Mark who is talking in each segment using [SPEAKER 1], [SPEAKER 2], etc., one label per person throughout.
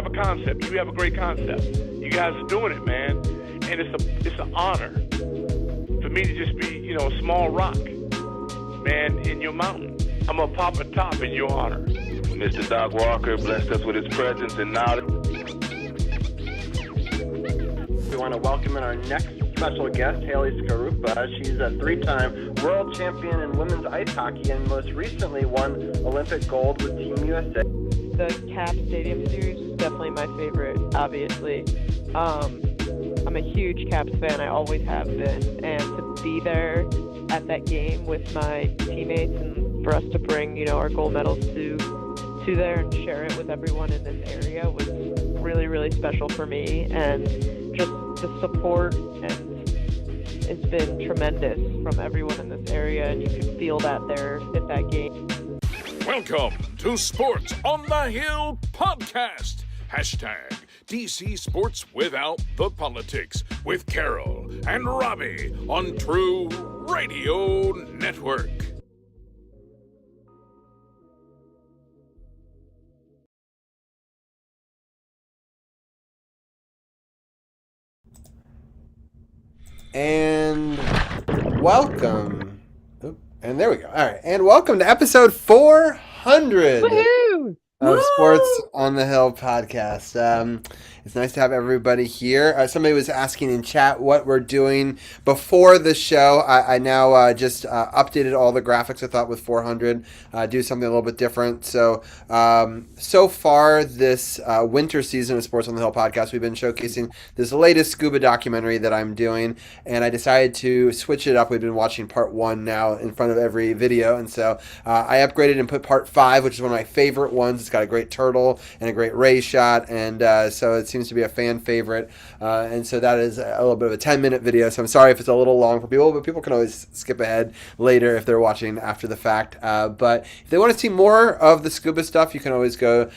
[SPEAKER 1] have a concept. You have a great concept. You guys are doing it, man. And it's an honor for me to just be, you know, a small rock, man, in your mountain. I'm going to pop a top in your honor.
[SPEAKER 2] Mr. Doc Walker blessed us with his presence and knowledge.
[SPEAKER 3] We want to welcome in our next special guest, Haley Skarupa. She's a three-time world champion in women's ice hockey and most recently won Olympic gold with Team USA.
[SPEAKER 4] The Cap Stadium Series is definitely my favorite, obviously. I'm a huge Caps fan, I always have been, and to be there at that game with my teammates and for us to bring, you know, our gold medals to there and share it with everyone in this area was really, really special for me, and just the support and it's been tremendous from everyone in this area, and you could feel that there at that game.
[SPEAKER 5] Welcome to Sports on the Hill podcast. Hashtag DC Sports Without the Politics with Carol and Robbie on True Radio Network.
[SPEAKER 6] And welcome. And there we go. All right. And welcome to episode 400 of Sports on the Hill podcast. It's nice to have everybody here. Somebody was asking in chat what we're doing before the show. I now just updated all the graphics, I thought, with 400. Do something a little bit different. So far this winter season of Sports on the Hill podcast, we've been showcasing this latest scuba documentary that I'm doing. And I decided to switch it up. We've been watching part 1 now in front of every video. And so I upgraded and put part 5, which is one of my favorite ones. It's got a great turtle and a great ray shot. And so it seems to be a fan favorite, and so that is a little bit of a 10-minute video, so I'm sorry if it's a little long for people, but people can always skip ahead later if they're watching after the fact. But if they want to see more of the scuba stuff, you can always go to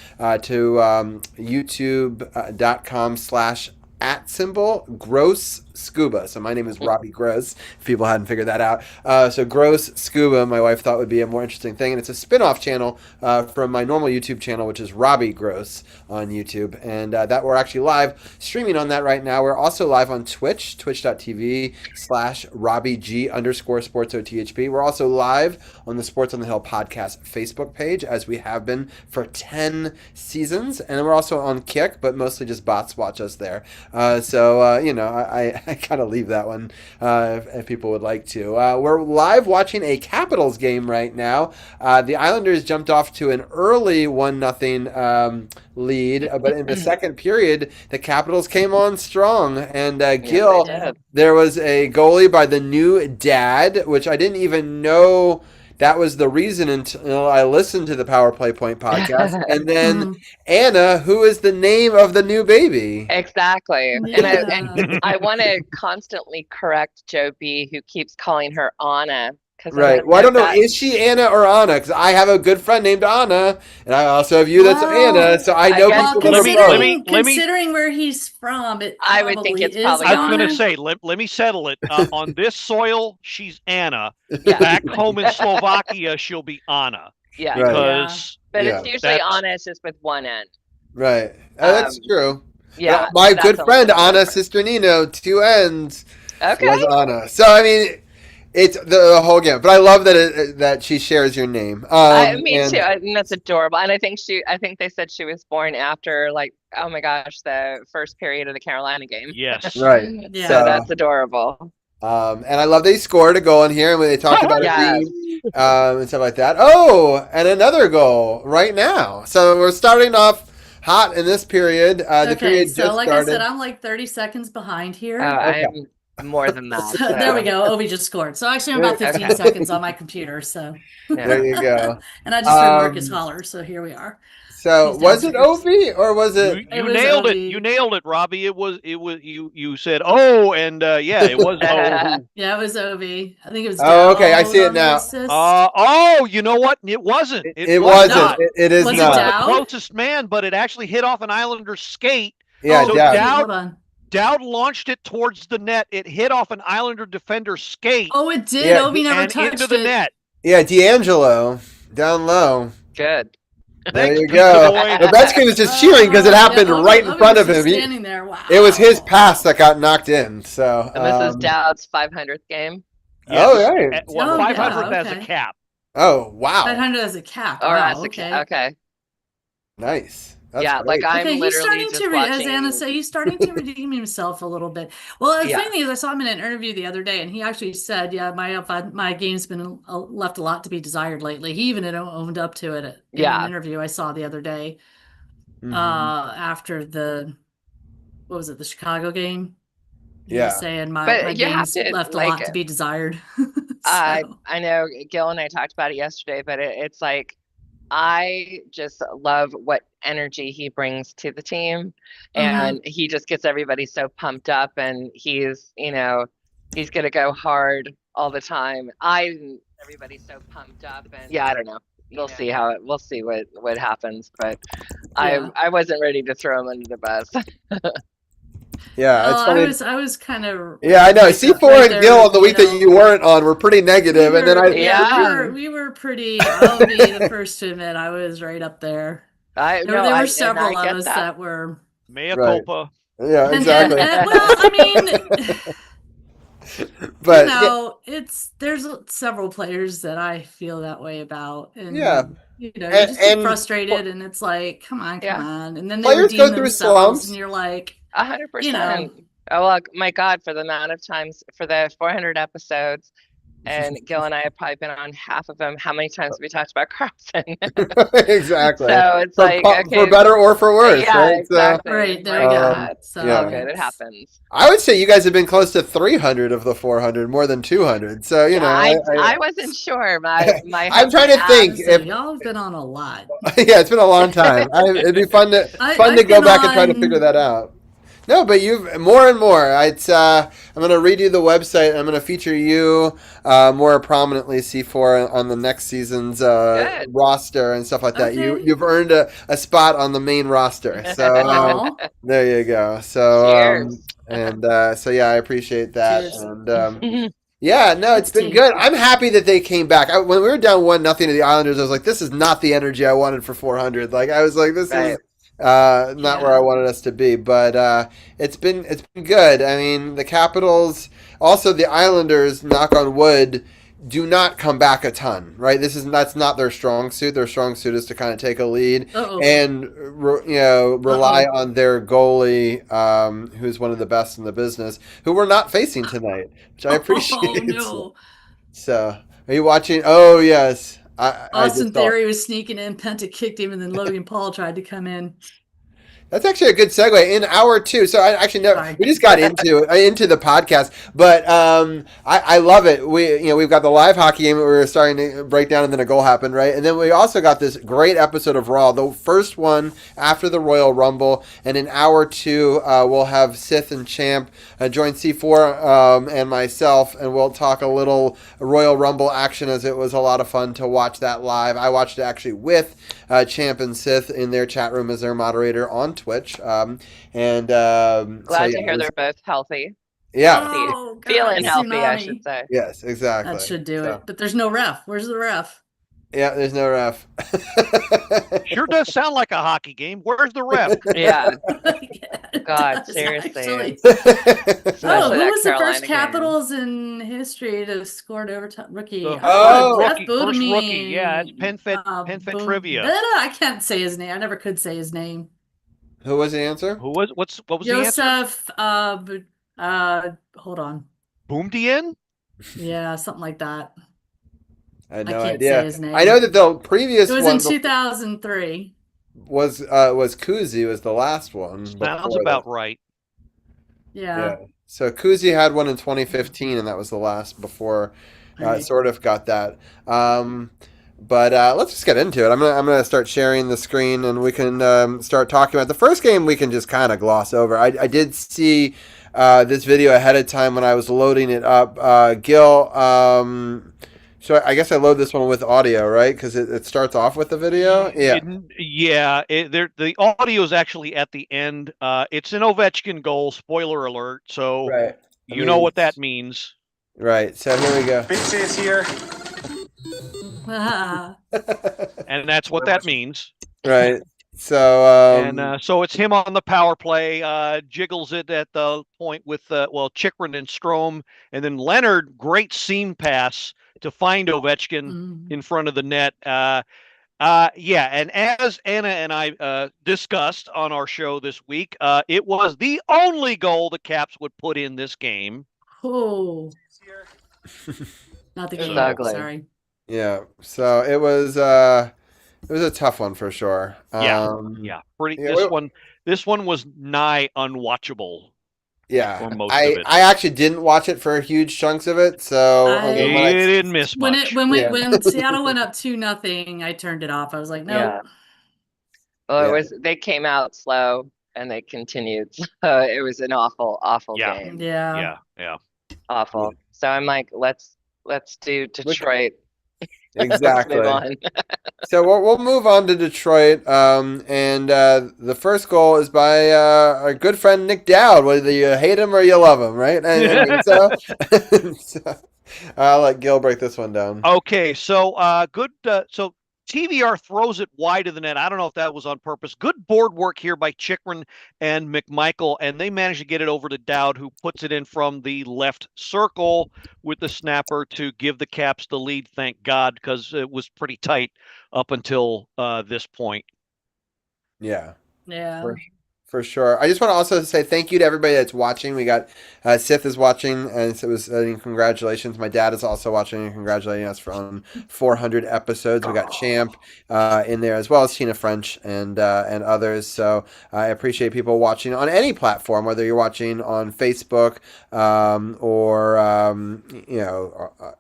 [SPEAKER 6] youtube.com/@Gross Scuba. So my name is Robbie Gross, if people hadn't figured that out. So Gross Scuba, my wife thought would be a more interesting thing. And it's a spin-off channel from my normal YouTube channel, which is Robbie Gross on YouTube. And that we're actually live streaming on that right now. We're also live on Twitch, twitch.tv/RobbieG_SportsOTHP. We're also live on the Sports on the Hill podcast Facebook page, as we have been for 10 seasons. And then we're also on Kick, but mostly just bots watch us there. I kind of leave that one if people would like to. We're live watching a Capitals game right now. The Islanders jumped off to an early 1-0 lead, but in the second period, the Capitals came on strong. And Gil, there was a goalie by the new dad, which I didn't even know that was the reason until I listened to the Power Play Point podcast. And then Anna, who is the name of the new baby.
[SPEAKER 7] Exactly.
[SPEAKER 4] Yeah.
[SPEAKER 7] And I want to constantly correct Joe B, who keeps calling her Anna.
[SPEAKER 6] Right. Well, I don't know. Is she Anna or Anna? Because I have a good friend named Anna, and I also have you that's Anna. So I know people that are
[SPEAKER 8] considering where he's from,
[SPEAKER 7] I would think it's probably
[SPEAKER 9] I was going to say, let me settle it. On this soil, she's Anna.
[SPEAKER 7] Yeah.
[SPEAKER 9] Back home in Slovakia, she'll be Anna.
[SPEAKER 7] Yeah.
[SPEAKER 9] Because
[SPEAKER 7] But it's usually Anna, it's just with one end.
[SPEAKER 6] Right. That's true.
[SPEAKER 7] Yeah.
[SPEAKER 6] My good friend, Anna Sisternino, 2 ends, was Anna. So, I mean... It's the whole game, but I love that she shares your name.
[SPEAKER 7] Me too. I think that's adorable, and I think they said she was born after, like, oh my gosh, the first period of the Carolina game.
[SPEAKER 9] Yes,
[SPEAKER 6] right.
[SPEAKER 7] Yeah, so that's adorable.
[SPEAKER 6] And I love they scored a goal in here, and when they talked about it and stuff like that. Oh, and another goal right now. So we're starting off hot in this period. The period just
[SPEAKER 8] like
[SPEAKER 6] started.
[SPEAKER 8] I said, I'm like 30 seconds behind here.
[SPEAKER 7] I'm more than that.
[SPEAKER 8] So there we go. Ovi just scored. So actually, I'm about 15 seconds on my computer. So
[SPEAKER 6] there you go.
[SPEAKER 8] And I just heard Marcus holler. So here we are.
[SPEAKER 6] So was it Ovi or was it?
[SPEAKER 9] You nailed it. You nailed it, Robbie. It was. You said and it was Ovi.
[SPEAKER 8] Yeah, it was Ovi. I think it was.
[SPEAKER 6] Okay, I see it now.
[SPEAKER 9] You know what? It wasn't.
[SPEAKER 6] It wasn't. It is
[SPEAKER 8] was
[SPEAKER 6] not.
[SPEAKER 8] It
[SPEAKER 9] the closest man, but it actually hit off an Islander skate.
[SPEAKER 6] Yeah,
[SPEAKER 9] so
[SPEAKER 6] Dowd.
[SPEAKER 9] Dowd launched it towards the net. It hit off an Islander defender's skate.
[SPEAKER 8] Oh, it did.
[SPEAKER 6] Yeah.
[SPEAKER 8] Ovi never touched
[SPEAKER 9] into the net.
[SPEAKER 6] Yeah, D'Angelo down low.
[SPEAKER 7] Good.
[SPEAKER 6] There you
[SPEAKER 9] Pizza
[SPEAKER 6] go.
[SPEAKER 9] Boy.
[SPEAKER 6] Ovechkin was just cheering because it happened right in front of him.
[SPEAKER 8] Standing there. Wow.
[SPEAKER 6] It was his pass that got knocked in. So.
[SPEAKER 7] And this is Dowd's 500th game.
[SPEAKER 9] Yes.
[SPEAKER 6] Oh, right.
[SPEAKER 9] Well, 500th
[SPEAKER 8] yeah,
[SPEAKER 9] as a cap.
[SPEAKER 6] Oh, wow.
[SPEAKER 8] 500 as a cap.
[SPEAKER 7] Or
[SPEAKER 8] Wow,
[SPEAKER 7] as a
[SPEAKER 8] okay.
[SPEAKER 7] okay.
[SPEAKER 6] Nice. That's
[SPEAKER 7] Yeah,
[SPEAKER 6] great.
[SPEAKER 7] like I'm
[SPEAKER 8] Okay, he's
[SPEAKER 7] literally
[SPEAKER 8] starting
[SPEAKER 7] just
[SPEAKER 8] to,
[SPEAKER 7] watching.
[SPEAKER 8] as Anna said, he's starting to redeem himself a little bit. Well, the
[SPEAKER 7] Yeah.
[SPEAKER 8] funny thing is, I saw him in an interview the other day, and he actually said, "Yeah, my game's been left a lot to be desired lately." He even had owned up to it in an interview I saw the other day. After the Chicago game? He was saying my game's left a lot to be desired.
[SPEAKER 7] I know Gil and I talked about it yesterday, but it's like I just love what energy he brings to the team, and he just gets everybody so pumped up, and he's gonna go hard all the time. Everybody's so pumped up, and I don't know. We'll see what happens, but I wasn't ready to throw him under the bus.
[SPEAKER 6] Yeah, it's funny.
[SPEAKER 8] I was kind of
[SPEAKER 6] I know. C4 and Gil on the week that you weren't on were pretty negative, and then
[SPEAKER 8] we were pretty. I'll be the first to admit I was right up there. There were several of us that were
[SPEAKER 9] mea culpa.
[SPEAKER 6] Yeah, exactly.
[SPEAKER 8] Well, I mean,
[SPEAKER 6] but
[SPEAKER 8] there's several players that I feel that way about, and you just get frustrated, and it's like, come on, and then they redeem themselves, and you're like.
[SPEAKER 7] 100%. Oh, well, my God, for the amount of times, for the 400 episodes, and Gil and I have probably been on half of them. How many times have we talked about Carlson?
[SPEAKER 6] Exactly.
[SPEAKER 7] So it's
[SPEAKER 6] for better or for worse.
[SPEAKER 7] Yeah,
[SPEAKER 6] right?
[SPEAKER 7] exactly.
[SPEAKER 8] Right, there we go.
[SPEAKER 7] So good, it happens.
[SPEAKER 6] I would say you guys have been close to 300 of the 400, more than 200. So,
[SPEAKER 7] I wasn't sure.
[SPEAKER 6] I'm trying to think.
[SPEAKER 8] Y'all have been on a lot.
[SPEAKER 6] Yeah, it's been a long time. It'd be fun to go back and try to figure that out. No, but you've more and more. I'm going to redo the website. I'm going to feature you more prominently, C4, on the next season's roster and stuff like that. You've earned a spot on the main roster. So there you go. So I appreciate that.
[SPEAKER 8] Cheers.
[SPEAKER 6] And it's been good. I'm happy that they came back. When we were down 1-0 to the Islanders, I was like, this is not the energy I wanted for 400. Like I was like, this is. Not where I wanted us to be, but it's been good. I mean, the Capitals, also the Islanders, knock on wood, do not come back a ton, right? That's not their strong suit. Their strong suit is to kind of take a lead and rely on their goalie, who's one of the best in the business, who we're not facing tonight, which I appreciate.
[SPEAKER 8] No.
[SPEAKER 6] So, are you watching? Oh yes.
[SPEAKER 8] Austin Theory was sneaking in, Penta kicked him, and then Logan Paul tried to come in.
[SPEAKER 6] That's actually a good segue in hour two. So we just got into the podcast, but I love it. We've got the live hockey game that we were starting to break down, and then a goal happened, right? And then we also got this great episode of Raw, the first one after the Royal Rumble. And in hour two, we'll have Sith and Champ join C4 and myself, and we'll talk a little Royal Rumble action, as it was a lot of fun to watch that live. I watched it actually with Champ and Sith in their chat room as their moderator on Twitch.
[SPEAKER 7] Glad to hear they're both healthy.
[SPEAKER 6] Yeah.
[SPEAKER 7] Feeling healthy, I should say.
[SPEAKER 6] Yes, exactly.
[SPEAKER 8] That should do it. But there's no ref. Where's the ref?
[SPEAKER 6] Yeah, there's no ref.
[SPEAKER 9] Sure does sound like a hockey game. Where's the ref?
[SPEAKER 7] Yeah. God, seriously.
[SPEAKER 8] Who was the first Capitals in history to score overtime rookie?
[SPEAKER 9] First rookie. Yeah, it's PenFed trivia.
[SPEAKER 8] I can't say his name. I never could say his name.
[SPEAKER 6] Who was the answer?
[SPEAKER 9] What was
[SPEAKER 8] Joseph,
[SPEAKER 9] the answer?
[SPEAKER 8] hold on.
[SPEAKER 9] Boomdien?
[SPEAKER 8] Yeah, something like that.
[SPEAKER 6] I had no
[SPEAKER 8] can't
[SPEAKER 6] idea.
[SPEAKER 8] say his name.
[SPEAKER 6] I know that the previous
[SPEAKER 8] one.
[SPEAKER 6] It
[SPEAKER 8] was in 2003.
[SPEAKER 6] Was Kuzi was the last one.
[SPEAKER 9] Sounds about right.
[SPEAKER 8] Yeah.
[SPEAKER 6] So Kuzi had one in 2015, and that was the last before Sourdif got that. But let's just get into it. I'm gonna start sharing the screen, and we can start talking about the first game. We can just kind of gloss over. I did see this video ahead of time when I was loading it up. Gil, so I guess I load this one with audio, right? Because it starts off with the video. Yeah.
[SPEAKER 9] The audio is actually at the end. It's an Ovechkin goal. Spoiler alert. So you know what that means.
[SPEAKER 6] Right. So here we go.
[SPEAKER 10] Big Sis here.
[SPEAKER 9] And that's what that means.
[SPEAKER 6] Right. So
[SPEAKER 9] so it's him on the power play, jiggles it at the point with Chychrun and Strome, and then Leonard, great seam pass to find Ovechkin in front of the net. And as Anna and I discussed on our show this week, it was the only goal the Caps would put in this game.
[SPEAKER 8] Oh, not the game. Sorry.
[SPEAKER 6] Yeah. So it was a tough one for sure.
[SPEAKER 9] This one was nigh unwatchable.
[SPEAKER 6] Yeah,
[SPEAKER 9] for most of it.
[SPEAKER 6] I actually didn't watch it for huge chunks of it, so
[SPEAKER 9] you didn't miss much.
[SPEAKER 8] When Seattle went up 2-0, I turned it off. I was like, no.
[SPEAKER 7] Yeah. Well, they came out slow and they continued. It was an awful game.
[SPEAKER 8] Yeah.
[SPEAKER 7] Awful. So I'm like, let's do Detroit.
[SPEAKER 6] Exactly.
[SPEAKER 7] Let's move on.
[SPEAKER 6] So we'll move on to Detroit, and the first goal is by our good friend Nick Dowd. Whether you hate him or you love him, right? So I'll let Gil break this one down.
[SPEAKER 9] Okay, so good. So TVR throws it wide of the net. I don't know if that was on purpose. Good board work here by Chychrun and McMichael, and they managed to get it over to Dowd, who puts it in from the left circle with the snapper to give the Caps the lead, thank God, because it was pretty tight up until this point.
[SPEAKER 6] Yeah.
[SPEAKER 8] Yeah.
[SPEAKER 6] For sure. I just want to also say thank you to everybody that's watching. We got Sith is watching, and so it was congratulations. My dad is also watching and congratulating us on 400 episodes. We got Champ in there as well as Tina French and others. So I appreciate people watching on any platform, whether you're watching on Facebook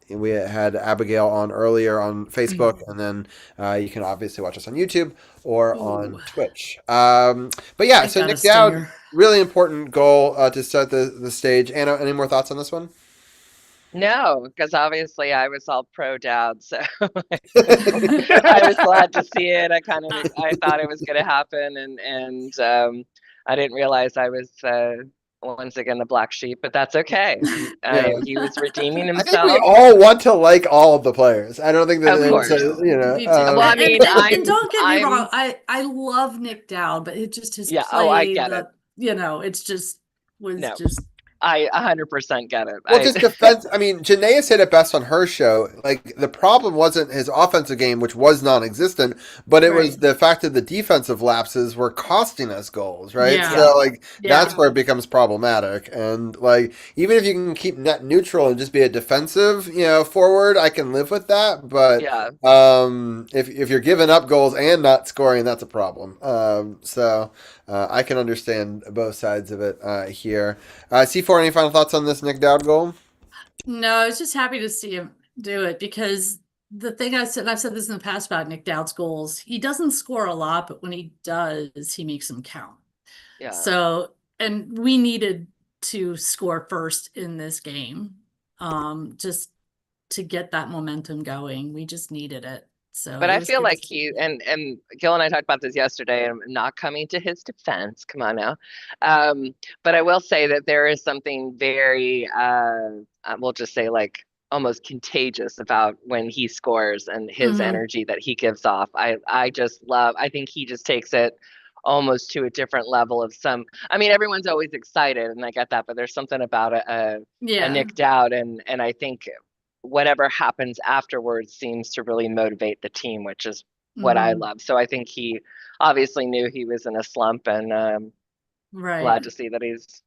[SPEAKER 6] we had Abigail on earlier on Facebook, and then you can obviously watch us on YouTube or on Twitch. But yeah, so Nick Dowd, really important goal to start the stage. Anna, any more thoughts on this one?
[SPEAKER 7] No, because obviously I was all pro Dowd, so I was glad to see it. I thought it was going to happen, and I didn't realize I was once again the black sheep, but that's okay. He was redeeming himself.
[SPEAKER 6] I think we all want to like all of the players. I don't think that
[SPEAKER 8] well, I mean, and don't get me wrong, I love Nick Dowd, but it just his play.
[SPEAKER 7] I get it.
[SPEAKER 8] It's just just.
[SPEAKER 7] I 100% get it.
[SPEAKER 6] Well, just defense. I mean, Janaea said it best on her show. Like, the problem wasn't his offensive game, which was non-existent, but it was the fact that the defensive lapses were costing us goals, right?
[SPEAKER 8] Yeah.
[SPEAKER 6] So, that's where it becomes problematic. And, even if you can keep net neutral and just be a defensive, forward, I can live with that. But if you're giving up goals and not scoring, that's a problem. I can understand both sides of it here. C4, any final thoughts on this Nick Dowd goal?
[SPEAKER 8] No, I was just happy to see him do it, because the thing I've said this in the past about Nick Dowd's goals, he doesn't score a lot, but when he does, he makes them count.
[SPEAKER 7] Yeah.
[SPEAKER 8] So, and we needed to score first in this game, just to get that momentum going. We just needed it. So,
[SPEAKER 7] but I feel like he and Gil and I talked about this yesterday, and I'm not coming to his defense. Come on now. But I will say that there is something very, we'll just say almost contagious about when he scores and his energy that he gives off. I think he just takes it almost to a different level of everyone's always excited, and I get that, but there's something about a Nick Dowd, and I think whatever happens afterwards seems to really motivate the team, which is what I love. So I think he obviously knew he was in a slump, and glad to see that he's,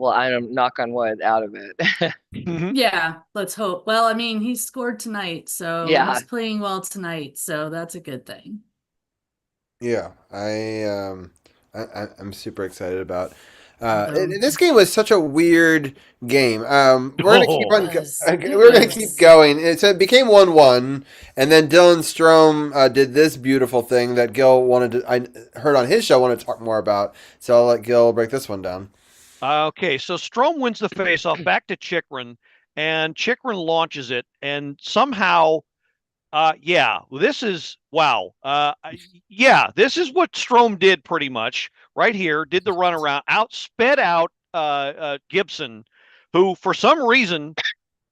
[SPEAKER 7] I'm knock on wood, out of it.
[SPEAKER 8] Yeah, let's hope. Well, I mean, he scored tonight, so he's playing well tonight, so that's a good thing.
[SPEAKER 6] Yeah, I'm super excited about. This game was such a weird game. We're gonna keep going. It became 1-1, and then Dylan Strome did this beautiful thing that Gil I heard on his show, wanted to talk more about. So I'll let Gil break this one down.
[SPEAKER 9] Okay, so Strome wins the faceoff back to Chychrun, and Chychrun launches it, and somehow, this is wow. This is what Strome did pretty much right here. Did the runaround, sped out Gibson, who for some reason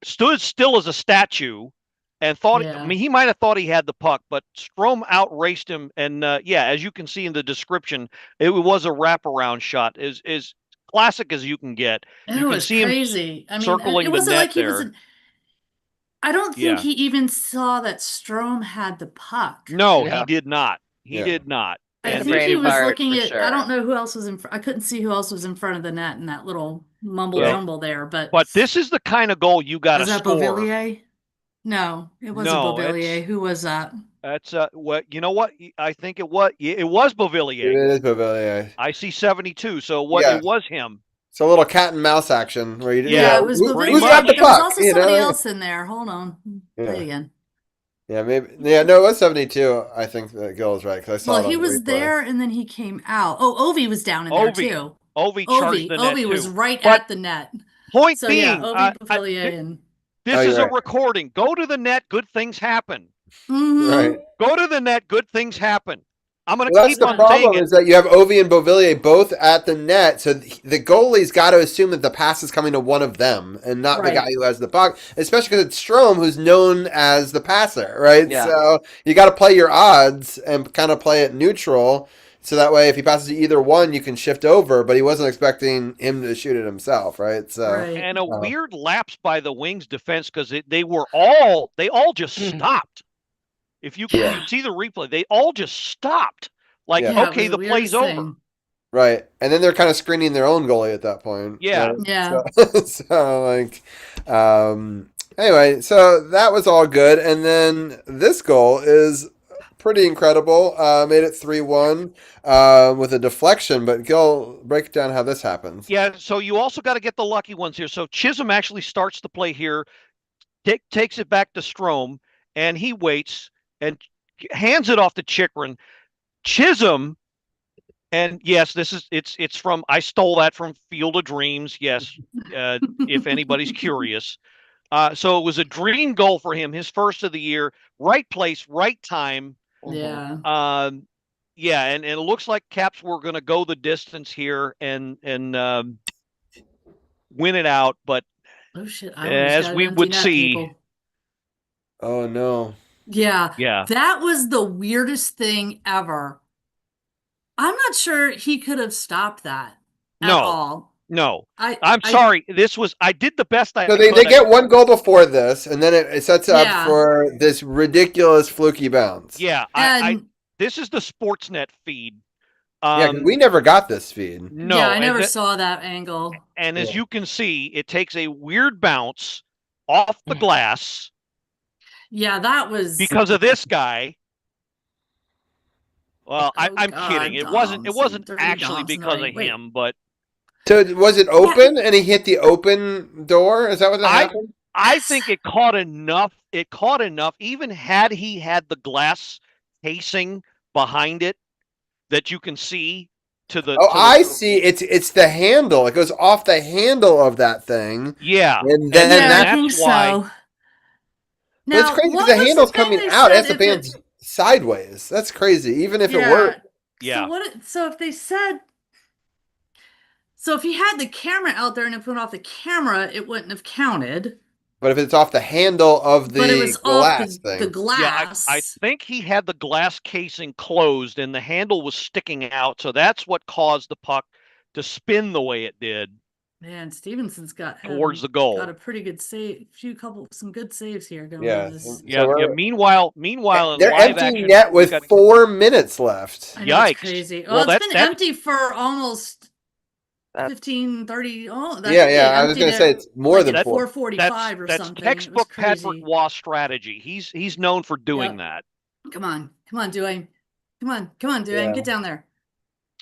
[SPEAKER 9] stood still as a statue, and thought, I mean, he might have thought he had the puck, but Strome outraced him. And as you can see in the description, it was a wraparound shot, as classic as you can get.
[SPEAKER 8] It was crazy. I mean,
[SPEAKER 9] circling
[SPEAKER 8] it wasn't
[SPEAKER 9] the net
[SPEAKER 8] like he
[SPEAKER 9] there.
[SPEAKER 8] was. I don't think he even saw that Strome had the puck.
[SPEAKER 9] No, he did not. He did not.
[SPEAKER 8] I think he was looking at. Sure. I don't know who else was in. I couldn't see who else was in front of the net in that little mumble jumble there. But
[SPEAKER 9] this is the kind of goal you got to score.
[SPEAKER 8] Was that Beauvillier? No, it wasn't Beauvillier. Who was that?
[SPEAKER 9] That's what you know. What I think it was. It was Beauvillier.
[SPEAKER 6] It is Beauvillier.
[SPEAKER 9] I see 72. So it was him.
[SPEAKER 6] It's a little cat and mouse action where you
[SPEAKER 8] it was Beauvillier. Who's got the puck? There was also somebody else in there. Hold on, play it again.
[SPEAKER 6] Yeah, maybe. Yeah, no, it was 72. I think that Gil is right because I saw.
[SPEAKER 8] Well, he was there and then he came out. Oh, Ovi was down in there too.
[SPEAKER 9] Ovi
[SPEAKER 8] was right at the net.
[SPEAKER 9] Point being,
[SPEAKER 8] Ovi, Beauvillier,
[SPEAKER 9] this is a recording. Go to the net. Good things happen.
[SPEAKER 8] Mm-hmm.
[SPEAKER 6] Right.
[SPEAKER 9] Go to the net. Good things happen. I'm going to keep on saying it.
[SPEAKER 6] That's the problem is that you have Ovi and Beauvillier both at the net, so the goalie's got to assume that the pass is coming to one of them and not the guy who has the puck, especially because it's Strome who's known as the passer, right? Yeah. So you got to play your odds and kind of play it neutral, so that way if he passes to either one, you can shift over, but he wasn't expecting him to shoot it himself, right? So
[SPEAKER 9] And a weird lapse by the Wings defense because they all just stopped. If you can see the replay, they all just stopped. Like, okay, the play's over.
[SPEAKER 6] Right. And then they're kind of screening their own goalie at that point.
[SPEAKER 9] Yeah.
[SPEAKER 8] Yeah.
[SPEAKER 6] Anyway, so that was all good. And then this goal is pretty incredible. Made it 3-1 with a deflection. But Gil, break down how this happens.
[SPEAKER 9] Yeah, so you also got to get the lucky ones here. So Chisholm actually starts the play here, takes it back to Strome, and he waits and hands it off to Chychrun. Chisholm, and yes, it's from, I stole that from Field of Dreams. Yes, if anybody's curious. So it was a dream goal for him, his first of the year. Right place, right time.
[SPEAKER 8] Yeah.
[SPEAKER 9] And it looks like Caps were going to go the distance here and win it out, but as we would see.
[SPEAKER 8] People.
[SPEAKER 6] Oh no.
[SPEAKER 8] Yeah. That was the weirdest thing ever. I'm not sure he could have stopped that at all.
[SPEAKER 9] No. I'm sorry. I did the best I
[SPEAKER 6] could.
[SPEAKER 9] So
[SPEAKER 6] they get one goal before this, and then it sets up for this ridiculous fluky bounce.
[SPEAKER 9] Yeah. This is the Sportsnet feed.
[SPEAKER 6] We never got this feed.
[SPEAKER 9] No.
[SPEAKER 8] Yeah, I never saw that angle.
[SPEAKER 9] And as you can see, it takes a weird bounce off the glass.
[SPEAKER 8] Yeah, that was
[SPEAKER 9] because of this guy. Well, I'm kidding. It wasn't actually because of him, but.
[SPEAKER 6] So was it open and he hit the open door? Is that what happened?
[SPEAKER 9] I think it caught enough. Even had he had the glass casing behind it that you can see to the.
[SPEAKER 6] I see. It's the handle. It goes off the handle of that thing.
[SPEAKER 9] Yeah,
[SPEAKER 6] and then
[SPEAKER 8] that's why.
[SPEAKER 6] So. Now, it's crazy because the handle's coming out. It has to bend sideways. That's crazy, even if it worked.
[SPEAKER 9] Yeah.
[SPEAKER 8] So if they said, if he had the camera out there and it went off the camera, it wouldn't have counted.
[SPEAKER 6] But if it's off the handle of the glass thing.
[SPEAKER 8] The glass.
[SPEAKER 9] Yeah, I think he had the glass casing closed and the handle was sticking out. So that's what caused the puck to spin the way it did.
[SPEAKER 8] Man, Stevenson's got
[SPEAKER 9] towards the goal.
[SPEAKER 8] Got a pretty good save, some good saves here going
[SPEAKER 6] on
[SPEAKER 8] this.
[SPEAKER 9] Meanwhal,
[SPEAKER 6] they're empty net with 4 minutes left.
[SPEAKER 9] Yikes!
[SPEAKER 8] It's crazy. Well, it's been empty for almost 15, 30. Oh,
[SPEAKER 6] I was going to say it's more than
[SPEAKER 8] 4:45 or something.
[SPEAKER 9] That's textbook Patrick Waugh strategy. He's known for doing that.
[SPEAKER 8] Come on, Dwayne. Come on, Dwayne. Get down there.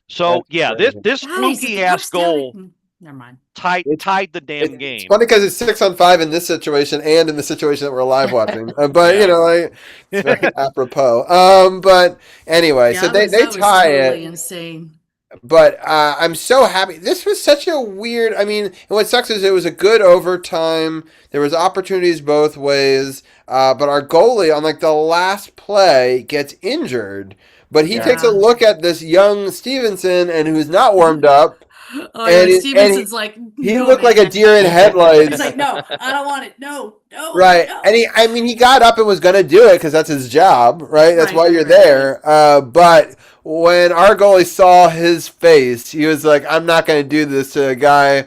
[SPEAKER 9] So this fluky ass goal.
[SPEAKER 8] Never mind.
[SPEAKER 9] Tied the damn game.
[SPEAKER 6] It's funny because it's 6-on-5 in this situation and in the situation that we're live watching. But it's very apropos. But anyway, so they tie it.
[SPEAKER 8] Insane.
[SPEAKER 6] But I'm so happy. This was such a weird. I mean, and what sucks is it was a good overtime. There was opportunities both ways. But our goalie on the last play gets injured. But he takes a look at this young Stevenson and who's not warmed up.
[SPEAKER 8] Oh, and Stevenson's like,
[SPEAKER 6] he looked like a deer in headlights.
[SPEAKER 8] He's like, no, I don't want it. No.
[SPEAKER 6] Right.
[SPEAKER 8] No.
[SPEAKER 6] And he got up and was going to do it because that's his job, right? That's why you're there. But when our goalie saw his face, he was like, I'm not going to do this to a guy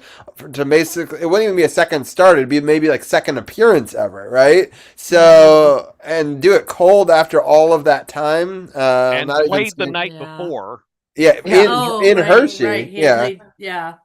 [SPEAKER 6] to basically, it wouldn't even be a second start. It'd be maybe like second appearance ever, right? So, and do it cold after all of that time.
[SPEAKER 9] And played the night before.
[SPEAKER 6] Yeah, in Hershey.
[SPEAKER 8] Right. Yeah.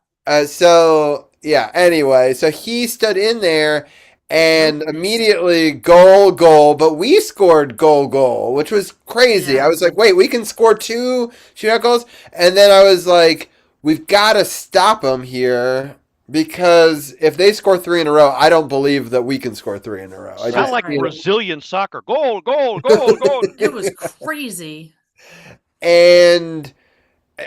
[SPEAKER 6] Anyway, so he stood in there and immediately goal, but we scored goal, which was crazy. Yeah. I was like, wait, we can score 2 shootout goals? And then I was like, we've got to stop them here because if they score 3 in a row, I don't believe that we can score 3 in a row.
[SPEAKER 9] Sound like Brazilian soccer. Goal.
[SPEAKER 8] It was crazy.
[SPEAKER 6] And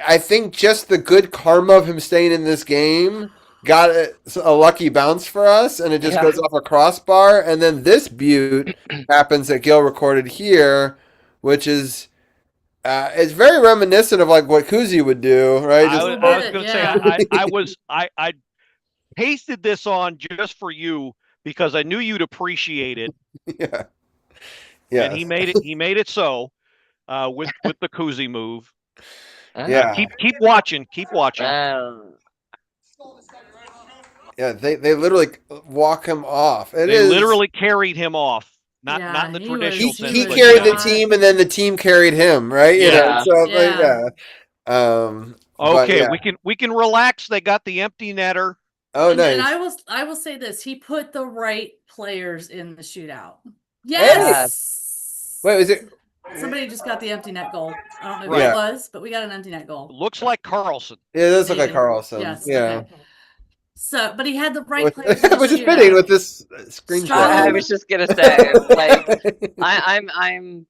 [SPEAKER 6] I think just the good karma of him staying in this game got a lucky bounce for us, and it just goes off a crossbar. And then this beaut happens that Gil recorded here, which is it's very reminiscent of like what Kuzi would do, right?
[SPEAKER 9] I was going to say I pasted this on just for you because I knew you'd appreciate it.
[SPEAKER 6] Yeah.
[SPEAKER 9] And he made it so with the Kuzi move.
[SPEAKER 6] Yeah.
[SPEAKER 9] Keep watching.
[SPEAKER 6] Yeah, they literally walk him off.
[SPEAKER 9] They literally carried him off. Not in the traditional sense.
[SPEAKER 6] He carried the team, and then the team carried him, right? You know, so
[SPEAKER 9] okay, we can relax. They got the empty netter.
[SPEAKER 6] Oh, nice.
[SPEAKER 8] And I will say this: he put the right players in the shootout. Yes.
[SPEAKER 6] Wait, was it?
[SPEAKER 8] Somebody just got the empty net goal. I don't know who it was, but we got an empty net goal.
[SPEAKER 9] Looks like Carlson.
[SPEAKER 6] Yeah, it does look like Carlson.
[SPEAKER 8] Yes.
[SPEAKER 6] Yeah.
[SPEAKER 8] Okay. So, but he had the right players.
[SPEAKER 6] Which is fitting with this screenshot.
[SPEAKER 7] I was just gonna say, like, I'm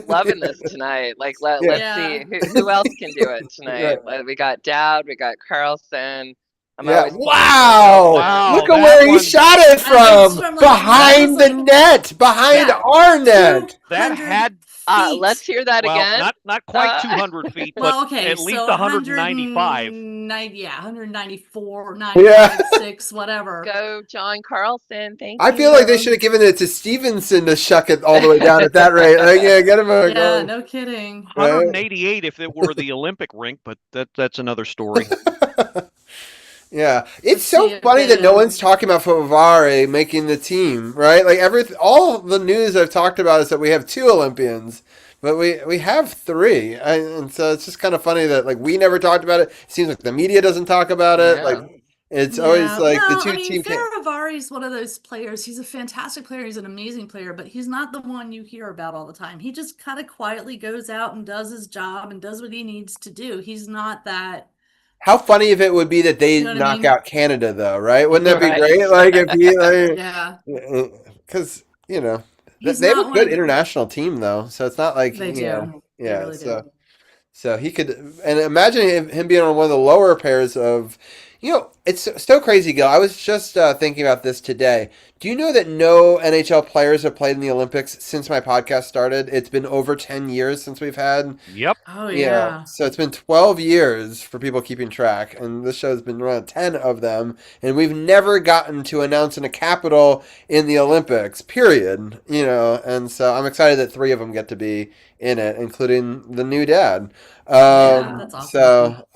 [SPEAKER 7] loving this tonight. Like, let's see who else can do it tonight. Like, we got Dowd, we got Carlson.
[SPEAKER 6] Wow! Look at where he shot it from behind the net, behind our net.
[SPEAKER 9] That had.
[SPEAKER 7] Let's hear that again.
[SPEAKER 9] Not quite 200 feet, but at least 195.
[SPEAKER 8] 194, 96, whatever.
[SPEAKER 7] Go, John Carlson. Thank you.
[SPEAKER 6] I feel like they should have given it to Stevenson to shuck it all the way down at that rate. Like, get him a goal.
[SPEAKER 8] No kidding.
[SPEAKER 9] 188 if it were the Olympic rink, but that's another story.
[SPEAKER 6] Yeah, it's so funny that no one's talking about Favare making the team, right? Like all the news I've talked about is that we have 2 Olympians, but we have 3, and so it's just kind of funny that like we never talked about it. It seems like the media doesn't talk about it. Like it's always like the 2 teams.
[SPEAKER 8] Favari's one of those players. He's a fantastic player. He's an amazing player, but he's not the one you hear about all the time. He just kind of quietly goes out and does his job and does what he needs to do. He's not that.
[SPEAKER 6] How funny if it would be that they knock out Canada, though, right? Wouldn't that be great? Like if he, because they have a good international team, though, so it's not like
[SPEAKER 8] they do.
[SPEAKER 6] Yeah,
[SPEAKER 8] really do.
[SPEAKER 6] So he could, and imagine him being on one of the lower pairs of. It's so crazy, Gil. I was just thinking about this today. Do you know that no NHL players have played in the Olympics since my podcast started? It's been over 10 years since we've had.
[SPEAKER 9] Yep.
[SPEAKER 8] Oh, yeah.
[SPEAKER 6] So it's been 12 years for people keeping track, and this show's been around 10 of them, and we've never gotten to announce in a capital in the Olympics, period. And so I'm excited that 3 of them get to be in it, including the new dad.
[SPEAKER 8] That's awesome.
[SPEAKER 6] So,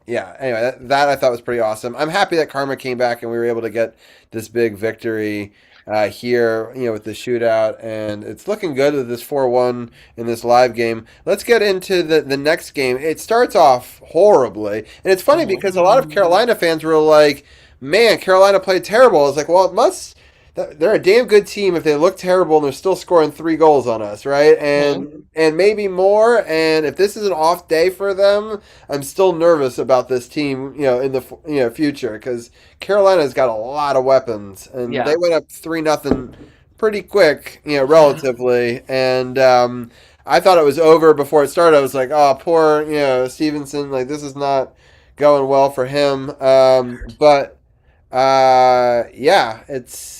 [SPEAKER 6] anyway, that I thought was pretty awesome. I'm happy that Karma came back and we were able to get this big victory here, with the shootout, and it's looking good with this 4-1 in this live game. Let's get into the next game. It starts off horribly, and it's funny because a lot of Carolina fans were like, man, Carolina played terrible. It's like, well, it must... They're a damn good team if they look terrible and they're still scoring 3 goals on us, right? And maybe more. And if this is an off day for them, I'm still nervous about this team, in the future, because Carolina's got a lot of weapons, and they went up 3-0 pretty quick, relatively. And I thought it was over before it started. I was like, oh, poor, Stevenson. Like, this is not going well for him. But it's.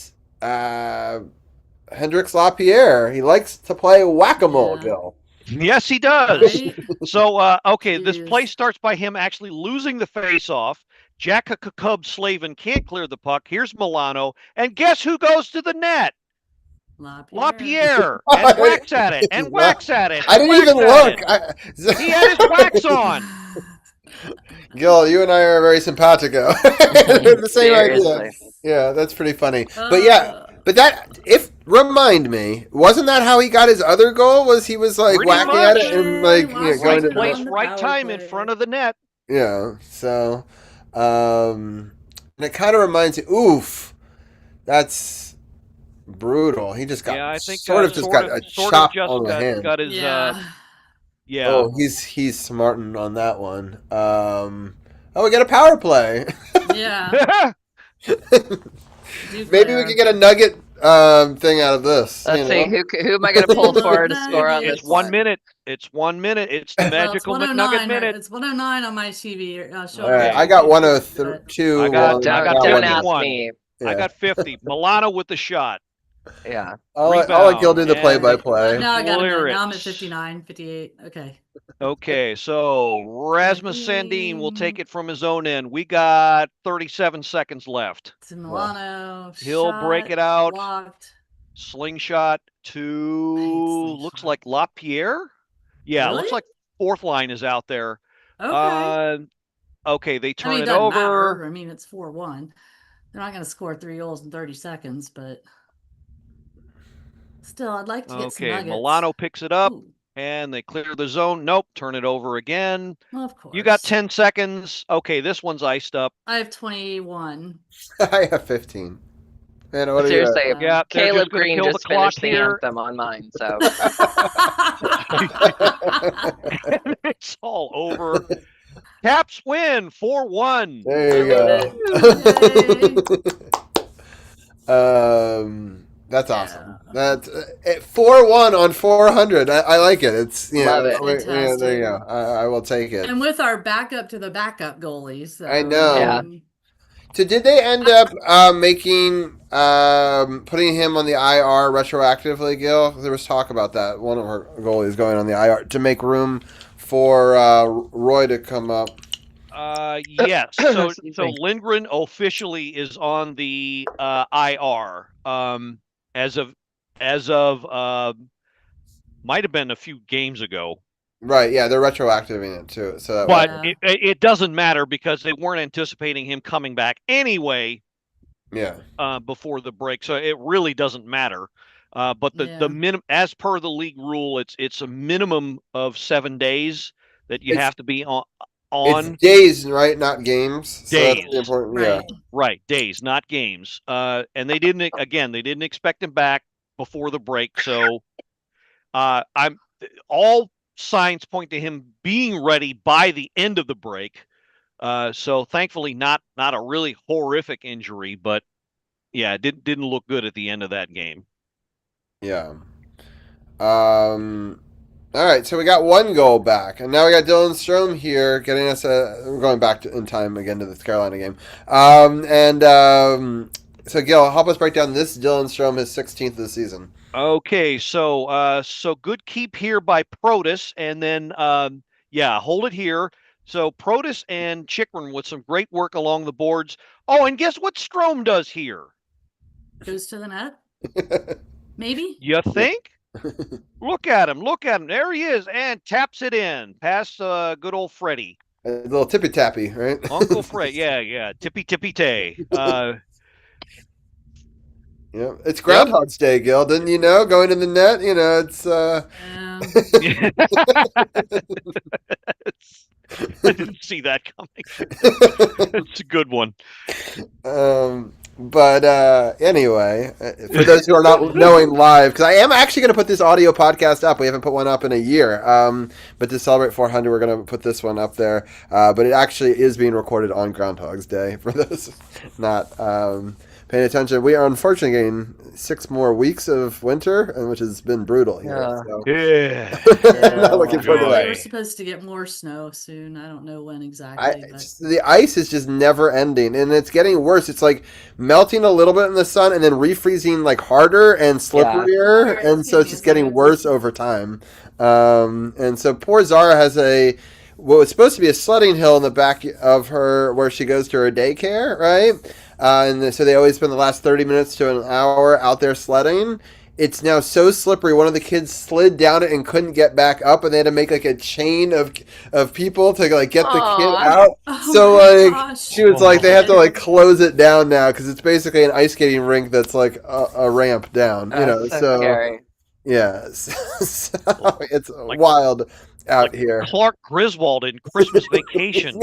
[SPEAKER 6] Hendrix Lapierre. He likes to play whack-a-mole, Gil.
[SPEAKER 9] Yes, he does.
[SPEAKER 8] Right?
[SPEAKER 9] So, okay, this play starts by him actually losing the face-off. Jack Cub Slavin can't clear the puck. Here's Milano. And guess who goes to the net? LaPierre. And whacks at it. And whacks at it.
[SPEAKER 6] I didn't even look.
[SPEAKER 9] He had his wax on.
[SPEAKER 6] Gil, you and I are very simpatico. The same idea. Yeah, that's pretty funny. But that, remind me, wasn't that how he got his other goal? He was like
[SPEAKER 9] pretty
[SPEAKER 6] whacking
[SPEAKER 9] much.
[SPEAKER 6] at it and like
[SPEAKER 9] Right place, right time in front of the net.
[SPEAKER 6] Yeah. So, and it kind of reminds me. Oof, that's brutal. He just got got a chop on the hand.
[SPEAKER 9] Got his,
[SPEAKER 6] Oh, he's smarting on that one. We got a power play.
[SPEAKER 8] Yeah.
[SPEAKER 6] Maybe we could get a nugget thing out of this.
[SPEAKER 7] Let's see who am I going to pull for to score on this?
[SPEAKER 9] It's 1 minute. It's 1 minute. It's the magical McNugget minute.
[SPEAKER 8] It's 109 on my TV.
[SPEAKER 6] All right, I got 102.
[SPEAKER 9] I got
[SPEAKER 7] don't ask me.
[SPEAKER 9] I got 50. Milano with the shot.
[SPEAKER 7] Yeah.
[SPEAKER 6] I'll let Gil do the play-by-play.
[SPEAKER 8] No, I got it. Now I'm at 59, 58. Okay.
[SPEAKER 9] Okay, so Rasmus Sandin will take it from his own end. We got 37 seconds left.
[SPEAKER 8] To Milano.
[SPEAKER 9] He'll break it out.
[SPEAKER 8] Blocked.
[SPEAKER 9] Slingshot to looks like LaPierre. Yeah,
[SPEAKER 8] Really?
[SPEAKER 9] looks like fourth line is out there.
[SPEAKER 8] Okay.
[SPEAKER 9] Okay, they turn
[SPEAKER 8] it
[SPEAKER 9] it
[SPEAKER 8] doesn't
[SPEAKER 9] over.
[SPEAKER 8] Matter. I mean, it's 4-1. They're not going to score 3 goals in 30 seconds, but still, I'd like to get some nuggets.
[SPEAKER 9] Milano picks it up.
[SPEAKER 8] Ooh.
[SPEAKER 9] And they clear the zone. Nope. Turn it over again.
[SPEAKER 8] Well, of course.
[SPEAKER 9] You got 10 seconds. Okay, this one's iced up.
[SPEAKER 8] I have 21.
[SPEAKER 6] I have 15. Man, what
[SPEAKER 7] Seriously,
[SPEAKER 9] yeah,
[SPEAKER 7] Caleb Green just finished the anthem on mine, so
[SPEAKER 9] it's all over. Caps win 4-1.
[SPEAKER 6] There you go. That's awesome. That's 4-1 on 400. I like it. It's
[SPEAKER 7] love it.
[SPEAKER 6] Yeah, there you go. I will take it.
[SPEAKER 8] And with our backup to the backup goalies. So,
[SPEAKER 6] I know.
[SPEAKER 7] Yeah.
[SPEAKER 6] So did they end up putting him on the IR retroactively, Gil? There was talk about that. One of our goalies going on the IR to make room for Roy to come up.
[SPEAKER 9] Yes. So Lindgren officially is on the IR. As of might have been a few games ago.
[SPEAKER 6] Right, yeah, they're retroactiving it too. So,
[SPEAKER 9] but it doesn't matter because they weren't anticipating him coming back anyway.
[SPEAKER 6] Yeah.
[SPEAKER 9] Before the break, so it really doesn't matter. But the minimum, as per the league rule, it's a minimum of 7 days that you have to be on.
[SPEAKER 6] It's days, right? Not games. So
[SPEAKER 9] days.
[SPEAKER 6] That's important.
[SPEAKER 8] Right.
[SPEAKER 6] Yeah.
[SPEAKER 9] Right. Days, not games. And they didn't expect him back before the break. So all signs point to him being ready by the end of the break. So thankfully not a really horrific injury, but yeah, it didn't look good at the end of that game.
[SPEAKER 6] Yeah. All right, so we got 1 goal back, and now we got Dylan Strome here getting us we're going back in time again to the Carolina game. So Gil, help us break down this Dylan Strome, his 16th of the season.
[SPEAKER 9] Okay, so good keep here by Protas, and then hold it here. So Protas and Chychrun with some great work along the boards. Oh, and guess what Strome does here?
[SPEAKER 8] Goes to the net? Maybe?
[SPEAKER 9] You think? Look at him. There he is, and taps it in past good old Freddie.
[SPEAKER 6] A little tippy tappy, right?
[SPEAKER 9] Uncle Fred, yeah, tippy tay.
[SPEAKER 6] Yeah, it's Groundhog's Day, Gil. Didn't you know? Going in the net, it's.
[SPEAKER 9] I didn't see that coming. It's a good one.
[SPEAKER 6] But anyway, for those who are not knowing live, because I am actually going to put this audio podcast up. We haven't put one up in a year. But to celebrate 400, we're going to put this one up there. But it actually is being recorded on Groundhog's Day for those not paying attention. We are unfortunately getting 6 more weeks of winter, and which has been brutal here. So.
[SPEAKER 9] Yeah.
[SPEAKER 6] Not looking forward to that.
[SPEAKER 8] We're supposed to get more snow soon. I don't know when exactly.
[SPEAKER 6] The ice is just never ending, and it's getting worse. It's like melting a little bit in the sun and then refreezing like harder and slipperier, and so it's just getting worse over time. And so poor Zara has what was supposed to be a sledding hill in the back of her where she goes to her daycare, right? So they always spend the last 30 minutes to an hour out there sledding. It's now so slippery. One of the kids slid down it and couldn't get back up, and they had to make like a chain of people to like get the kid out. She was like, they have to like close it down now because it's basically an ice skating rink that's like a ramp down. So
[SPEAKER 7] scary.
[SPEAKER 6] Yeah, so it's wild out here.
[SPEAKER 9] Clark Griswold in Christmas Vacation.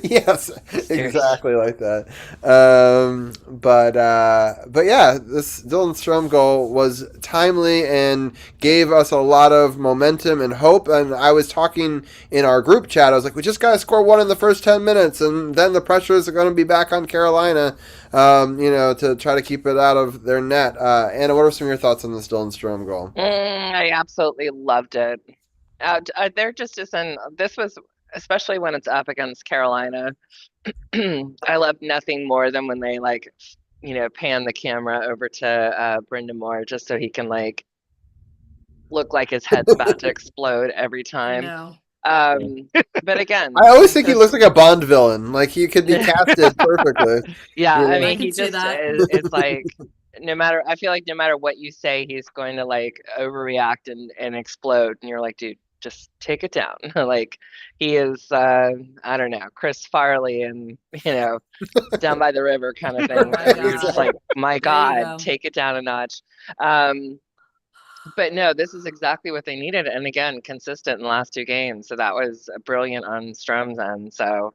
[SPEAKER 6] Yes, exactly like that. But yeah, this Dylan Strome goal was timely and gave us a lot of momentum and hope. And I was talking in our group chat. I was like, we just got to score 1 in the first 10 minutes, and then the pressures are going to be back on Carolina. To try to keep it out of their net. Anna, what are some of your thoughts on this Dylan Strome goal?
[SPEAKER 7] I absolutely loved it. There just isn't. This was, especially when it's up against Carolina. I love nothing more than when they pan the camera over to Brendan Moore just so he can look like his head's about to explode every time.
[SPEAKER 8] No.
[SPEAKER 7] But again,
[SPEAKER 6] I always think he looks like a Bond villain. Like he could be casted perfectly.
[SPEAKER 7] Yeah, I mean, he just it's like I feel like no matter what you say, he's going to overreact and explode, and you're like, dude, just take it down. He is, I don't know, Chris Farley and Down by the River kind of thing. You're just like, my God, take it down a notch. But no, this is exactly what they needed, and again, consistent in the last 2 games. So that was brilliant on Strome's end. So,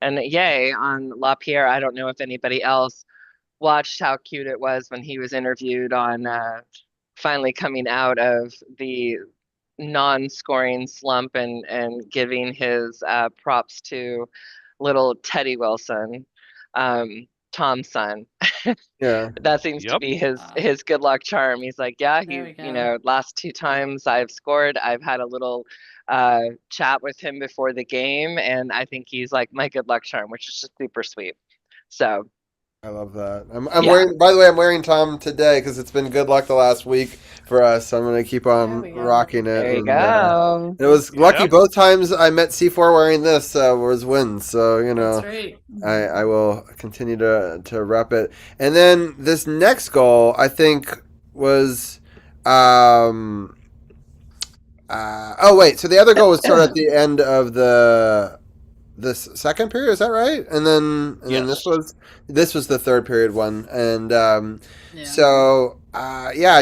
[SPEAKER 7] and yay on LaPierre. I don't know if anybody else watched how cute it was when he was interviewed on finally coming out of the non-scoring slump and giving his props to little Teddy Wilson, Tom's son.
[SPEAKER 6] Yeah,
[SPEAKER 7] that seems to be his good luck charm. He's like, last 2 times I've scored, I've had a little chat with him before the game, and I think he's like my good luck charm, which is just super sweet. So
[SPEAKER 6] I love that. I'm wearing. By the way, I'm wearing Tom today because it's been good luck the last week for us. So I'm going to keep on rocking it.
[SPEAKER 7] There you go.
[SPEAKER 6] It was lucky both times I met C4 wearing this was wins. So
[SPEAKER 8] That's right.
[SPEAKER 6] I will continue to rep it. And then this next goal I think was. So the other goal was sort of at the end of this second period, is that right? And then this was the third period one, and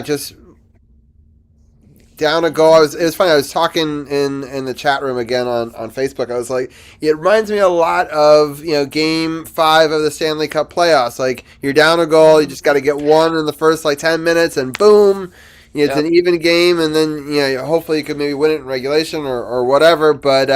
[SPEAKER 6] just down a goal. It was funny. I was talking in the chat room again on Facebook. I was like, it reminds me a lot of Game 5 of the Stanley Cup playoffs. Like you're down a goal, you just got to get one in the first 10 minutes, and boom. It's an even game, and then hopefully you could maybe win it in regulation or whatever. But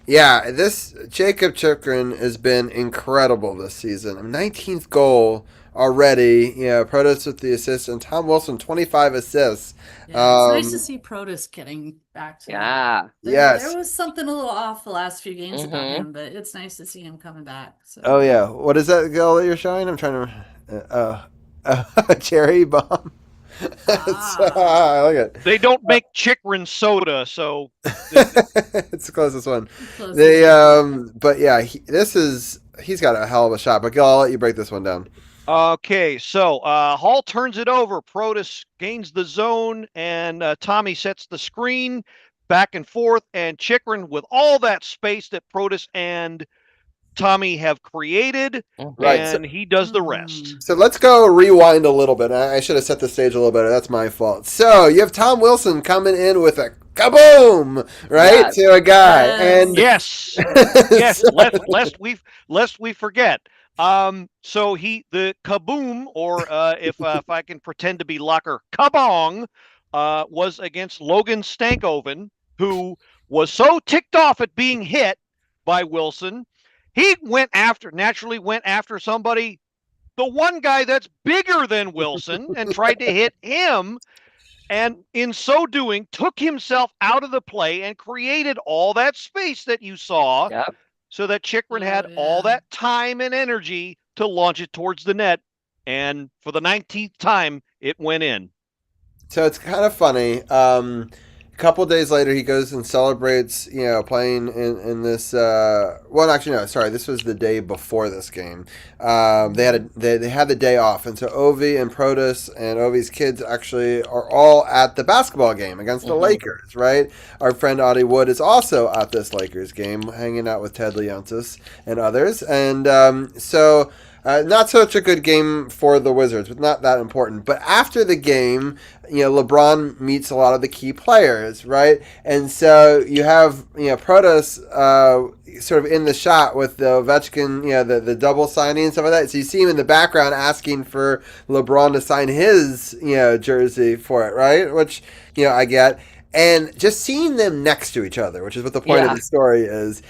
[SPEAKER 6] this Jacob Chychrun has been incredible this season. 19th goal already. Protas with the assist, and Tom Wilson 25 assists.
[SPEAKER 8] It's nice to see Protas getting back to there was something a little off the last few games about him, but it's nice to see him coming back. So.
[SPEAKER 6] What is that goal that you're showing? I'm trying to cherry bomb. I like it.
[SPEAKER 9] They don't make Chychrun soda, so
[SPEAKER 6] it's the closest one. He's got a hell of a shot. But Gil, I'll let you break this one down.
[SPEAKER 9] Okay, so Hall turns it over. Protas gains the zone, and Tommy sets the screen back and forth, and Chychrun with all that space that Protas and Tommy have created, and he does the rest.
[SPEAKER 6] So let's go rewind a little bit. I should have set the stage a little better. That's my fault. So you have Tom Wilson coming in with a kaboom, right, to a guy, and
[SPEAKER 9] yes, lest we forget. So the kaboom, or if I can pretend to be Locker, kabong, was against Logan Stankoven, who was so ticked off at being hit by Wilson. He naturally went after somebody the one guy that's bigger than Wilson and tried to hit him, and in so doing took himself out of the play and created all that space that you saw, so that Chychrun had all that time and energy to launch it towards the net, and for the 19th time it went in.
[SPEAKER 6] So it's kind of funny. A couple of days later, he goes and celebrates, playing in this. Well, actually, no, sorry, this was the day before this game. They had the day off, and so Ovi and Protas and Ovi's kids actually are all at the basketball game against the Lakers, right? Our friend Audie Wood is also at this Lakers game, hanging out with Ted Leonsis and others, and so. Not such a good game for the Wizards, but not that important. But after the game, LeBron meets a lot of the key players, right? And so you have, Protas sort of in the shot with the Ovechkin, the double signing and stuff like that. So you see him in the background asking for LeBron to sign his, jersey for it, right? Which, I get. And just seeing them next to each other, which is what the point of the story is.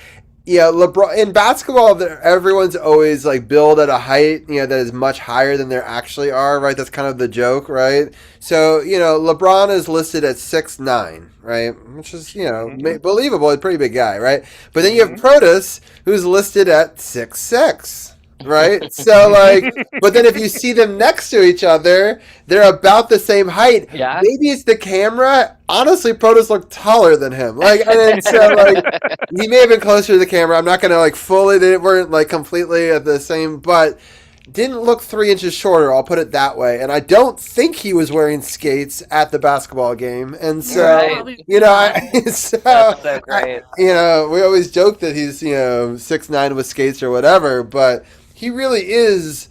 [SPEAKER 6] LeBron in basketball, everyone's always like billed at a height, that is much higher than they actually are, right? That's kind of the joke, right? So, LeBron is listed at 6'9", right? Which is, believable, a pretty big guy, right? But then you have Protas, who's listed at 6'6". Right? So, but then if you see them next to each other, they're about the same height. Yeah. Maybe it's the camera. Honestly, Protas looked taller than him. He may have been closer to the camera. I'm not going to, fully, they weren't, completely at the same, but didn't look 3 inches shorter, I'll put it that way. And I don't think he was wearing skates at the basketball game. And so,
[SPEAKER 7] That's so great.
[SPEAKER 6] We always joke that he's, 6'9" with skates or whatever, but he really is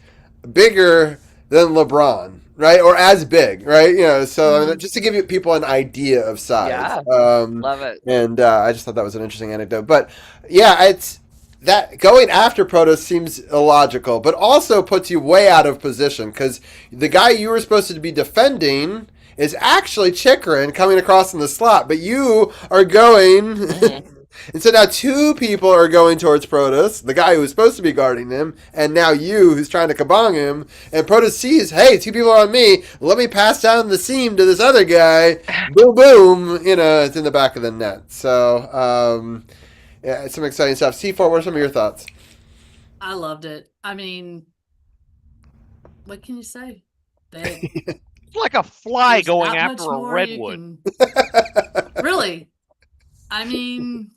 [SPEAKER 6] bigger than LeBron, right? Or as big, right? So just to give people an idea of size.
[SPEAKER 7] Yeah, love it.
[SPEAKER 6] And I just thought that was an interesting anecdote. But yeah, it's that going after Protas seems illogical, but also puts you way out of position because the guy you were supposed to be defending is actually Chychrun coming across in the slot, but you are going... And so now 2 people are going towards Protas, the guy who was supposed to be guarding him, and now you, who's trying to kabong him. And Protas sees, hey, 2 people are on me. Let me pass down the seam to this other guy. Boom, boom. It's in the back of the net. So, it's some exciting stuff. C4, what are some of your thoughts?
[SPEAKER 8] I loved it. I mean, what can you say?
[SPEAKER 9] It's like a fly going after a redwood.
[SPEAKER 8] Really? I mean...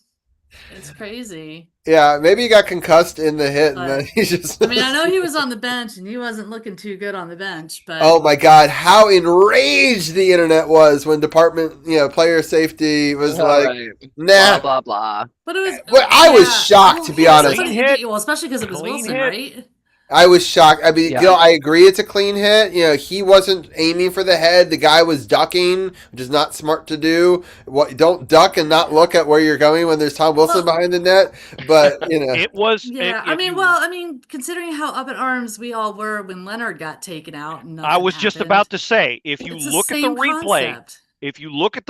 [SPEAKER 8] It's crazy.
[SPEAKER 6] Yeah, maybe he got concussed in the hit, and then he just...
[SPEAKER 8] I mean, I know he was on the bench, and he wasn't looking too good on the bench, but...
[SPEAKER 6] Oh, my God, how enraged the internet was when player safety was nah.
[SPEAKER 7] Blah, blah, blah.
[SPEAKER 8] But it was...
[SPEAKER 6] Well, I was shocked, to be honest.
[SPEAKER 8] Well, especially because it was Wilson, right?
[SPEAKER 6] I was shocked. I mean, Gil, I agree it's a clean hit. He wasn't aiming for the head. The guy was ducking, which is not smart to do. Don't duck and not look at where you're going when there's Tom Wilson behind the net. But,
[SPEAKER 9] It was...
[SPEAKER 8] Yeah, considering how up in arms we all were when Leonard got taken out. And
[SPEAKER 9] I was just about to say, if you look at the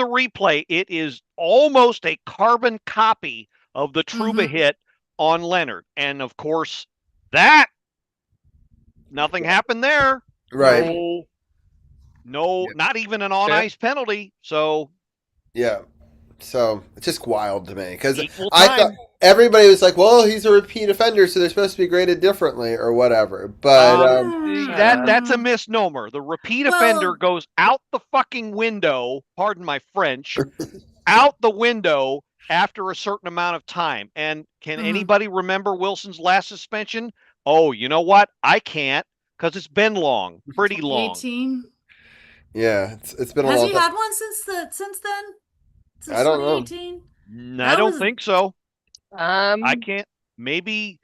[SPEAKER 9] replay, it is almost a carbon copy of the Trouba hit on Leonard. And, of course, that... Nothing happened there.
[SPEAKER 6] Right.
[SPEAKER 9] No, not even an on-ice penalty. So.
[SPEAKER 6] Yeah. So, it's just wild to me. Because I thought everybody was like, well, he's a repeat offender, so they're supposed to be graded differently or whatever. But
[SPEAKER 9] that's a misnomer. The repeat offender goes out the fucking window, pardon my French, out the window after a certain amount of time. And can anybody remember Wilson's last suspension? Oh, you know what? I can't because it's been long, pretty long.
[SPEAKER 8] 18.
[SPEAKER 6] Yeah, it's been a long time.
[SPEAKER 8] Has he had one since then? Since
[SPEAKER 6] I don't
[SPEAKER 8] 2018?
[SPEAKER 9] know. I don't think so. I can't. Maybe.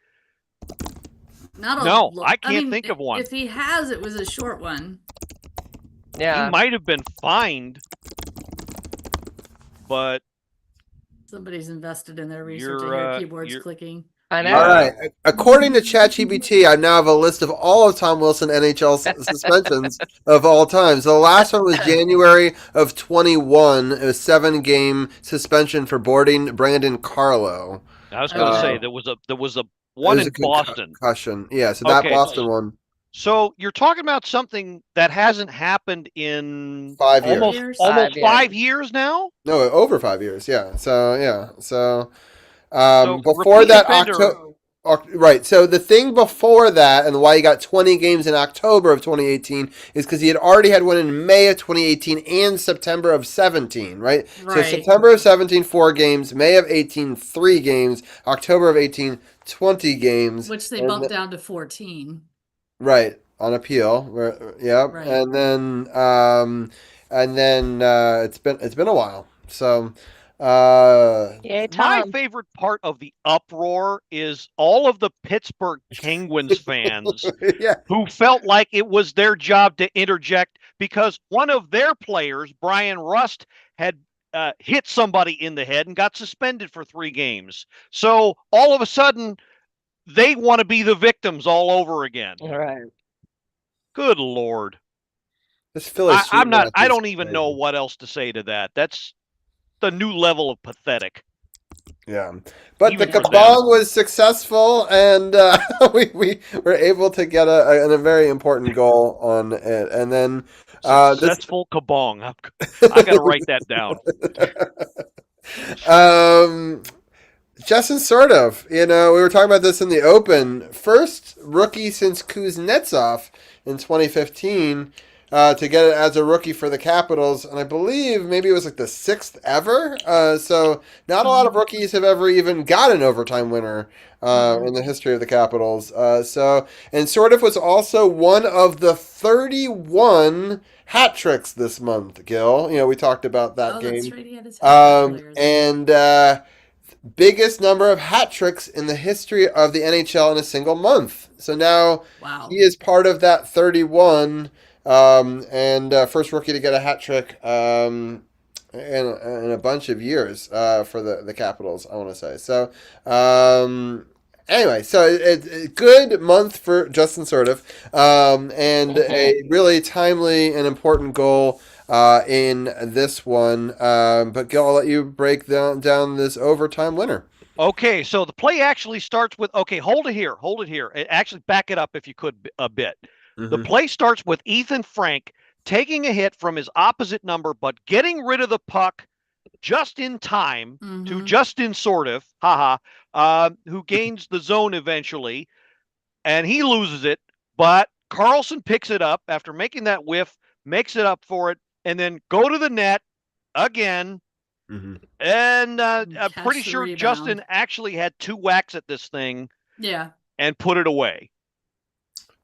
[SPEAKER 9] I can't think of one.
[SPEAKER 8] If he has, it was a short one.
[SPEAKER 7] Yeah,
[SPEAKER 9] he might have been fined, but
[SPEAKER 8] somebody's invested in their research. Your keyboard's clicking.
[SPEAKER 7] I know.
[SPEAKER 6] All right. According to ChatGPT, I now have a list of all of Tom Wilson NHL suspensions of all time. So the last one was January of 21. It was 7-game suspension for boarding Brandon Carlo.
[SPEAKER 9] I was going to say there was a one in Boston.
[SPEAKER 6] Concussion. Yeah. So that Boston one.
[SPEAKER 9] So you're talking about something that hasn't happened in
[SPEAKER 6] 5 years.
[SPEAKER 9] Almost 5 years now?
[SPEAKER 6] No, over 5 years. Yeah. So yeah. So
[SPEAKER 9] So
[SPEAKER 6] before
[SPEAKER 9] repeat
[SPEAKER 6] that,
[SPEAKER 9] offender.
[SPEAKER 6] Right. So the thing before that, and why he got 20 games in October of 2018, is because he had already had one in May of 2018 and September of 17. Right. So September of 17, 4 games. May of 18, 3 games. October of 18, 20 games.
[SPEAKER 8] Which they bumped down to 14.
[SPEAKER 6] Right, on appeal. Yeah,
[SPEAKER 8] Right.
[SPEAKER 6] and then it's been a while. So
[SPEAKER 9] my favorite part of the uproar is all of the Pittsburgh Penguins fans who felt like it was their job to interject because one of their players, Brian Rust, had hit somebody in the head and got suspended for 3 games. So all of a sudden, they want to be the victims all over again.
[SPEAKER 7] All right.
[SPEAKER 9] Good Lord. I don't even know what else to say to that. That's the new level of pathetic.
[SPEAKER 6] Yeah. But the cabal was successful, and we were able to get a very important goal on it. And then
[SPEAKER 9] successful kabong. I got to write that down.
[SPEAKER 6] Justin Sourdif, we were talking about this in the Open. First rookie since Kuznetsov in 2015 to get it as a rookie for the Capitals. And I believe maybe it was like the 6th ever. So not a lot of rookies have ever even got an overtime winner in the history of the Capitals. And Sourdif was also one of the 31 hat tricks this month, Gil. We talked about that game. That's right. He had his hat biggest number of hat tricks in the history of the NHL in a single month. So now he is part of that 31 and first rookie to get a hat trick in a bunch of years for the Capitals, I want to say. So anyway, so it's a good month for Justin Sourdif and a really timely and important goal in this one. But Gil, I'll let you break down this overtime winner.
[SPEAKER 9] Okay, so the play actually starts with, hold it here. Actually, back it up if you could a bit. The play starts with Ethan Frank taking a hit from his opposite number, but getting rid of the puck just in time to Justin Sourdif, who gains the zone eventually, and he loses it, but Carlson picks it up after making that whiff, makes it up for it, and then go to the net again. And I'm pretty sure Justin actually had 2 whacks at this thing.
[SPEAKER 8] Yeah.
[SPEAKER 9] And put it away.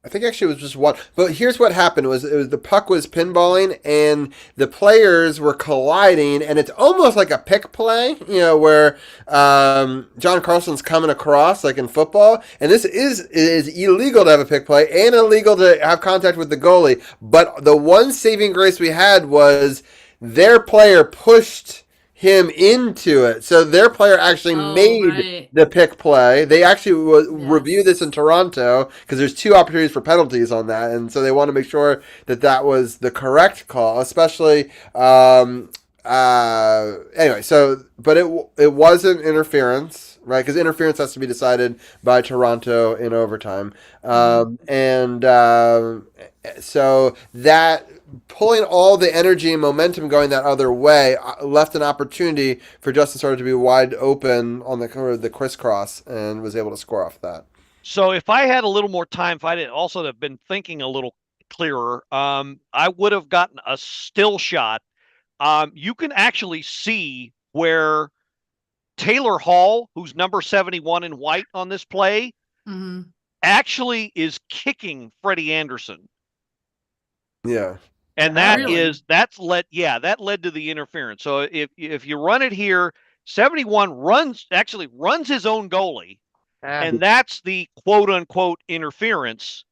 [SPEAKER 6] I think actually it was just one. But here's what happened: was the puck was pinballing and the players were colliding, and it's almost like a pick play, where John Carlson's coming across like in football, and this is illegal to have a pick play and illegal to have contact with the goalie. But the one saving grace we had was their player pushed him into it. So their player actually made the pick play. They actually reviewed this in Toronto because there's 2 opportunities for penalties on that. And so they want to make sure that was the correct call, especially, anyway, but it wasn't interference, right? Because interference has to be decided by Toronto in overtime. So that pulling all the energy and momentum going that other way left an opportunity for Justin Sourdif to be wide open on the crisscross and was able to score off that.
[SPEAKER 9] So if I had a little more time, if I didn't also have been thinking a little clearer, I would have gotten a still shot. You can actually see where Taylor Hall, who's number 71 in white on this play, actually is kicking Freddie Anderson.
[SPEAKER 6] Yeah.
[SPEAKER 9] And that led to the interference. So if you run it here, 71 runs his own goalie, and that's the quote unquote interference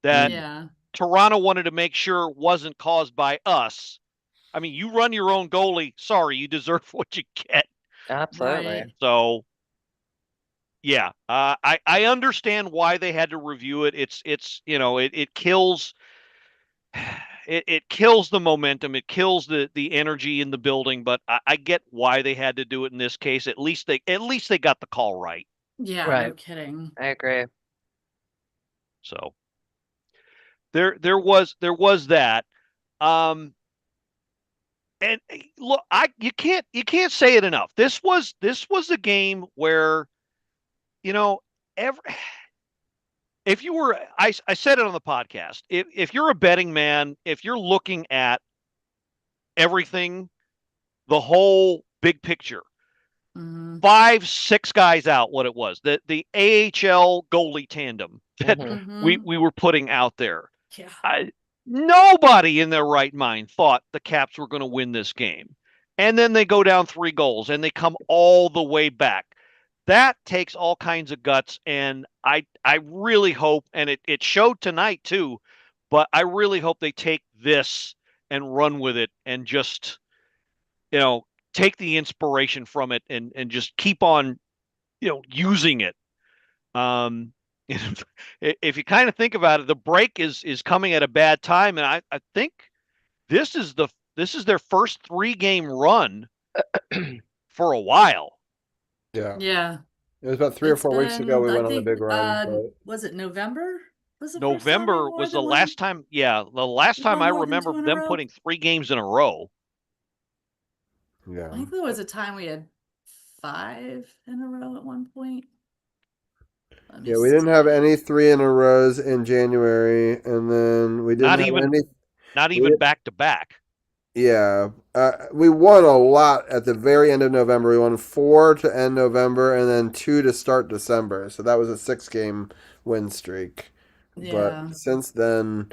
[SPEAKER 9] that Toronto wanted to make sure wasn't caused by us. I mean, you run your own goalie. Sorry, you deserve what you get.
[SPEAKER 7] Absolutely.
[SPEAKER 9] So, yeah, I understand why they had to review it. It kills. It kills the momentum. It kills the energy in the building. But I get why they had to do it in this case. At least they got the call right.
[SPEAKER 8] Yeah, no kidding.
[SPEAKER 7] I agree.
[SPEAKER 9] So, there was that. And look, you can't say it enough. This was a game where, you know, every if you were, I said it on the podcast. If you're a betting man, if you're looking at everything, the whole big picture, 5-6 guys out, what it was, the AHL goalie tandem that we were putting out there.
[SPEAKER 8] Yeah.
[SPEAKER 9] Nobody in their right mind thought the Caps were going to win this game. And then they go down 3 goals and they come all the way back. That takes all kinds of guts. And I really hope, and it showed tonight too, but I really hope they take this and run with it and just, take the inspiration from it and just keep on, using it. If you kind of think about it, the break is coming at a bad time, and I think this is their first 3-game run for a while.
[SPEAKER 6] Yeah.
[SPEAKER 8] Yeah.
[SPEAKER 6] It was about 3 or 4 weeks ago we went on a big run.
[SPEAKER 8] Was it November?
[SPEAKER 9] November was the last time. Yeah, the last time I remember them putting 3 games in a row.
[SPEAKER 6] Yeah.
[SPEAKER 8] I think there was a time we had 5 in a row at one point.
[SPEAKER 6] Yeah, we didn't have any 3 in a rows in January, and then we didn't
[SPEAKER 9] not even back to back.
[SPEAKER 6] Yeah, we won a lot at the very end of November. We won 4 to end November, and then 2 to start December. So that was a 6-game win streak.
[SPEAKER 8] Yeah.
[SPEAKER 6] But since then,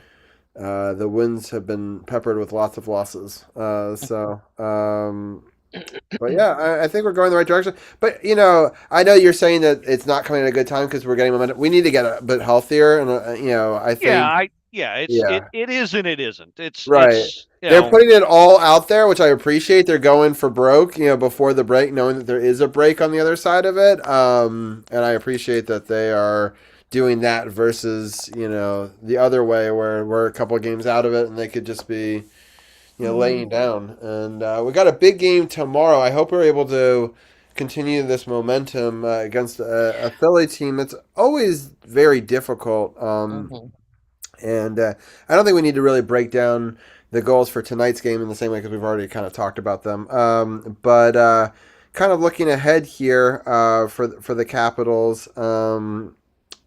[SPEAKER 6] the wins have been peppered with lots of losses. But yeah, I think we're going the right direction. But I know you're saying that it's not coming at a good time because we're getting momentum. We need to get a bit healthier, and I think
[SPEAKER 9] it is and it isn't. It's
[SPEAKER 6] right. They're putting it all out there, which I appreciate. They're going for broke, before the break, knowing that there is a break on the other side of it. And I appreciate that they are doing that versus the other way where we're a couple of games out of it and they could just be laying down. And we got a big game tomorrow. I hope we're able to continue this momentum against a Philly team that's always very difficult. And I don't think we need to really break down the goals for tonight's game in the same way because we've already kind of talked about them. But kind of looking ahead here for the Capitals,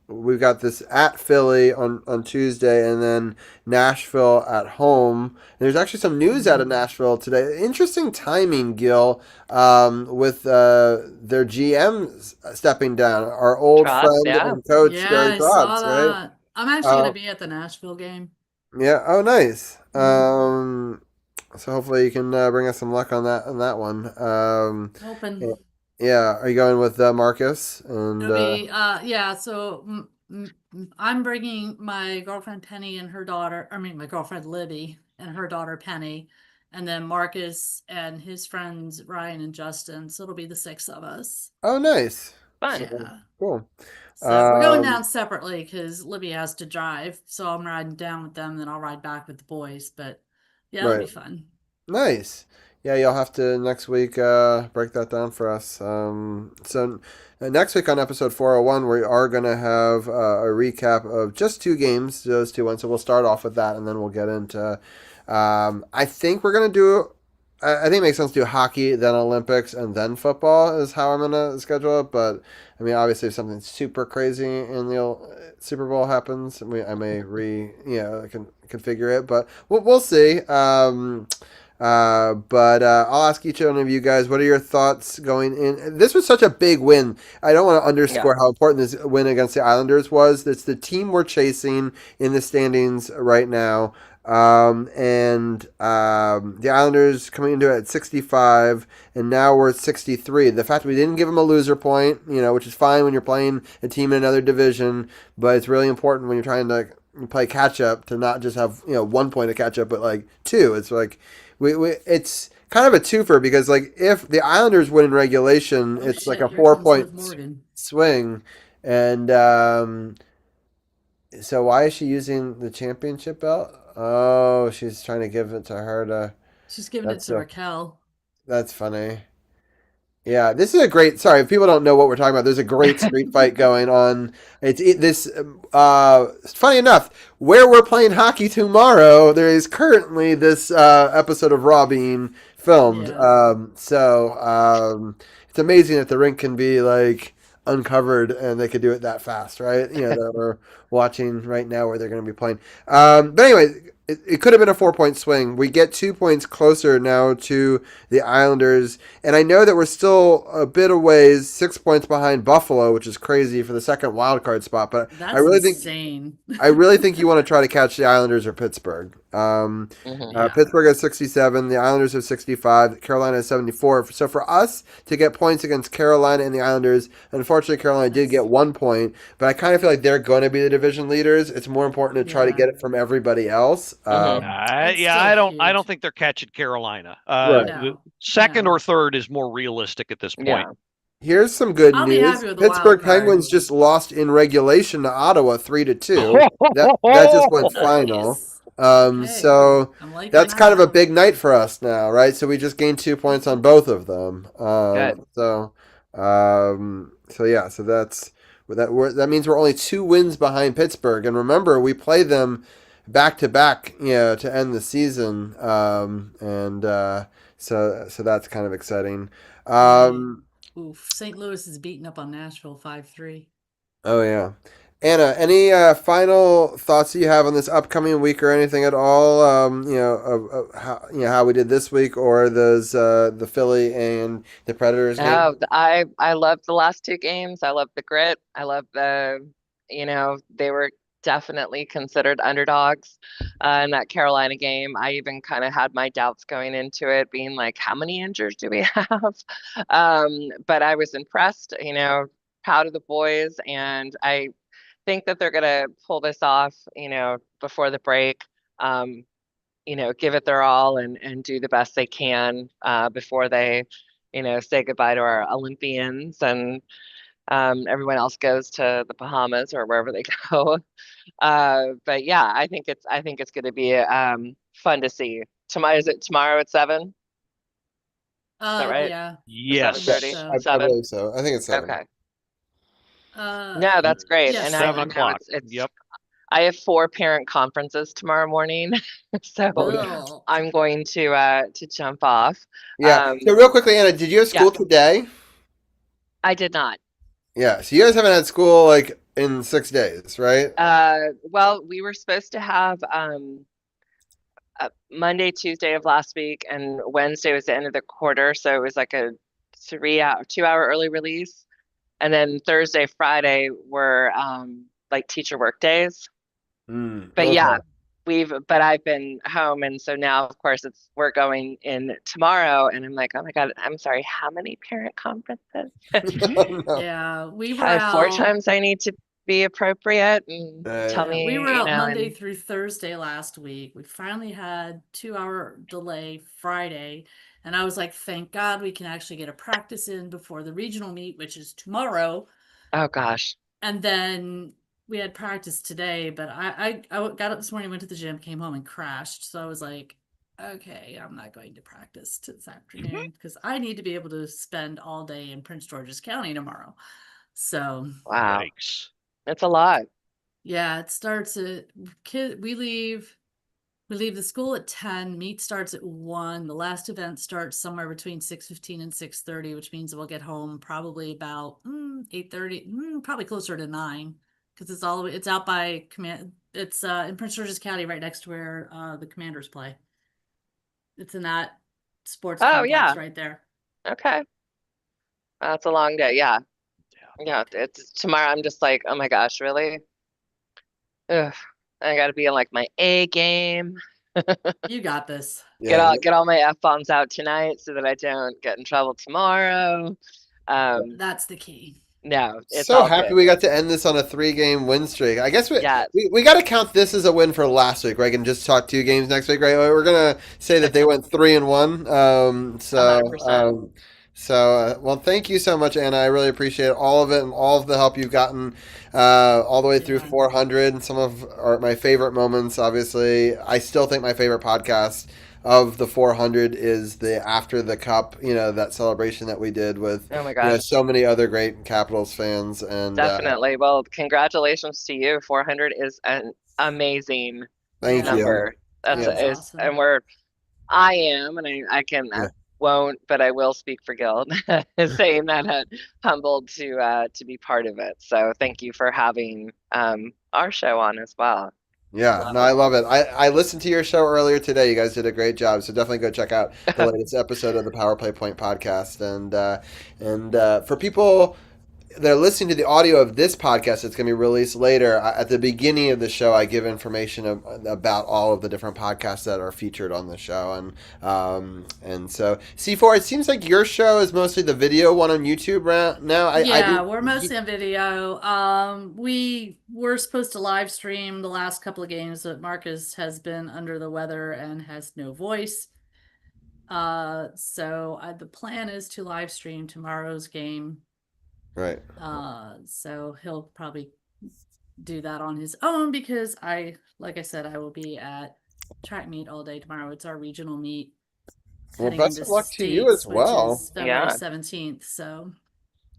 [SPEAKER 6] we've got this at Philly on Tuesday and then Nashville at home. There's actually some news out of Nashville today. Interesting timing, Gil, with their GM stepping down. Our old friend and coach, Gary Trotz, right?
[SPEAKER 8] I'm actually going to be at the Nashville game.
[SPEAKER 6] Yeah. Oh, nice. So hopefully you can bring us some luck on that one.
[SPEAKER 8] Hoping.
[SPEAKER 6] Yeah. Are you going with Marcus? And
[SPEAKER 8] So I'm bringing my girlfriend Penny and her daughter. I mean, my girlfriend Libby and her daughter Penny, and then Marcus and his friends Ryan and Justin. So it'll be the 6 of us.
[SPEAKER 6] Oh, nice.
[SPEAKER 7] Fun.
[SPEAKER 8] Yeah.
[SPEAKER 6] Cool.
[SPEAKER 8] So we're going down separately because Libby has to drive. So I'm riding down with them, then I'll ride back with the boys. But yeah, it'll be fun.
[SPEAKER 6] Nice. Yeah, you'll have to next week break that down for us. So next week on episode 401, we are going to have a recap of just 2 games, those 2 ones. So we'll start off with that, and then we'll get into. I think we're going to do. I think it makes sense to do hockey, then Olympics, and then football is how I'm going to schedule it. But, I mean, obviously if something super crazy in the Super Bowl happens, I may configure it. But we'll see. But I'll ask each one of you guys, what are your thoughts going in? This was such a big win. I don't want to underscore how important this win against the Islanders was. It's the team we're chasing in the standings right now. The Islanders coming into it at 65, and now we're at 63. The fact that we didn't give them a loser point, which is fine when you're playing a team in another division, but it's really important when you're trying to play catch up to not just have 1 point of catch up, but like 2. It's like it's kind of a twofer because like if the Islanders win in regulation, it's like a 4-point swing, and so why is she using the championship belt? Oh, she's trying to give it to her to.
[SPEAKER 8] She's giving it to Raquel.
[SPEAKER 6] That's funny. Yeah, this is a great. Sorry, if people don't know what we're talking about, there's a great street fight going on. Funny enough, where we're playing hockey tomorrow, there is currently this episode of Raw being filmed.
[SPEAKER 8] Yeah.
[SPEAKER 6] It's amazing that the rink can be like uncovered and they could do it that fast, right? That we're watching right now where they're going to be playing. But anyway, it could have been a 4-point swing. We get 2 points closer now to the Islanders, and I know that we're still a bit of ways, 6 points behind Buffalo, which is crazy for the second wild card spot. But
[SPEAKER 8] That's
[SPEAKER 6] I really
[SPEAKER 8] insane.
[SPEAKER 6] I really think you want to try to catch the Islanders or Pittsburgh. Pittsburgh has 67, the Islanders have 65, Carolina has 74. So for us to get points against Carolina and the Islanders, unfortunately Carolina did get 1 point, but I kind of feel like they're going to be the division leaders. It's more important to try to get it from everybody else.
[SPEAKER 9] I don't think they're catching Carolina. Second or third is more realistic at this point.
[SPEAKER 7] Yeah.
[SPEAKER 6] Here's some good
[SPEAKER 8] I'll be
[SPEAKER 6] news.
[SPEAKER 8] happy with the
[SPEAKER 6] Pittsburgh
[SPEAKER 8] wild card.
[SPEAKER 6] Penguins just lost in regulation to Ottawa 3-2. That just went final. So that's kind of a big night for us now, right? So we just gained 2 points on both of them. So that means we're only 2 wins behind Pittsburgh. And remember, we play them back to back, to end the season. So that's kind of exciting.
[SPEAKER 8] St. Louis is beating up on Nashville 5-3.
[SPEAKER 6] Oh yeah. Anna, any final thoughts you have on this upcoming week or anything at all? How we did this week, or those the Philly and the Predators game?
[SPEAKER 7] Oh, I love the last 2 games. I love the grit. I love they were definitely considered underdogs in that Carolina game. I even kind of had my doubts going into it, being like, how many injuries do we have? But I was impressed, proud of the boys, and I think that they're going to pull this off, before the break, give it their all and do the best they can before they, say goodbye to our Olympians and everyone else goes to the Bahamas or wherever they go. But yeah, I think it's going to be fun to see. Is it tomorrow at 7? Is that right?
[SPEAKER 8] Yeah.
[SPEAKER 9] Yes.
[SPEAKER 7] 7:30?
[SPEAKER 6] I
[SPEAKER 7] 7?
[SPEAKER 6] believe so. I think it's 7.
[SPEAKER 7] Okay. No, that's great.
[SPEAKER 8] Yes.
[SPEAKER 7] And
[SPEAKER 9] 7 o'clock.
[SPEAKER 7] Yep. I have 4 parent conferences tomorrow morning, so I'm going to jump off.
[SPEAKER 6] Yeah. So real quickly, Anna, did you have school today?
[SPEAKER 7] I did not.
[SPEAKER 6] Yeah. So you guys haven't had school like in 6 days, right?
[SPEAKER 7] Well, we were supposed to have Monday, Tuesday of last week, and Wednesday was the end of the quarter, so it was like a 2-hour early release, and then Thursday, Friday were like teacher work days. But yeah, I've been home, and so now of course we're going in tomorrow, and I'm like, oh my God, I'm sorry, how many parent conferences?
[SPEAKER 8] Yeah, we were out
[SPEAKER 7] 4 times I need to be appropriate and tell me.
[SPEAKER 8] We were out Monday through Thursday last week. We finally had 2-hour delay Friday, and I was like, thank God we can actually get a practice in before the regional meet, which is tomorrow.
[SPEAKER 7] Oh gosh.
[SPEAKER 8] And then we had practice today, but I got up this morning, went to the gym, came home and crashed. So I was like, okay, I'm not going to practice this afternoon because I need to be able to spend all day in Prince George's County tomorrow. So
[SPEAKER 7] wow, that's a lot.
[SPEAKER 8] Yeah, it starts at we leave the school at 10, meet starts at 1. The last event starts somewhere between 6:15 and 6:30, which means we'll get home probably about 8:30, probably closer to 9. Because it's out by command. It's in Prince George's County, right next to where the Commanders play. It's in that sports complex right there.
[SPEAKER 7] Okay, that's a long day. Yeah. It's tomorrow. I'm just like, oh my gosh, really? Ugh, I got to be in like my A game.
[SPEAKER 8] You got this.
[SPEAKER 7] Get all my F-bombs out tonight so that I don't get in trouble tomorrow.
[SPEAKER 8] That's the key.
[SPEAKER 7] No, it's
[SPEAKER 6] so happy we got to end this on a 3-game win streak. I guess we got to count this as a win for last week, right? And just talk 2 games next week, right? We're gonna say that they went 3-1. Well, thank you so much, Anna. I really appreciate all of it and all of the help you've gotten all the way through 400. And some of my favorite moments, obviously. I still think my favorite podcast of the 400 is the after the cup, that celebration that we did with,
[SPEAKER 7] Oh my gosh.
[SPEAKER 6] so many other great Capitals fans. And
[SPEAKER 7] Definitely. Well, congratulations to you. 400 is an amazing
[SPEAKER 6] thank
[SPEAKER 7] number.
[SPEAKER 6] you.
[SPEAKER 7] That's
[SPEAKER 6] Yeah.
[SPEAKER 8] awesome.
[SPEAKER 7] and I can
[SPEAKER 6] Yeah.
[SPEAKER 7] won't, but I will speak for Gil, saying that humbled to be part of it. So thank you for having our show on as well.
[SPEAKER 6] Yeah, no, I love it. I listened to your show earlier today. You guys did a great job. So definitely go check out the latest episode of the Power Play Point podcast. And for people they're listening to the audio of this podcast that's going to be released later. At the beginning of the show, I give information about all of the different podcasts that are featured on the show, and so C4. It seems like your show is mostly the video one on YouTube right now.
[SPEAKER 8] We're mostly on video. We were supposed to live stream the last couple of games, but Marcus has been under the weather and has no voice. So the plan is to live stream tomorrow's game.
[SPEAKER 6] Right.
[SPEAKER 8] So he'll probably do that on his own because like I said, I will be at track meet all day tomorrow. It's our regional meet.
[SPEAKER 6] Well, best of luck to you as well.
[SPEAKER 8] Which is February 17th. So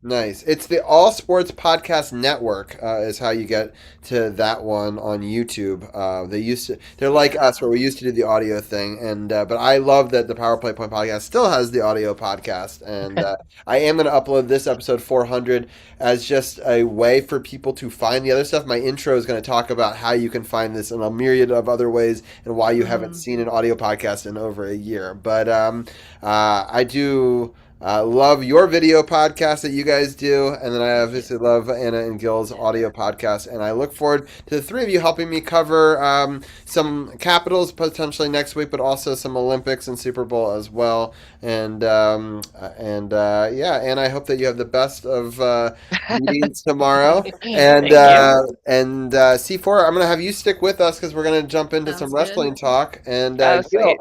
[SPEAKER 6] nice. It's the All Sports Podcast Network is how you get to that one on YouTube. They're like us, where we used to do the audio thing, and but I love that the Power Play Point podcast still has the audio podcast, and I am going to upload this episode 400 as just a way for people to find the other stuff. My intro is going to talk about how you can find this in a myriad of other ways, and why you haven't seen an audio podcast in over a year. But I do. Love your video podcast that you guys do, and then I obviously love Anna and Gil's audio podcast, and I look forward to the three of you helping me cover some Capitals potentially next week, but also some Olympics and Super Bowl as well. And I hope that you have the best of meetings tomorrow. And C4, I'm going to have you stick with us because we're going to jump into some wrestling talk. And Gil.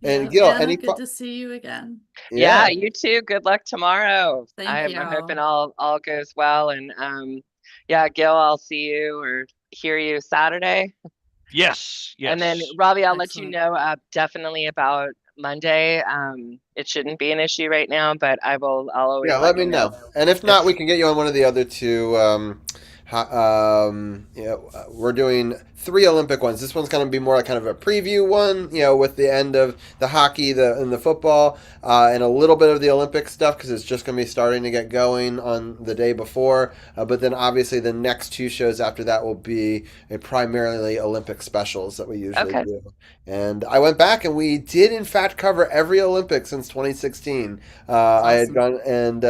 [SPEAKER 6] And Gil,
[SPEAKER 8] good to see you again.
[SPEAKER 7] Yeah, you too. Good luck tomorrow.
[SPEAKER 8] Thank you.
[SPEAKER 7] I'm hoping all goes well. And Gil, I'll see you or hear you Saturday.
[SPEAKER 9] Yes.
[SPEAKER 7] And then Robbie, I'll let you know definitely about Monday. It shouldn't be an issue right now, but I'll always
[SPEAKER 6] let me know. And if not, we can get you on one of the other two. We're doing 3 Olympic ones. This one's going to be more like kind of a preview one, with the end of the hockey and the football, and a little bit of the Olympic stuff because it's just going to be starting to get going on the day before. But then obviously the next 2 shows after that will be primarily Olympic specials that we usually do. And I went back and we did in fact cover every Olympic since 2016. Awesome. I had gone, and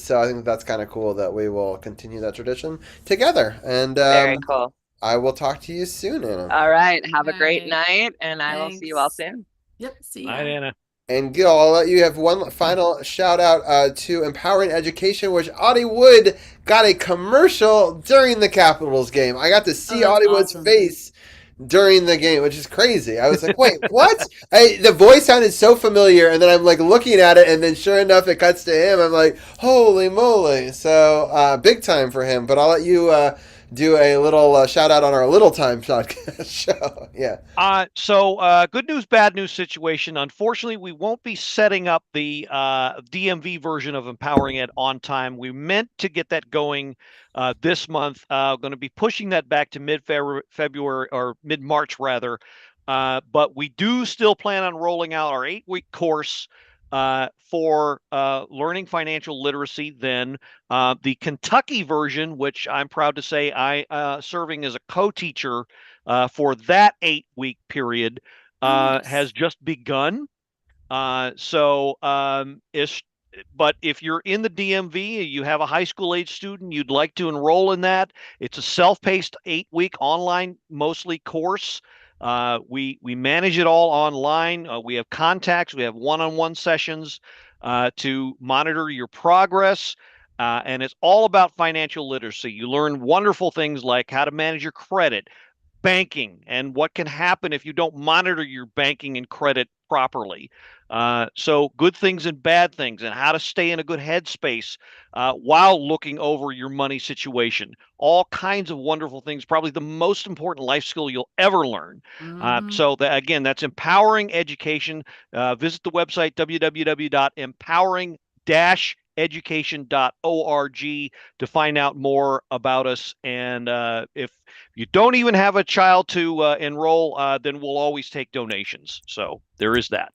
[SPEAKER 6] so I think that's kind of cool that we will continue that tradition together. And
[SPEAKER 7] very cool.
[SPEAKER 6] I will talk to you soon, Anna.
[SPEAKER 7] All right. Have a great night, and I will see you all soon.
[SPEAKER 8] Yep. See you.
[SPEAKER 9] Night, Anna.
[SPEAKER 6] And Gil, I'll let you have one final shout out to Empowering Education, which Audie Wood got a commercial during the Capitals game. I got to see Audie Wood's face during the game, which is crazy. I was like, wait, what? The voice sounded so familiar, and then I'm like looking at it, and then sure enough, it cuts to him. I'm like, holy moly. So big time for him, but I'll let you do a little shout out on our Little Time podcast show. Yeah.
[SPEAKER 9] So good news, bad news situation. Unfortunately, we won't be setting up the DMV version of Empowering Ed on time. We meant to get that going this month. Going to be pushing that back to mid-February or mid-March rather. But we do still plan on rolling out our 8-week course for learning financial literacy. Then the Kentucky version, which I'm proud to say I serving as a co-teacher for that 8-week period, has just begun. But if you're in the DMV, you have a high school age student, you'd like to enroll in that. It's a self-paced 8-week online mostly course. We manage it all online. We have contacts. We have one-on-one sessions to monitor your progress. And it's all about financial literacy. You learn wonderful things like how to manage your credit, banking, and what can happen if you don't monitor your banking and credit properly. So good things and bad things, and how to stay in a good headspace while looking over your money situation. All kinds of wonderful things, probably the most important life skill you'll ever learn. So again, that's empowering education. Visit the website, www.empowering-education.org, to find out more about us. And if you don't even have a child to enroll, then we'll always take donations. So there is that.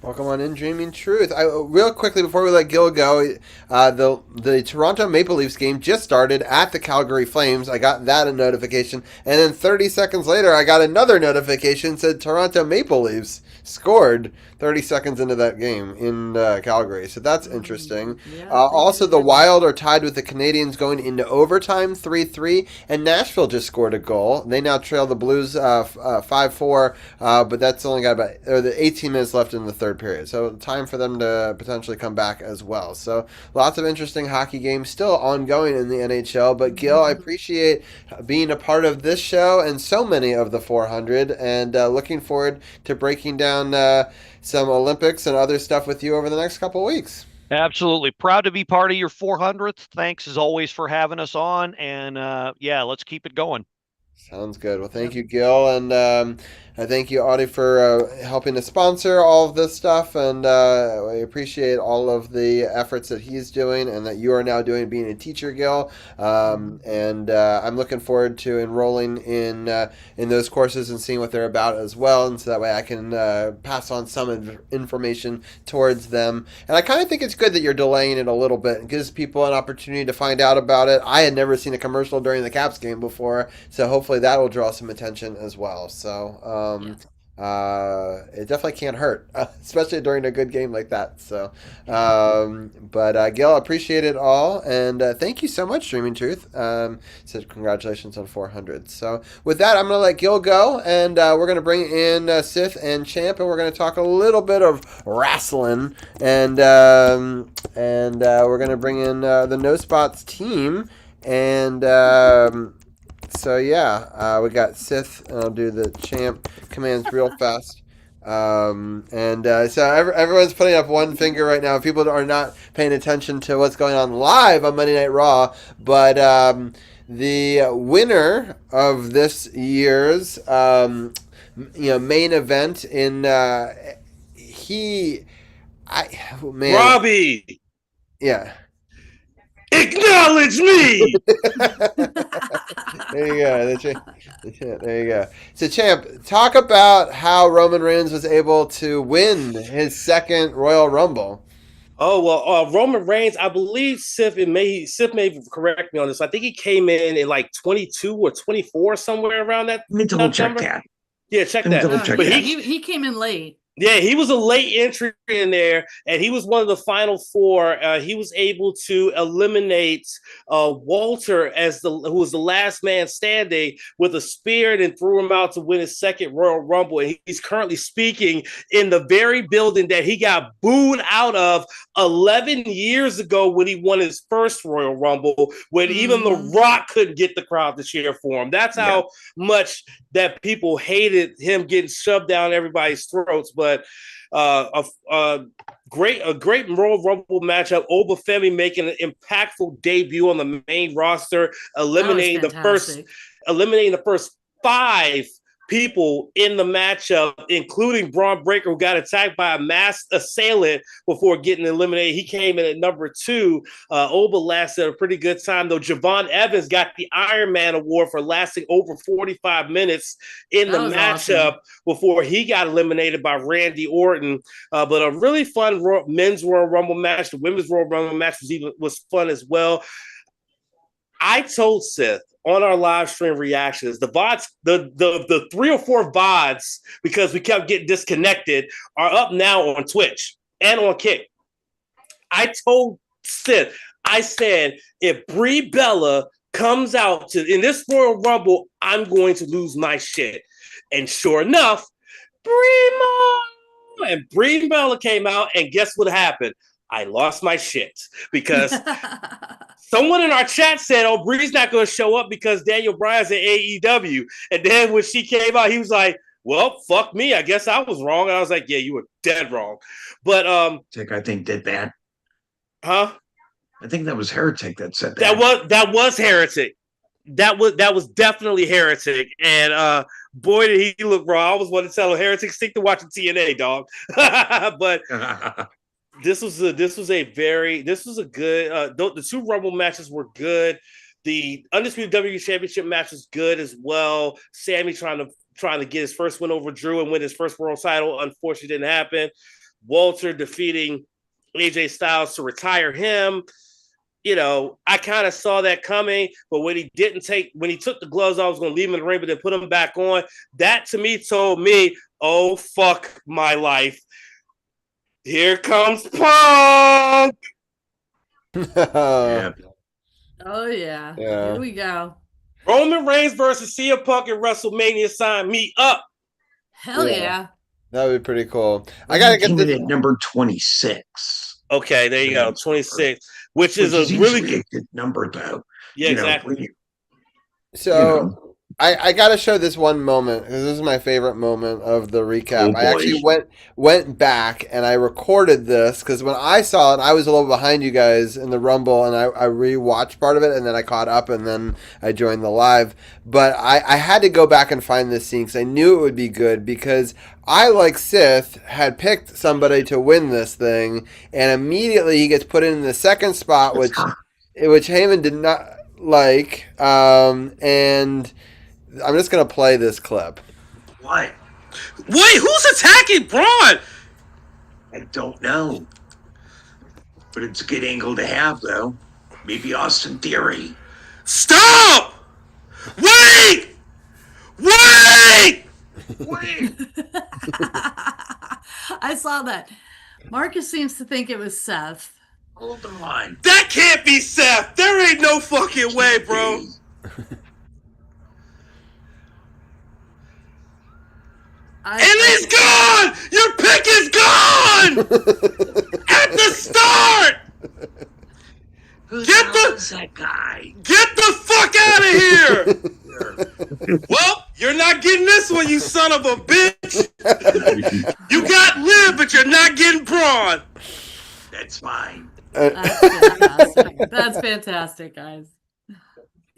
[SPEAKER 6] Welcome on in, Dreaming Truth. Real quickly before we let Gil go, the Toronto Maple Leafs game just started at the Calgary Flames. I got that a notification, and then 30 seconds later, I got another notification said Toronto Maple Leafs scored 30 seconds into that game in Calgary. So that's interesting.
[SPEAKER 8] Yeah,
[SPEAKER 6] Also, the Wild are tied with the Canadiens going into overtime 3-3, and Nashville just scored a goal. They now trail the Blues 5-4, but that's only got about 18 minutes left in the third period. So time for them to potentially come back as well. So lots of interesting hockey games still ongoing in the NHL. But Gil, I appreciate being a part of this show and so many of the 400, and looking forward to breaking down some Olympics and other stuff with you over the next couple of weeks.
[SPEAKER 9] Absolutely. Proud to be part of your 400th. Thanks as always for having us on. And yeah, let's keep it going.
[SPEAKER 6] Sounds good. Well, thank you, Gil, and I thank you, Audie, for helping to sponsor all of this stuff, and we appreciate all of the efforts that he's doing and that you are now doing being a teacher, Gil, and I'm looking forward to enrolling in those courses and seeing what they're about as well, and so that way I can pass on some information towards them. And I kind of think it's good that you're delaying it a little bit. It gives people an opportunity to find out about it. I had never seen a commercial during the Caps game before, so hopefully that will draw some attention as well. So it definitely can't hurt, especially during a good game like that. So, but Gil, appreciate it all, and thank you so much, Dreaming Truth. So congratulations on 400. So with that, I'm going to let Gil go, and we're going to bring in Sith and Champ, and we're going to talk a little bit of wrestling, and we're going to bring in the No Spots team, and so yeah, we got Sith, and I'll do the Champ commands real fast. So everyone's putting up one finger right now. People are not paying attention to what's going on live on Monday Night Raw, but the winner of this year's main event in
[SPEAKER 10] Robbie,
[SPEAKER 6] yeah.
[SPEAKER 10] Acknowledge me!
[SPEAKER 6] There you go. There you go. So, Champ, talk about how Roman Reigns was able to win his second Royal Rumble.
[SPEAKER 10] Oh, well, Roman Reigns, I believe Sith may correct me on this. I think he came in like 22 or 24, somewhere around that.
[SPEAKER 11] Let me double check that.
[SPEAKER 10] Yeah, check that.
[SPEAKER 8] But he came in late.
[SPEAKER 10] Yeah, he was a late entry in there, and he was one of the final four. He was able to eliminate Walter who was the last man standing with a spear, and threw him out to win his second Royal Rumble. And he's currently speaking in the very building that he got booed out of 11 years ago when he won his first Royal Rumble, when even The Rock couldn't get the crowd to cheer for him. That's how much that people hated him getting shoved down everybody's throats. But a great Royal Rumble matchup. Obafemi making an impactful debut on the main roster, eliminating the first 5 people in the matchup, including Braun Breaker, who got attacked by a masked assailant before getting eliminated. He came in at number 2. Oba lasted a pretty good time, though. Javon Evans got the Iron Man award for lasting over 45 minutes in the matchup before he got eliminated by Randy Orton. But a really fun men's Royal Rumble match. The women's Royal Rumble match was fun as well. I told Sith on our live stream reactions, the VODs, the 3 or 4 VODs, because we kept getting disconnected, are up now on Twitch and on Kick. I told Sith, I said, if Brie Bella comes out in this Royal Rumble, I'm going to lose my shit. And sure enough, Brie Bella came out, and guess what happened? I lost my shit because someone in our chat said, oh, Brie's not going to show up because Daniel Bryan's at AEW. And then when she came out, he was like, well, fuck me. I guess I was wrong. And I was like, yeah, you were dead wrong. But
[SPEAKER 11] I think did that.
[SPEAKER 10] Huh?
[SPEAKER 11] I think that was Heretic that said that.
[SPEAKER 10] That was Heretic. That was definitely Heretic. And boy, did he look wrong. I always wanted to tell him, Heretic, stick to watching TNA, dog. But this was a good. The two Rumble matches were good. The Undisputed WWE Championship match was good as well. Sammy trying to get his first win over Drew and win his first world title. Unfortunately, didn't happen. Walter defeating AJ Styles to retire him. You know, I kind of saw that coming, but when he took the gloves off, I was going to leave him in the ring, but then put them back on. That to me told me, oh, fuck my life. Here comes Punk.
[SPEAKER 8] Yeah. Oh, yeah. Here we go.
[SPEAKER 10] Roman Reigns versus CM Punk at WrestleMania. Sign me up.
[SPEAKER 8] Hell yeah.
[SPEAKER 6] That would be pretty cool. I got to get this
[SPEAKER 11] at number 26.
[SPEAKER 10] Okay, there you go. 26, which is a really
[SPEAKER 11] good number, though.
[SPEAKER 10] Yeah, exactly.
[SPEAKER 6] I got to show this one moment because this is my favorite moment of the recap. I actually went back and I recorded this because when I saw it, I was a little behind you guys in the Rumble, and I rewatched part of it, and then I caught up, and then I joined the live. But I had to go back and find this scene because I knew it would be good because I, like Sith, had picked somebody to win this thing, and immediately he gets put in the second spot, which Heyman did not like, and I'm just going to play this clip.
[SPEAKER 11] What?
[SPEAKER 10] Wait, who's attacking Braun?
[SPEAKER 11] I don't know. But it's a good angle to have, though. Maybe Austin Theory.
[SPEAKER 10] Stop! Wait!
[SPEAKER 11] Wait!
[SPEAKER 8] I saw that. Marcus seems to think it was Seth.
[SPEAKER 11] Hold on.
[SPEAKER 10] That can't be Seth. There ain't no fucking way, bro. And he's gone! Your pick is gone! At the start!
[SPEAKER 11] Who's that guy?
[SPEAKER 10] Get the fuck out of here! Well, you're not getting this one, you son of a bitch! You got Liv, but you're not getting Braun!
[SPEAKER 11] That's fine.
[SPEAKER 8] That's fantastic. That's fantastic, guys.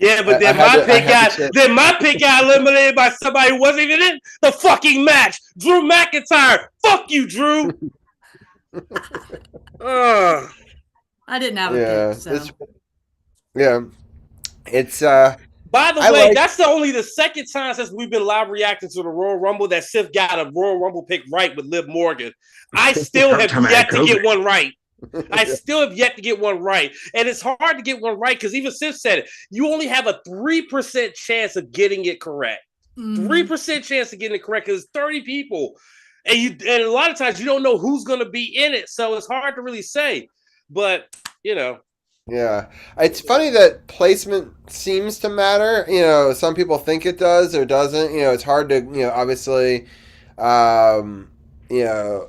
[SPEAKER 10] Yeah, but then my pick got eliminated by somebody who wasn't even in the fucking match. Drew McIntyre. Fuck you, Drew.
[SPEAKER 8] I didn't have a pick, so.
[SPEAKER 6] It's
[SPEAKER 10] by the way, that's only the second time since we've been live reacting to the Royal Rumble that Sith got a Royal Rumble pick right with Liv Morgan. I still have yet to get one right. I still have yet to get one right. And it's hard to get one right because even Sif said it. You only have a 3% chance of getting it correct. 3% chance of getting it correct because 30 people. And a lot of times you don't know who's going to be in it. So it's hard to really say. But, you know.
[SPEAKER 6] Yeah. It's funny that placement seems to matter. You know, some people think it does or doesn't. You know, it's hard to, you know, obviously, you know,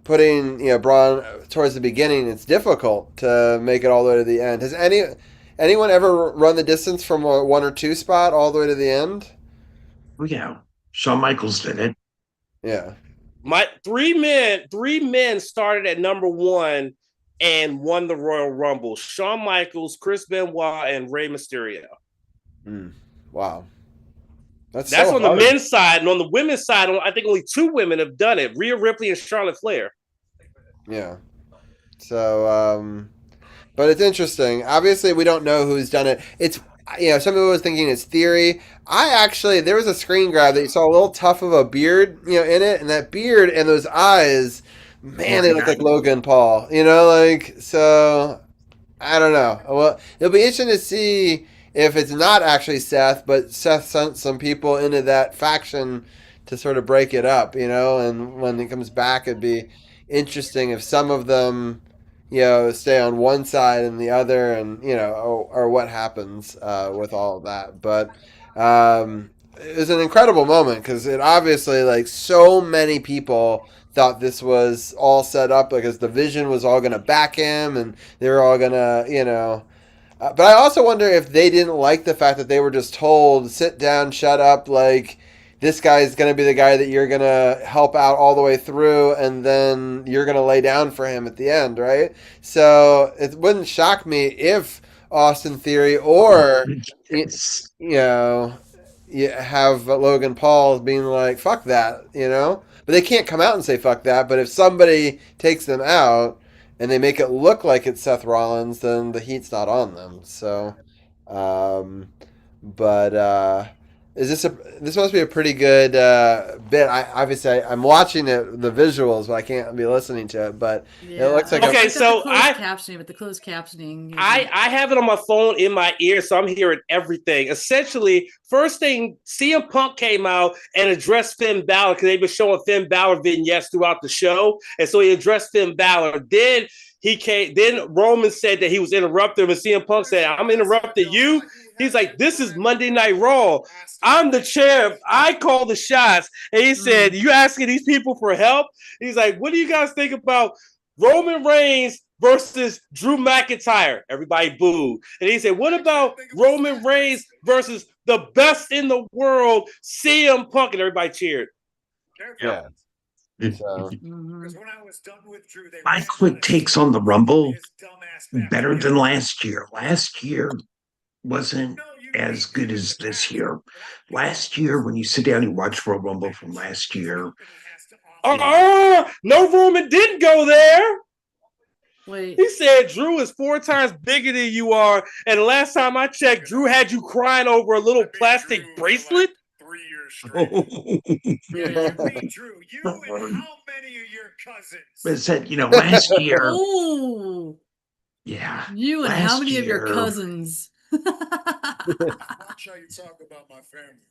[SPEAKER 6] putting, you know, Braun towards the beginning, it's difficult to make it all the way to the end. Has anyone ever run the distance from a 1 or 2 spot all the way to the end?
[SPEAKER 11] Oh yeah, Shawn Michaels did it.
[SPEAKER 6] Yeah,
[SPEAKER 10] my three men started at number 1 and won the Royal Rumble. Shawn Michaels, Chris Benoit, and Rey Mysterio.
[SPEAKER 6] Wow. That's
[SPEAKER 10] so on the men's side, and on the women's side, I think only 2 women have done it: Rhea Ripley and Charlotte Flair.
[SPEAKER 6] Yeah. So, but it's interesting. Obviously, we don't know who's done it. It's, you know, some people was thinking it's Theory. There was a screen grab that you saw a little tuft of a beard, you know, in it, and that beard and those eyes, man, they look like Logan Paul. You know, like, so I don't know. Well, it'll be interesting to see if it's not actually Seth, but Seth sent some people into that faction to sort of break it up, you know, and when it comes back, it'd be interesting if some of them, you know, stay on one side and the other, and, you know, or what happens with all of that. But it was an incredible moment because it obviously, like, so many people thought this was all set up because the Vision was all going to back him and they were all going to, you know. But I also wonder if they didn't like the fact that they were just told, sit down, shut up, like, this guy is going to be the guy that you're going to help out all the way through, and then you're going to lay down for him at the end, right? So it wouldn't shock me if Austin Theory or, you know, you have Logan Paul being like, fuck that, you know? But they can't come out and say fuck that, but if somebody takes them out and they make it look like it's Seth Rollins, then the heat's not on them. So, this must be a pretty good bit. I'm watching it, the visuals, but I can't be listening to it. But it looks like
[SPEAKER 10] okay. So
[SPEAKER 8] the closed captioning.
[SPEAKER 10] I have it on my phone in my ear, so I'm hearing everything. Essentially, first thing, CM Punk came out and addressed Finn Balor because they've been showing Finn Balor vignettes throughout the show, and so he addressed Finn Balor. Then Roman said that he was interrupted, and CM Punk said, "I'm interrupting you." He's like, "This is Monday Night Raw. I'm the champ. I call the shots." And he said, "You asking these people for help?" He's like, "What do you guys think about Roman Reigns versus Drew McIntyre?" Everybody booed. And he said, "What about Roman Reigns versus the best in the world, CM Punk?" And everybody cheered.
[SPEAKER 6] Yeah.
[SPEAKER 11] So. My quick takes on the Rumble, better than last year. Last year wasn't as good as this year. Last year, when you sit down and watch Royal Rumble from last year.
[SPEAKER 10] No, Roman didn't go there.
[SPEAKER 8] Wait.
[SPEAKER 10] He said Drew is 4 times bigger than you are. And the last time I checked, Drew had you crying over a little plastic bracelet.
[SPEAKER 11] But said, last year.
[SPEAKER 8] Oh,
[SPEAKER 11] yeah.
[SPEAKER 8] You and how many of your cousins?
[SPEAKER 12] Watch how you talk about my family.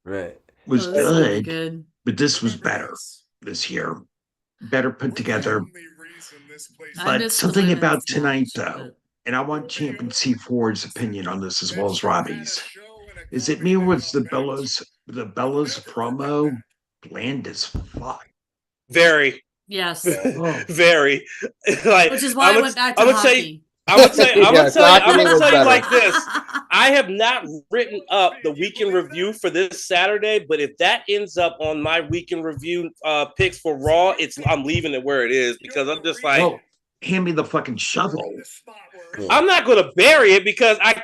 [SPEAKER 6] Right.
[SPEAKER 11] Was good, but this was better this year. Better put together. But something about tonight, though, and I want Champion C4's opinion on this as well as Robbie's. Is it me or was the Bellas promo bland as fuck?
[SPEAKER 10] Very.
[SPEAKER 8] Yes.
[SPEAKER 10] Very. Like,
[SPEAKER 8] which is why I went back to hockey.
[SPEAKER 10] I'm gonna tell you like this. I have not written up the weekend review for this Saturday, but if that ends up on my weekend review picks for Raw, I'm leaving it where it is because I'm just like,
[SPEAKER 11] hand me the fucking shovel.
[SPEAKER 10] I'm not gonna bury it because I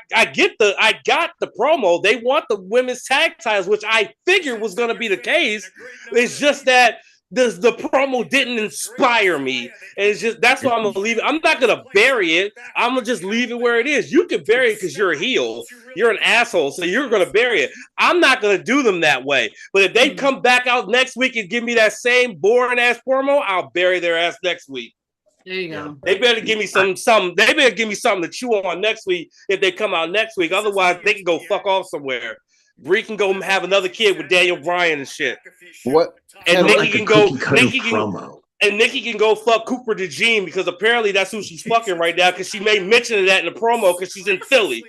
[SPEAKER 10] got the promo. They want the women's tag titles, which I figured was gonna be the case. It's just that the promo didn't inspire me. And it's just that's why I'm gonna leave it. I'm not gonna bury it. I'm gonna just leave it where it is. You can bury it because you're a heel. You're an asshole, so you're gonna bury it. I'm not gonna do them that way. But if they come back out next week and give me that same boring ass promo, I'll bury their ass next week.
[SPEAKER 8] There you go.
[SPEAKER 10] They better give me something. They better give me something to chew on next week if they come out next week. Otherwise, they can go fuck off somewhere. Bree can go have another kid with Daniel Bryan and shit.
[SPEAKER 6] What?
[SPEAKER 10] And Nikki can go. Nikki can go fuck Cooper DeJean because apparently that's who she's fucking right now because she made mention of that in the promo because she's in Philly.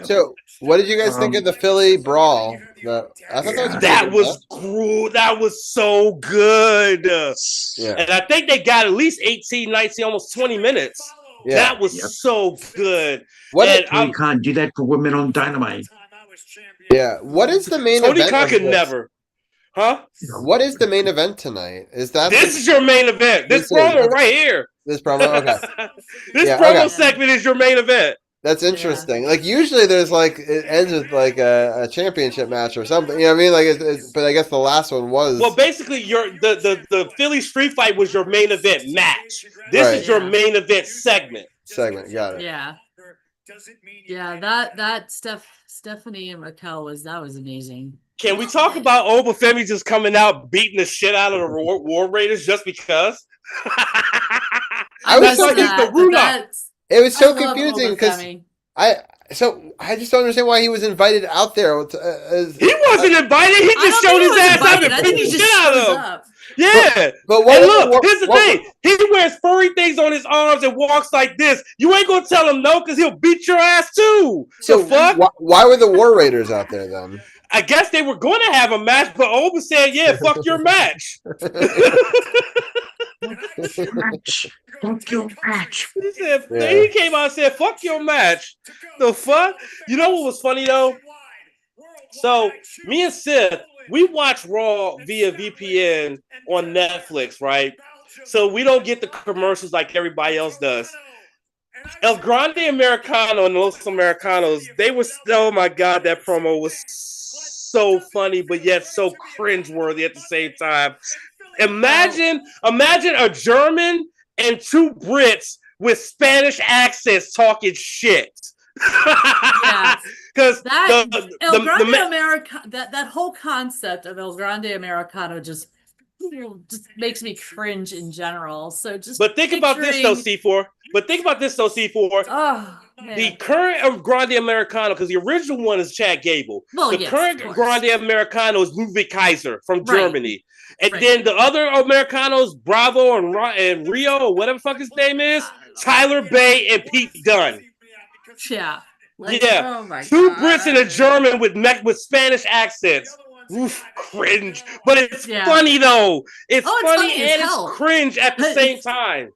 [SPEAKER 6] So, what did you guys think of the Philly brawl? I thought
[SPEAKER 10] that was cool. That was so good.
[SPEAKER 6] Yeah.
[SPEAKER 10] And I think they got at least 18, 19, almost 20 minutes. Yeah. That was so good.
[SPEAKER 11] Tony Khan do that for women on Dynamite.
[SPEAKER 6] Yeah. What is the main event?
[SPEAKER 10] Tony Khan could never. Huh?
[SPEAKER 6] What is the main event tonight? Is
[SPEAKER 10] this your main event? This promo right here.
[SPEAKER 6] This promo, okay.
[SPEAKER 10] This promo segment is your main event.
[SPEAKER 6] That's interesting. Like usually, there's like it ends with like a championship match or something. You know what I mean? Like, but I guess the last one was.
[SPEAKER 10] Well, basically, the Philly Street Fight was your main event match. This is your main event segment.
[SPEAKER 6] Got it.
[SPEAKER 8] Yeah. Yeah, that Stephanie and Raquel was amazing.
[SPEAKER 10] Can we talk about Obafemi just coming out beating the shit out of the War Raiders just because?
[SPEAKER 6] I was so it was so confusing because I just don't understand why he was invited out there.
[SPEAKER 10] He wasn't invited. He just showed his ass up and beat the shit out of him. Yeah,
[SPEAKER 6] but
[SPEAKER 10] here's the thing. He wears furry things on his arms and walks like this. You ain't gonna tell him no because he'll beat your ass too.
[SPEAKER 6] So why were the War Raiders out there then?
[SPEAKER 10] I guess they were going to have a match, but Oba said, "Yeah, fuck your match."
[SPEAKER 11] Fuck your match.
[SPEAKER 10] He said, he came out and said, "Fuck your match." The fuck? You know what was funny though? So me and Sith, we watch Raw via VPN on Netflix, right? So we don't get the commercials like everybody else does. El Grande Americano and Los Americanos, they were, oh my God, that promo was so funny, but yet so cringeworthy at the same time. Imagine a German and two Brits with Spanish accents talking shit.
[SPEAKER 8] Yeah,
[SPEAKER 10] because
[SPEAKER 8] El Grande Americano, that whole concept of El Grande Americano just makes me cringe in general. So just
[SPEAKER 10] but think about this though, C4.
[SPEAKER 8] Oh,
[SPEAKER 10] the current Grande Americano, because the original one is Chad Gable.
[SPEAKER 8] Well,
[SPEAKER 10] the
[SPEAKER 8] yes,
[SPEAKER 10] current Grande Americano is Ludwig Kaiser from Germany. And
[SPEAKER 8] Right.
[SPEAKER 10] then the other Americanos, Bravo and Rio, or whatever the fuck his name is, Tyler Bay and Pete Dunne.
[SPEAKER 8] Yeah.
[SPEAKER 10] Yeah.
[SPEAKER 8] Oh my
[SPEAKER 10] Two
[SPEAKER 8] God.
[SPEAKER 10] Brits and a German with Spanish accents. Oof, cringe. But it's funny though. It's funny and it's cringe at the same time.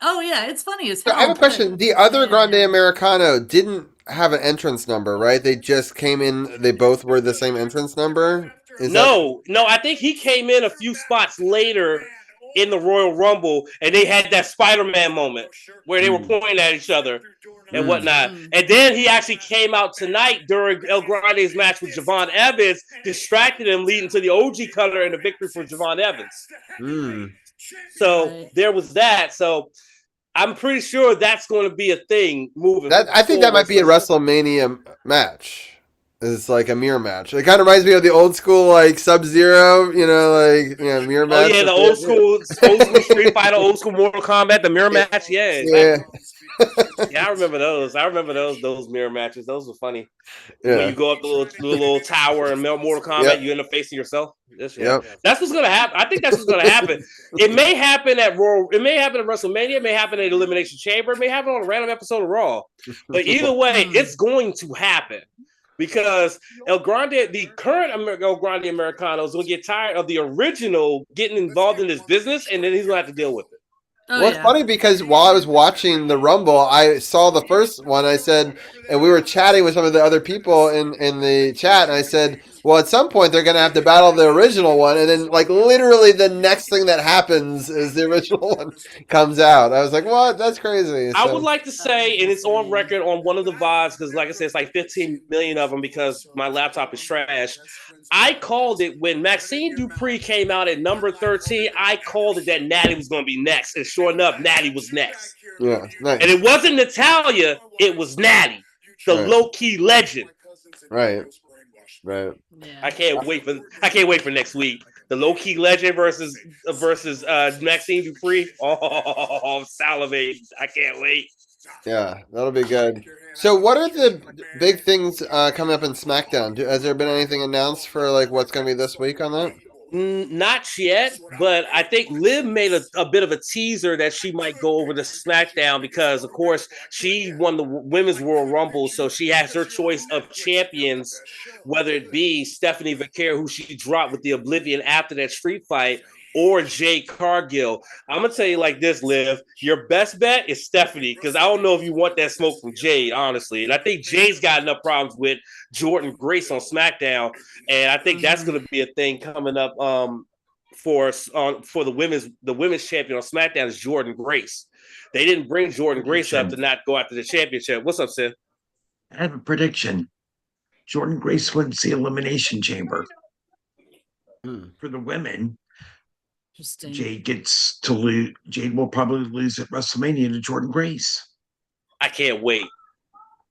[SPEAKER 8] Oh yeah, it's funny as
[SPEAKER 6] So
[SPEAKER 8] hell.
[SPEAKER 6] I have a question. The other Grande Americano didn't have an entrance number, right? They just came in. They both were the same entrance number.
[SPEAKER 10] No. I think he came in a few spots later in the Royal Rumble, and they had that Spider-Man moment where they were pointing at each other and whatnot. And then he actually came out tonight during El Grande's match with Javon Evans, distracted him, leading to the OG cutter and the victory for Javon Evans. So there was that. So I'm pretty sure that's going to be a thing moving forward.
[SPEAKER 6] I think that might be a WrestleMania match. It's like a mirror match. It kind of reminds me of the old school like Sub-Zero, mirror match.
[SPEAKER 10] Oh yeah, the old school Street Fighter, old school Mortal Kombat, the mirror match. Yeah, I remember those. Those mirror matches. Those were funny. Yeah. When you go up the little tower in Mortal Kombat, you end up facing yourself. That's what's gonna happen. I think that's what's gonna happen. It may happen at Raw. It may happen at WrestleMania. It may happen at Elimination Chamber. It may happen on a random episode of Raw. But either way, it's going to happen. Because the current El Grande Americano is going to get tired of the original getting involved in this business, and then he's going to have to deal with it.
[SPEAKER 6] It's funny because while I was watching the Rumble, I saw the first one. I said, and we were chatting with some of the other people in the chat, and I said, well, at some point they're going to have to battle the original one, and then like literally the next thing that happens is the original one comes out. I was like, what? That's crazy.
[SPEAKER 10] I would like to say, and it's on record on one of the VODs, because like I said, it's like 15 million of them because my laptop is trash. I called it when Maxine Dupree came out at number 13. I called it that Natty was going to be next, and sure enough, Natty was next.
[SPEAKER 6] Yeah, nice.
[SPEAKER 10] And it wasn't Natalia; it was Natty, the low-key legend.
[SPEAKER 6] Right. Yeah.
[SPEAKER 10] I can't wait for next week. The low-key legend versus Maxine Dupree. Oh, I'm salivating. I can't wait.
[SPEAKER 6] Yeah, that'll be good. So what are the big things coming up in SmackDown? Has there been anything announced for like what's going to be this week on that?
[SPEAKER 10] Not yet, but I think Liv made a bit of a teaser that she might go over to SmackDown because, of course, she won the Women's Royal Rumble, so she has her choice of champions, whether it be Stephanie Vaquer, who she dropped with the Oblivion after that street fight, or Jade Cargill. I'm going to tell you like this, Liv. Your best bet is Stephanie, because I don't know if you want that smoke from Jade, honestly. And I think Jade's got enough problems with Jordan Grace on SmackDown, and I think that's going to be a thing coming up for the women's champion on SmackDown is Jordan Grace. They didn't bring Jordan Grace up to not go after the championship. What's up, Sid?
[SPEAKER 11] I have a prediction. Jordan Grace wins the Elimination Chamber. For the women, Jade will probably lose at WrestleMania to Jordan Grace.
[SPEAKER 10] I can't wait.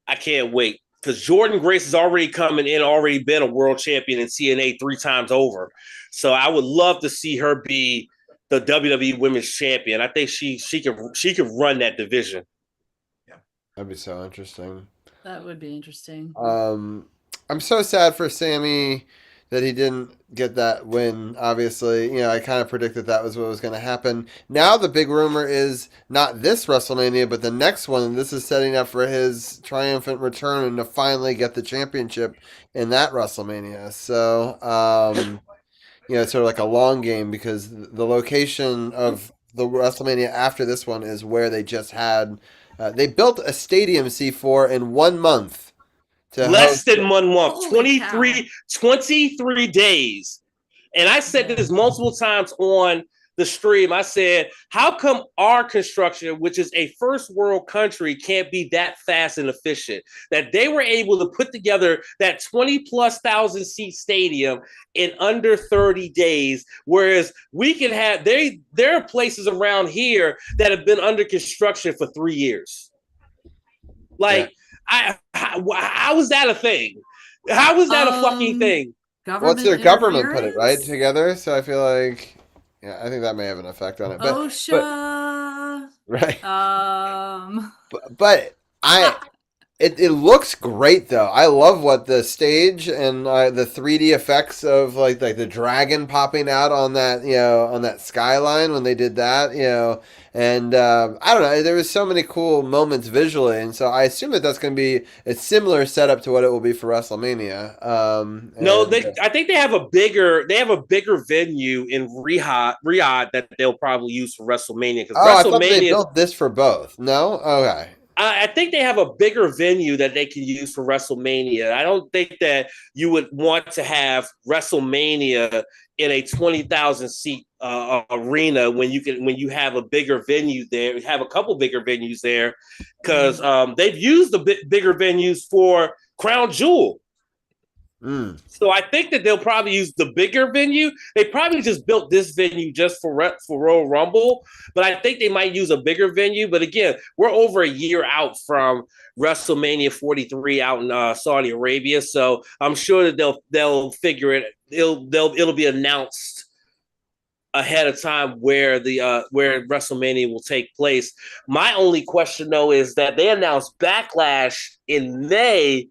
[SPEAKER 10] Because Jordan Grace has already already been a world champion in TNA 3 times over. So I would love to see her be the WWE Women's Champion. I think she could run that division.
[SPEAKER 6] Yeah, that'd be so interesting.
[SPEAKER 8] That would be interesting.
[SPEAKER 6] I'm so sad for Sammy that he didn't get that win. Obviously, I kind of predicted that was what was going to happen. Now the big rumor is not this WrestleMania, but the next one. And this is setting up for his triumphant return and to finally get the championship in that WrestleMania. So, it's sort of like a long game because the location of the WrestleMania after this one is where they just had. They built a stadium C4 in 1 month
[SPEAKER 10] Less
[SPEAKER 6] host
[SPEAKER 10] than 1 month,
[SPEAKER 8] Holy
[SPEAKER 10] 23 days. And I said this multiple times on the stream. I said, how come our construction, which is a first world country, can't be that fast and efficient? That they were able to put together that 20,000+ seat stadium in under 30 days, whereas we can have, there are places around here that have been under construction for 3 years. Like, how is that a thing? How is that a fucking thing?
[SPEAKER 6] What's their government put it right together? So I feel like, yeah, I think that may have an effect on it. But
[SPEAKER 8] OSHA,
[SPEAKER 6] right.
[SPEAKER 8] But
[SPEAKER 6] it looks great though. I love what the stage and the 3D effects of like the dragon popping out on that on that skyline when they did that and I don't know, there was so many cool moments visually, and so I assume that's going to be a similar setup to what it will be for WrestleMania.
[SPEAKER 10] I think they have a bigger venue in Riyadh that they'll probably use for WrestleMania.
[SPEAKER 6] I thought they built this for both. No, okay.
[SPEAKER 10] I think they have a bigger venue that they can use for WrestleMania. I don't think that you would want to have WrestleMania in a 20,000 seat arena when you have a bigger venue there. Have a couple bigger venues there because they've used the bigger venues for Crown Jewel. So I think that they'll probably use the bigger venue. They probably just built this venue just for Royal Rumble, but I think they might use a bigger venue. But again, we're over a year out from WrestleMania 43 out in Saudi Arabia, so I'm sure that they'll figure it. It'll be announced ahead of time where where WrestleMania will take place. My only question though is that they announced Backlash in May.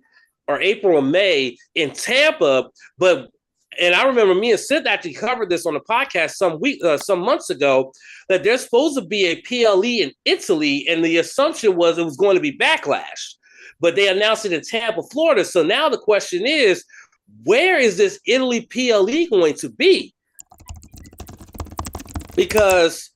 [SPEAKER 10] Or April or May in Tampa, and I remember me and Sid actually covered this on the podcast some months ago, that there's supposed to be a PLE in Italy, and the assumption was it was going to be Backlash, but they announced it in Tampa, Florida. So now the question is, where is this Italy PLE going to be? Because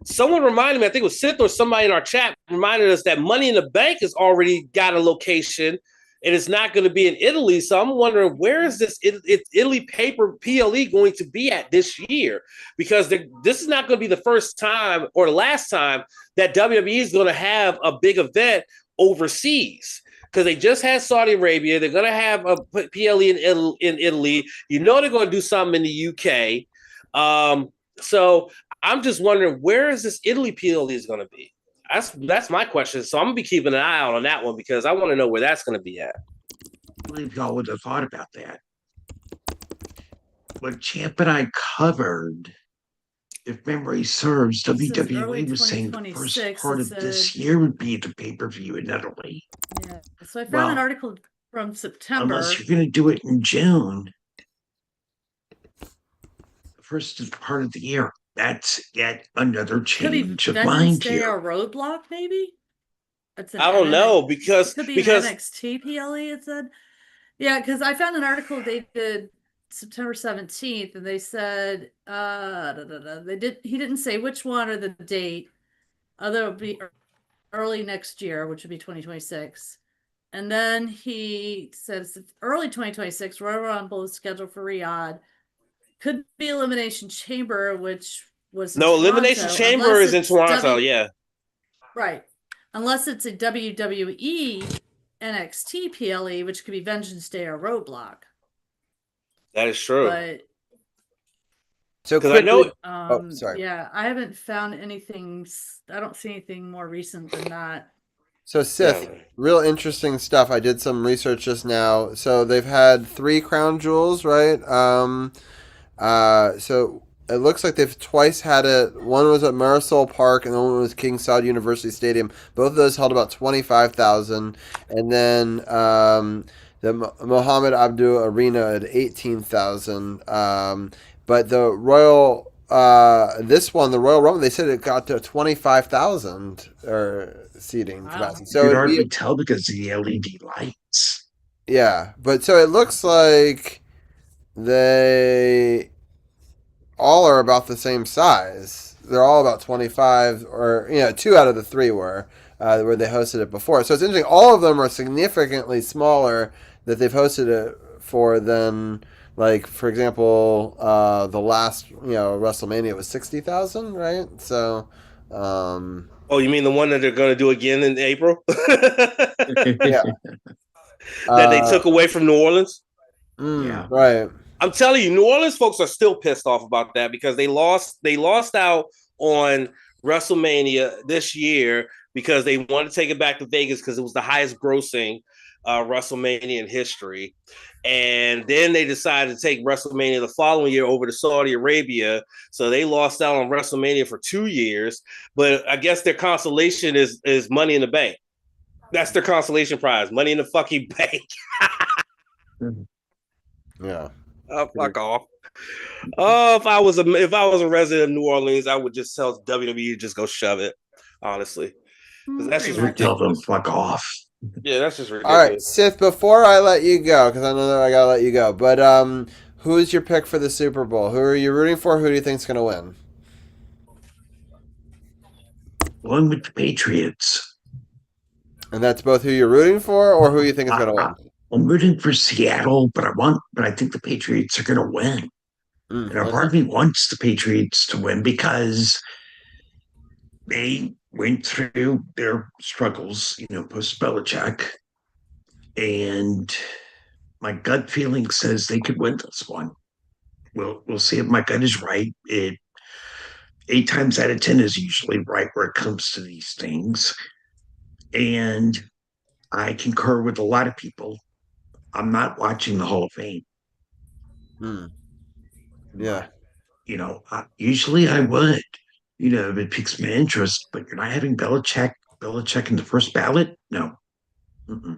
[SPEAKER 10] someone reminded me, I think it was Sid or somebody in our chat reminded us that Money in the Bank has already got a location. And it's not going to be in Italy. So I'm wondering, where is this Italy paper PLE going to be at this year? Because this is not going to be the first time or the last time that WWE is going to have a big event overseas. Because they just had Saudi Arabia. They're going to have a PLE in Italy. You know they're going to do something in the UK. So I'm just wondering, where is this Italy PLE is going to be? That's my question. So I'm gonna be keeping an eye out on that one because I want to know where that's going to be at.
[SPEAKER 11] I believe y'all would have thought about that. What Champ and I covered, if memory serves, WWE was saying the first part of this year would be the pay-per-view in Italy.
[SPEAKER 8] Yeah. So I found an article from September.
[SPEAKER 11] Unless you're going to do it in June, the first part of the year. That's yet another change of mind here.
[SPEAKER 8] A roadblock, maybe?
[SPEAKER 10] I don't know because
[SPEAKER 8] NXT PLE. It said, yeah, because I found an article dated September 17th, and they said he didn't say which one or the date. Although it would be early next year, which would be 2026. And then he says early 2026. Royal Rumble is scheduled for Riyadh. Could be Elimination Chamber, which was
[SPEAKER 10] Elimination Chamber is in Toronto. Yeah,
[SPEAKER 8] right. Unless it's a WWE NXT PLE, which could be Vengeance Day or Roadblock.
[SPEAKER 10] That is true.
[SPEAKER 8] But
[SPEAKER 6] so
[SPEAKER 10] because I know.
[SPEAKER 6] Sorry.
[SPEAKER 8] Yeah, I haven't found anything. I don't see anything more recent than that.
[SPEAKER 6] So Sith, real interesting stuff. I did some research just now. So they've had 3 crown jewels, right? So it looks like they've twice had it. One was at Marisol Park, and the one was King Saud University Stadium. Both of those held about 25,000, and then the Mohammed Abdul Arena at 18,000. But the Royal, this one, the Royal Rumble, they said it got to 25,000 or seating capacity. So
[SPEAKER 11] you can hardly tell because of the LED lights.
[SPEAKER 6] Yeah, but so it looks like they all are about the same size. They're all about 25, or 2 out of the 3 were. where they hosted it before. So it's interesting. All of them are significantly smaller that they've hosted it for than, like, for example, the last WrestleMania was 60,000, right? So.
[SPEAKER 10] Oh, you mean the one that they're going to do again in April?
[SPEAKER 6] Yeah.
[SPEAKER 10] That they took away from New Orleans?
[SPEAKER 6] Yeah. Right.
[SPEAKER 10] I'm telling you, New Orleans folks are still pissed off about that because they lost out on WrestleMania this year because they wanted to take it back to Vegas because it was the highest grossing WrestleMania in history. And then they decided to take WrestleMania the following year over to Saudi Arabia. So they lost out on WrestleMania for 2 years. But I guess their consolation is Money in the Bank. That's their consolation prize, Money in the fucking bank.
[SPEAKER 6] Yeah.
[SPEAKER 10] Oh, fuck off. Oh, if I was a resident of New Orleans, I would just tell WWE to just go shove it. Honestly, that's just ridiculous.
[SPEAKER 11] Tell them fuck off.
[SPEAKER 10] Yeah, that's just ridiculous.
[SPEAKER 6] All right, Sith. Before I let you go, because I know that I gotta let you go, but who's your pick for the Super Bowl? Who are you rooting for? Who do you think's gonna win?
[SPEAKER 11] One with the Patriots.
[SPEAKER 6] And that's both who you're rooting for, or who you think is gonna win?
[SPEAKER 11] I'm rooting for Seattle, but I think the Patriots are gonna win. And a part of me wants the Patriots to win because they went through their struggles, post Belichick, and my gut feeling says they could win this one. We'll see if my gut is right. 8 times out of 10 is usually right where it comes to these things, and I concur with a lot of people. I'm not watching the Hall of Fame.
[SPEAKER 6] Yeah.
[SPEAKER 11] Usually I would. If it piques my interest, but you're not having Belichick in the first ballot? No.
[SPEAKER 6] Yeah,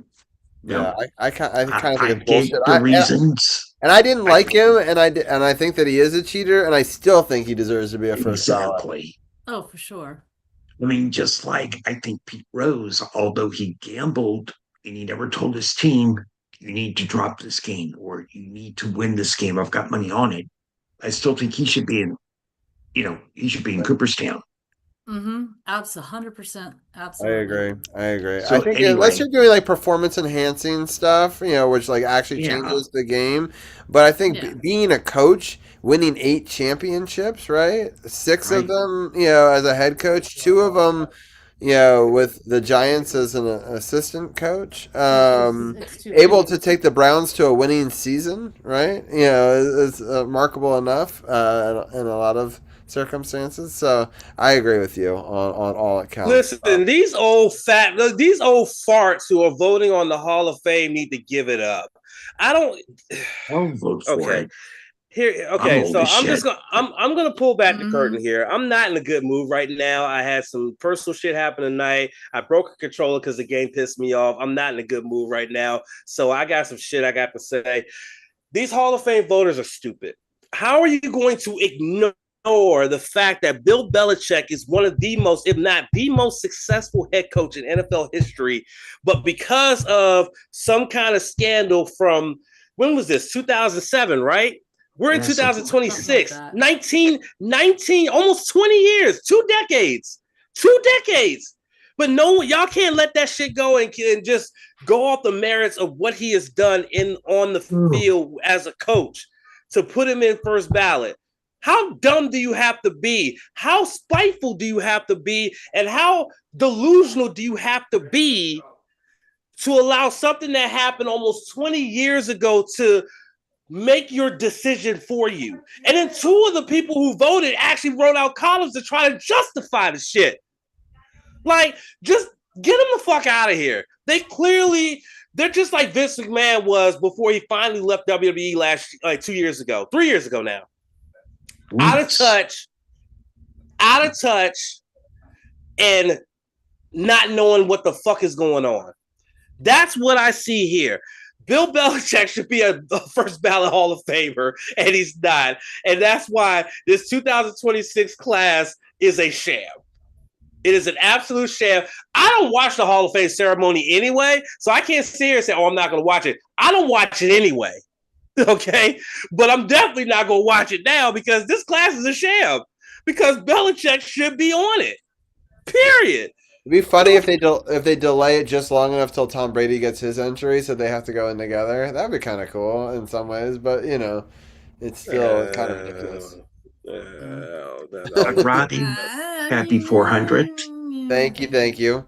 [SPEAKER 11] no.
[SPEAKER 6] I kind of think it's bullshit.
[SPEAKER 11] The reasons.
[SPEAKER 6] And I didn't like him, and I think that he is a cheater, and I still think he deserves to be a first ballot.
[SPEAKER 11] Exactly.
[SPEAKER 8] Oh, for sure.
[SPEAKER 11] I mean, just like I think Pete Rose, although he gambled and he never told his team, you need to drop this game or you need to win this game. I've got money on it. I still think he should be in, Cooperstown.
[SPEAKER 8] That's 100%. Absolutely.
[SPEAKER 6] I agree.
[SPEAKER 11] So
[SPEAKER 6] I think unless you're doing like performance enhancing stuff, which like actually changes the game. But I think being a coach, winning 8 championships, right? 6 of them, as a head coach, 2 of them, with the Giants as an assistant coach, able to take the Browns to a winning season, right? It's remarkable enough in a lot of circumstances. So I agree with you on all accounts.
[SPEAKER 10] Listen, these old farts who are voting on the Hall of Fame need to give it up.
[SPEAKER 11] I'll vote for it.
[SPEAKER 10] I'm gonna pull back the curtain here. I'm not in a good mood right now. I had some personal shit happen tonight. I broke a controller because the game pissed me off. I'm not in a good mood right now. So I got some shit I got to say. These Hall of Fame voters are stupid. How are you going to ignore the fact that Bill Belichick is one of the most, if not the most successful head coach in NFL history, but because of some kind of scandal from, when was this? 2007, right? We're in 2026, like 19, almost 20 years, 2 decades. But no, y'all can't let that shit go and just go off the merits of what he has done on the field as a coach to put him in first ballot. How dumb do you have to be? How spiteful do you have to be? And how delusional do you have to be to allow something that happened almost 20 years ago to make your decision for you? And then 2 of the people who voted actually wrote out columns to try to justify the shit. Like, just get them the fuck out of here. They're just like Vince McMahon was before he finally left WWE 3 years ago now. Out of touch, and not knowing what the fuck is going on. That's what I see here. Bill Belichick should be a first ballot Hall of Famer, and he's not. And that's why this 2026 class is a sham. It is an absolute sham. I don't watch the Hall of Fame ceremony anyway, so I can't sit here and say, I'm not going to watch it. I don't watch it anyway. Okay, but I'm definitely not going to watch it now because this class is a sham. Because Belichick should be on it. Period.
[SPEAKER 6] It'd be funny if they delay it just long enough till Tom Brady gets his entry, so they have to go in together. That'd be kind of cool in some ways, but it's still kind of ridiculous.
[SPEAKER 11] Robbie, happy 400.
[SPEAKER 6] Thank you, thank you.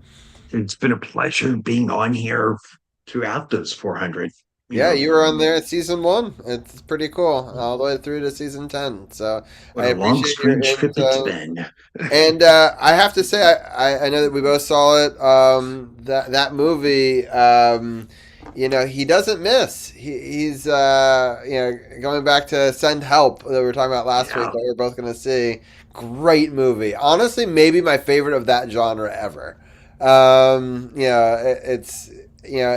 [SPEAKER 11] It's been a pleasure being on here throughout those 400.
[SPEAKER 6] Yeah, you were on there at season 1. It's pretty cool, all the way through to season 10. So
[SPEAKER 11] what
[SPEAKER 6] I
[SPEAKER 11] a long,
[SPEAKER 6] appreciate your
[SPEAKER 11] strange trip it's
[SPEAKER 6] insight.
[SPEAKER 11] been.
[SPEAKER 6] And I have to say, I know that we both saw it. That movie, he doesn't miss. He's going back to Send Help that we were talking about last week that we were both going to see. Great movie. Honestly, maybe my favorite of that genre ever.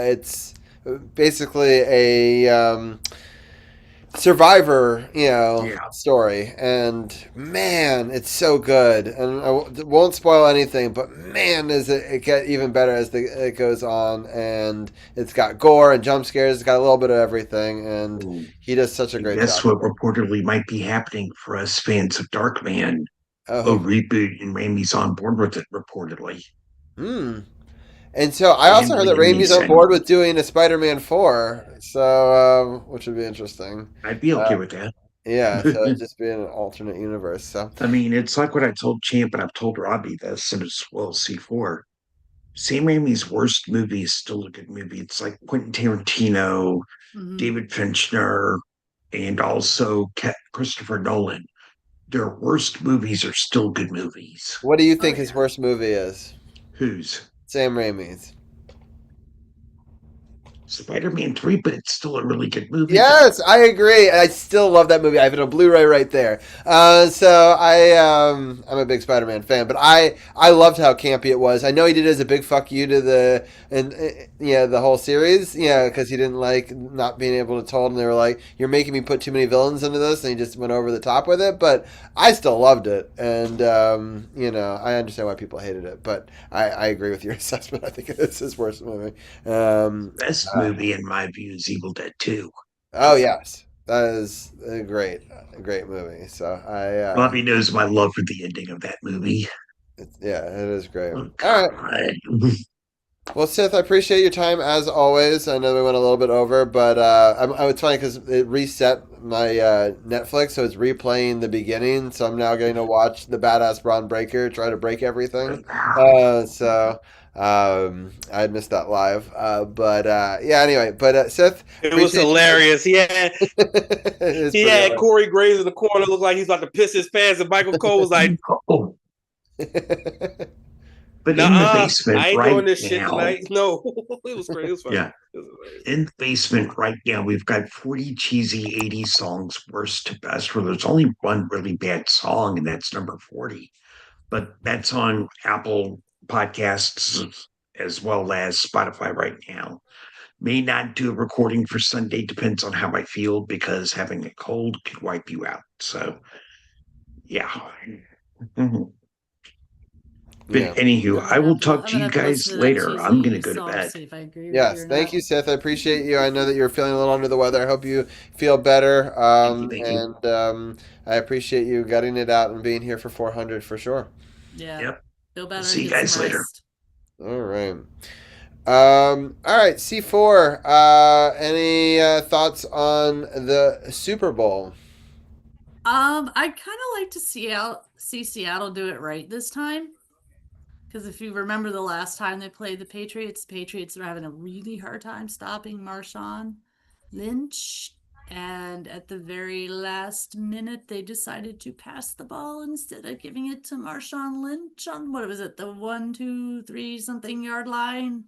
[SPEAKER 6] It's basically a survivor, story, and man, it's so good. And I won't spoil anything, but man, does it get even better as it goes on. And it's got gore and jump scares. It's got a little bit of everything, and he does such a great job.
[SPEAKER 11] That's what reportedly might be happening for us fans of Darkman. A reboot, and Raimi's on board with it, reportedly.
[SPEAKER 6] And so I also heard that Raimi's on board with doing a Spider-Man 4, so which would be interesting.
[SPEAKER 11] I'd be okay with that.
[SPEAKER 6] Yeah, so it'd just be an alternate universe. So
[SPEAKER 11] I mean, it's like what I told Champ, and I've told Robbie this, and as well as C4. Sam Raimi's worst movie is still a good movie. It's like Quentin Tarantino, David Fincher, and also Christopher Nolan. Their worst movies are still good movies.
[SPEAKER 6] What do you think his worst movie is?
[SPEAKER 11] Whose?
[SPEAKER 6] Sam Raimi's.
[SPEAKER 11] Spider-Man 3, but it's still a really good movie.
[SPEAKER 6] Yes, I agree. I still love that movie. I have it on Blu-ray right there. So I'm a big Spider-Man fan, but I loved how campy it was. I know he did it as a big fuck you to the whole series, because he didn't like not being able to tell them. They were like, "You're making me put too many villains into this," and he just went over the top with it. But I still loved it, and I understand why people hated it, but I agree with your assessment. I think it is his worst movie.
[SPEAKER 11] Best movie in my view is Evil Dead 2.
[SPEAKER 6] Oh yes, that is a great movie. So
[SPEAKER 11] Bobby knows my love for the ending of that movie.
[SPEAKER 6] It is great. All right. Well, Sith, I appreciate your time as always. I know we went a little bit over, but it's funny because it reset my Netflix, so it's replaying the beginning. So I'm now going to watch the Badass Braun Breaker try to break everything. I missed that live, but anyway. But Seth,
[SPEAKER 10] it was hilarious. He had Corey Graves in the corner, looked like he's about to piss his pants, and Michael Cole was like,
[SPEAKER 11] "Oh." But in the basement,
[SPEAKER 10] I ain't
[SPEAKER 11] right
[SPEAKER 10] doing this
[SPEAKER 11] now,
[SPEAKER 10] shit tonight. No, it was great. It was fun.
[SPEAKER 11] Yeah, in the basement right now, we've got 40 cheesy 80s songs, worst to best. Where there's only one really bad song, and that's number 40. But that's on Apple Podcasts as well as Spotify right now. May not do a recording for Sunday, depends on how I feel, because having a cold could wipe you out. So, yeah. But anywho, I will talk to you guys later. I'm going to go to bed.
[SPEAKER 6] Yes, thank you, Seth. I appreciate you. I know that you're feeling a little under the weather. I hope you feel better. Thank you. I appreciate you gutting it out and being here for 400 for sure.
[SPEAKER 8] Yeah.
[SPEAKER 11] Yep.
[SPEAKER 8] Feel better.
[SPEAKER 11] See you guys later.
[SPEAKER 6] All right. All right, C4. Any thoughts on the Super Bowl?
[SPEAKER 8] I'd kind of like to see Seattle do it right this time. Because if you remember the last time they played the Patriots are having a really hard time stopping Marshawn Lynch. And at the very last minute, they decided to pass the ball instead of giving it to Marshawn Lynch on, what was it, the 1, 2, 3 something yard line.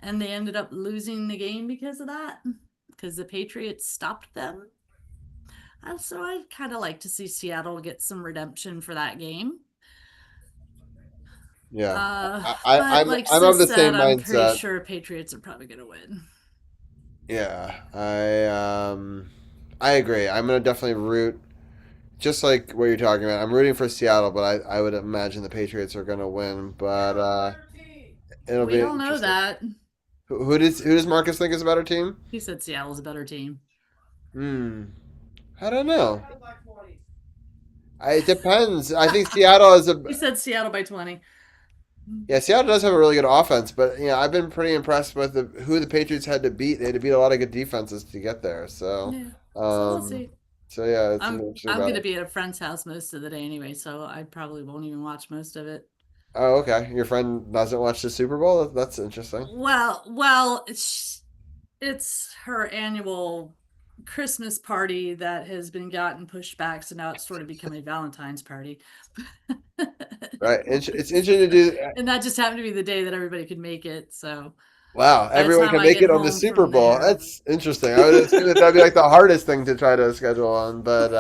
[SPEAKER 8] And they ended up losing the game because of that, because the Patriots stopped them. So I'd kind of like to see Seattle get some redemption for that game.
[SPEAKER 6] Yeah, I'm of the same mindset.
[SPEAKER 8] I'm pretty sure Patriots are probably going to win.
[SPEAKER 6] Yeah, I agree. I'm going to definitely root, just like what you're talking about. I'm rooting for Seattle, but I would imagine the Patriots are going to win. But it'll be.
[SPEAKER 8] We don't know that.
[SPEAKER 6] Who does Marcus think is a better team?
[SPEAKER 8] He said Seattle's a better team.
[SPEAKER 6] I don't know. It depends. I think Seattle is a.
[SPEAKER 8] He said Seattle by 20.
[SPEAKER 6] Yeah, Seattle does have a really good offense, but I've been pretty impressed with who the Patriots had to beat. They had to beat a lot of good defenses to get there. So,
[SPEAKER 8] Yeah. So we'll see.
[SPEAKER 6] Yeah, it's an
[SPEAKER 8] I'm
[SPEAKER 6] interesting
[SPEAKER 8] I'm gonna
[SPEAKER 6] battle.
[SPEAKER 8] be at a friend's house most of the day anyway, so I probably won't even watch most of it.
[SPEAKER 6] Oh, okay. Your friend doesn't watch the Super Bowl? That's interesting.
[SPEAKER 8] Well, it's her annual Christmas party that has been gotten pushed back, so now it's sort of become a Valentine's party.
[SPEAKER 6] Right. It's interesting to do.
[SPEAKER 8] And that just happened to be the day that everybody could make it. So
[SPEAKER 6] Wow,
[SPEAKER 8] by the
[SPEAKER 6] everyone
[SPEAKER 8] time
[SPEAKER 6] can
[SPEAKER 8] I
[SPEAKER 6] make
[SPEAKER 8] get
[SPEAKER 6] it on the
[SPEAKER 8] home
[SPEAKER 6] Super
[SPEAKER 8] from
[SPEAKER 6] Bowl.
[SPEAKER 8] there,
[SPEAKER 6] That's interesting. I would assume that'd be like the hardest thing to try to schedule on, but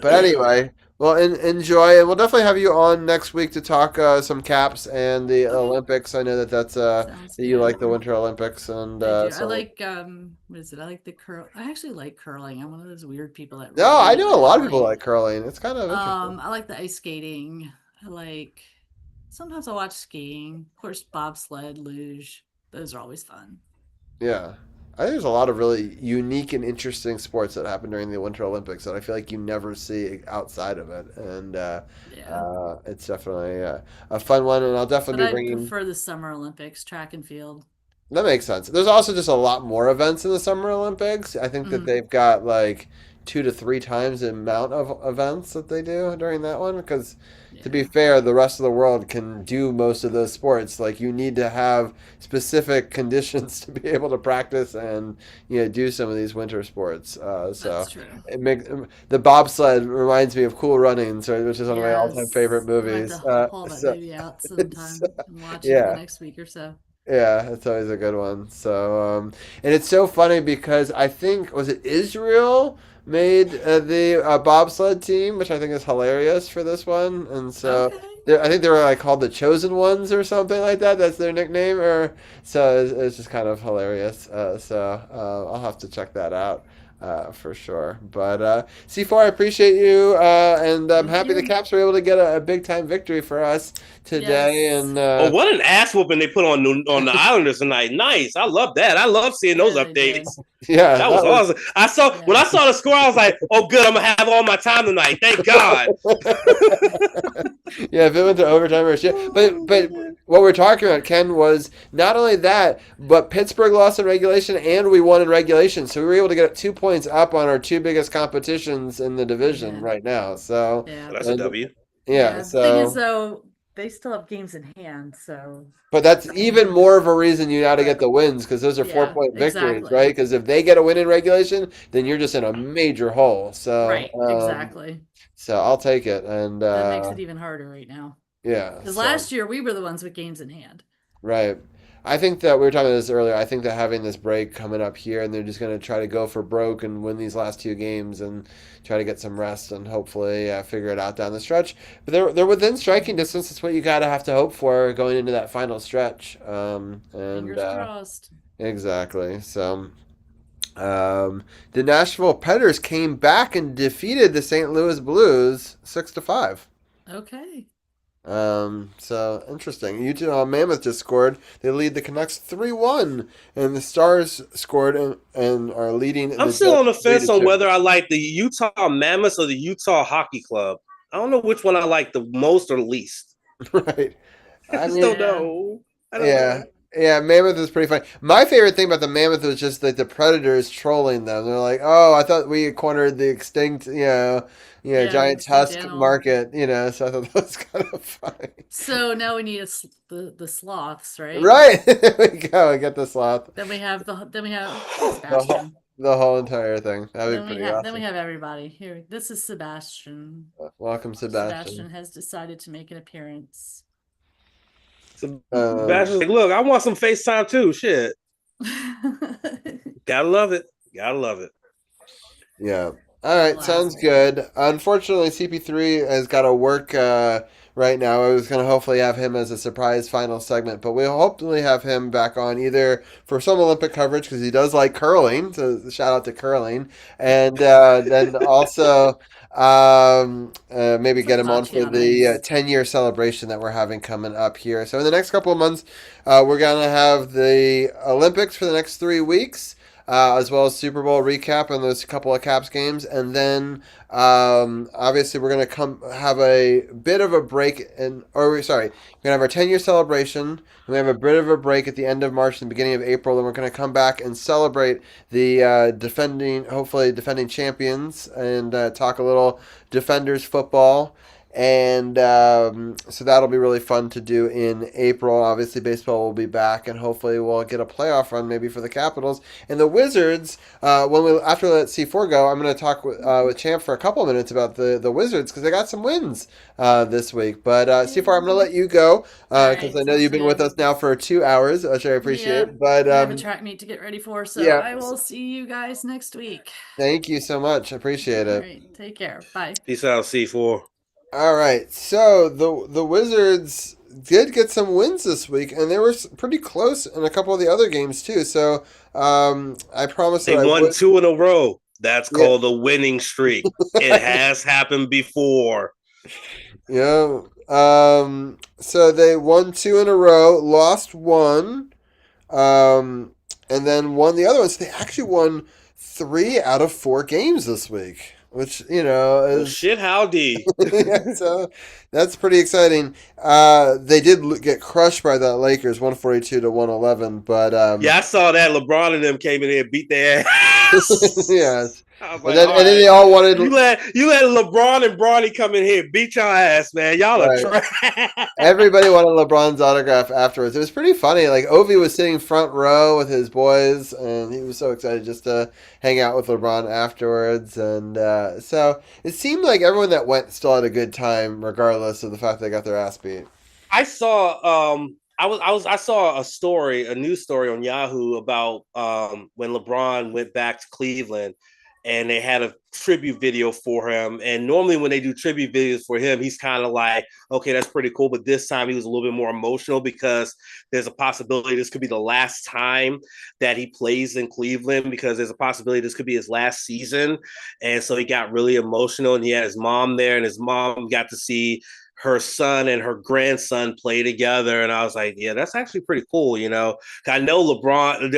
[SPEAKER 6] anyway, well, enjoy, and we'll definitely have you on next week to talk some caps and the Olympics. I know that's
[SPEAKER 8] sounds
[SPEAKER 6] that you
[SPEAKER 8] good.
[SPEAKER 6] like the Winter Olympics, and
[SPEAKER 8] I do. I
[SPEAKER 6] so
[SPEAKER 8] like what is it? I like the curl. I actually like curling. I'm one of those weird people that
[SPEAKER 6] no, I
[SPEAKER 8] really
[SPEAKER 6] know a
[SPEAKER 8] like
[SPEAKER 6] lot of people
[SPEAKER 8] curling.
[SPEAKER 6] like curling. It's kind of interesting.
[SPEAKER 8] I like the ice skating. I like sometimes I watch skiing. Of course, bobsled, luge. Those are always fun.
[SPEAKER 6] Yeah. I think there's a lot of really unique and interesting sports that happen during the Winter Olympics that I feel like you never see outside of it, and
[SPEAKER 8] Yeah.
[SPEAKER 6] it's definitely a fun one. And I'll
[SPEAKER 8] But
[SPEAKER 6] definitely be
[SPEAKER 8] I
[SPEAKER 6] bringing.
[SPEAKER 8] prefer the Summer Olympics, track and field.
[SPEAKER 6] That makes sense. There's also just a lot more events in the Summer Olympics. I think that
[SPEAKER 8] Mm,
[SPEAKER 6] they've got like 2 to 3 times the amount of events that they do during that one. Because to be
[SPEAKER 8] yeah.
[SPEAKER 6] fair, the rest of the world can do most of those sports. Like you need to have specific conditions to be able to practice and do some of these winter sports. So
[SPEAKER 8] That's true.
[SPEAKER 6] it makes the bobsled reminds me of Cool Runnings, right, which is one of my all-time favorite
[SPEAKER 8] Yes. I might have
[SPEAKER 6] movies.
[SPEAKER 8] to haul that
[SPEAKER 6] So
[SPEAKER 8] baby out
[SPEAKER 6] it's,
[SPEAKER 8] sometime and watch it the
[SPEAKER 6] yeah.
[SPEAKER 8] next week or so.
[SPEAKER 6] Yeah, it's always a good one. So, and it's so funny because I think was it Israel made the bobsled team, which I think is hilarious for this one, and so
[SPEAKER 8] Okay.
[SPEAKER 6] I think they were like called the Chosen Ones or something like that. That's their nickname, or so it's just kind of hilarious. I'll have to check that out. For sure. But C4, I appreciate you, and I'm
[SPEAKER 8] Thank
[SPEAKER 6] happy the
[SPEAKER 8] you.
[SPEAKER 6] Caps were able to get a big time victory for us today.
[SPEAKER 8] Yes.
[SPEAKER 6] And
[SPEAKER 10] Oh, what an ass whooping they put on the Islanders tonight. Nice. I love that. I love seeing those
[SPEAKER 8] Yeah, they did.
[SPEAKER 10] updates.
[SPEAKER 6] yeah,
[SPEAKER 10] That was
[SPEAKER 6] that was.
[SPEAKER 10] awesome. When
[SPEAKER 8] Yeah.
[SPEAKER 10] I saw the score, I was like, "Oh, good! I'm gonna have all my time tonight. Thank God."
[SPEAKER 6] Yeah, if it went to overtime or shit. But what we're talking about, Ken, was not only that, but Pittsburgh lost in regulation and we won in regulation. So we were able to get 2 points up on our two biggest competitions in the division
[SPEAKER 8] Yeah.
[SPEAKER 6] right now. So
[SPEAKER 8] Yeah.
[SPEAKER 10] Well, that's a
[SPEAKER 6] and
[SPEAKER 10] W.
[SPEAKER 6] yeah,
[SPEAKER 8] Yeah. The thing is,
[SPEAKER 6] so
[SPEAKER 8] though, they still have games in hand, so
[SPEAKER 6] but that's even more of a reason you got to get
[SPEAKER 8] right.
[SPEAKER 6] the wins because those are four
[SPEAKER 8] Yeah.
[SPEAKER 6] point victories, right?
[SPEAKER 8] Exactly.
[SPEAKER 6] Because if they get a win in regulation, then you're just in a major hole.
[SPEAKER 8] Right. Exactly.
[SPEAKER 6] So I'll take it, and
[SPEAKER 8] That makes it even harder right now.
[SPEAKER 6] yeah,
[SPEAKER 8] Because
[SPEAKER 6] so.
[SPEAKER 8] last year we were the ones with games in hand.
[SPEAKER 6] Right. I think that we were talking about this earlier. I think that having this break coming up here and they're just going to try to go for broke and win these last 2 games and try to get some rest and hopefully figure it out down the stretch. But they're within striking distance. That's what you got to have to hope for going into that final stretch. And
[SPEAKER 8] Fingers crossed.
[SPEAKER 6] exactly. So the Nashville Predators came back and defeated the St. Louis Blues 6-5.
[SPEAKER 8] Okay.
[SPEAKER 6] So interesting. Utah Mammoth just scored. They lead the Canucks 3-1, and the Stars scored and are leading.
[SPEAKER 10] I'm
[SPEAKER 6] the
[SPEAKER 10] still on the
[SPEAKER 6] Jets 3
[SPEAKER 10] fence
[SPEAKER 6] to
[SPEAKER 10] on
[SPEAKER 6] 2.
[SPEAKER 10] whether I like the Utah Mammoths or the Utah Hockey Club. I don't know which one I like the most or least.
[SPEAKER 6] Right.
[SPEAKER 10] I
[SPEAKER 6] I
[SPEAKER 10] just
[SPEAKER 6] mean,
[SPEAKER 10] don't know. I don't
[SPEAKER 6] yeah.
[SPEAKER 10] know.
[SPEAKER 6] Yeah, Mammoth is pretty funny. My favorite thing about the Mammoth was just like the Predators trolling them. They're like, "Oh, I thought we cornered the extinct,
[SPEAKER 8] Yeah, the
[SPEAKER 6] giant
[SPEAKER 8] extinct
[SPEAKER 6] tusk
[SPEAKER 8] animal.
[SPEAKER 6] market." So I thought that was kind of funny.
[SPEAKER 8] So now we need the sloths, right?
[SPEAKER 6] Right. There we go. I get the sloth.
[SPEAKER 8] Then we have
[SPEAKER 6] The whole,
[SPEAKER 8] Sebastian.
[SPEAKER 6] the whole entire thing. That'd be pretty
[SPEAKER 8] Then we
[SPEAKER 6] awesome.
[SPEAKER 8] have everybody here. This is Sebastian.
[SPEAKER 6] Welcome, Sebastian.
[SPEAKER 8] Sebastian has decided to make an appearance.
[SPEAKER 10] Sebastian's like, look, I want some FaceTime too. Shit. Gotta love it. Gotta love it.
[SPEAKER 6] Yeah. All right. Sounds good. Unfortunately, CP3 has got to work right now. I was going to hopefully have him as a surprise final segment, but we'll hopefully have him back on either for some Olympic coverage because he does like curling. So shout out to curling, and then also maybe get him on for the 10-year celebration that we're having coming up here. So in the next couple of months, we're going to have the Olympics for the next 3 weeks. as well as Super Bowl recap and those couple of Caps games. And then obviously we're going to have a bit of a break. We're going to have our 10-year celebration. And we have a bit of a break at the end of March and the beginning of April. Then we're going to come back and celebrate the hopefully defending champions and talk a little Defenders football. And so that'll be really fun to do in April. Obviously, baseball will be back, and hopefully we'll get a playoff run maybe for the Capitals. And the Wizards, after we let C4 go, I'm going to talk with Champ for a couple of minutes about the Wizards because they got some wins this week. But C4, I'm going to let you go because I know you've been with us now for 2 hours, which I appreciate. But
[SPEAKER 8] I have a track meet to get ready for, so I will see you guys next week.
[SPEAKER 6] Thank you so much. I appreciate it.
[SPEAKER 8] All right, take care. Bye.
[SPEAKER 10] Peace out, C4.
[SPEAKER 6] All right, so the Wizards did get some wins this week, and they were pretty close in a couple of the other games too. So I promise
[SPEAKER 10] they won 2 in a row. That's called a winning streak. It has happened before.
[SPEAKER 6] Yeah. So they won 2 in a row, lost 1, and then won the other ones. They actually won 3 out of 4 games this week. Which, is...
[SPEAKER 10] shit, howdy.
[SPEAKER 6] Yeah, so that's pretty exciting. They did get crushed by the Lakers, 142-111, but...
[SPEAKER 10] yeah, I saw that. LeBron and them came in here and beat their ass.
[SPEAKER 6] Yes.
[SPEAKER 10] Like,
[SPEAKER 6] and then they all wanted...
[SPEAKER 10] You let LeBron and Bronny come in here and beat your ass, man. Y'all are trash.
[SPEAKER 6] Everybody wanted LeBron's autograph afterwards. It was pretty funny. Like, Ovi was sitting front row with his boys, and he was so excited just to hang out with LeBron afterwards. And so it seemed like everyone that went still had a good time, regardless of the fact they got their ass beat.
[SPEAKER 10] I saw I saw a news story on Yahoo about when LeBron went back to Cleveland. And they had a tribute video for him. And normally when they do tribute videos for him, he's kind of like, okay, that's pretty cool. But this time he was a little bit more emotional because there's a possibility this could be the last time that he plays in Cleveland, because there's a possibility this could be his last season. And so he got really emotional, and he had his mom there, and his mom got to see her son and her grandson play together. And I was like, yeah, that's actually pretty cool. I know LeBron,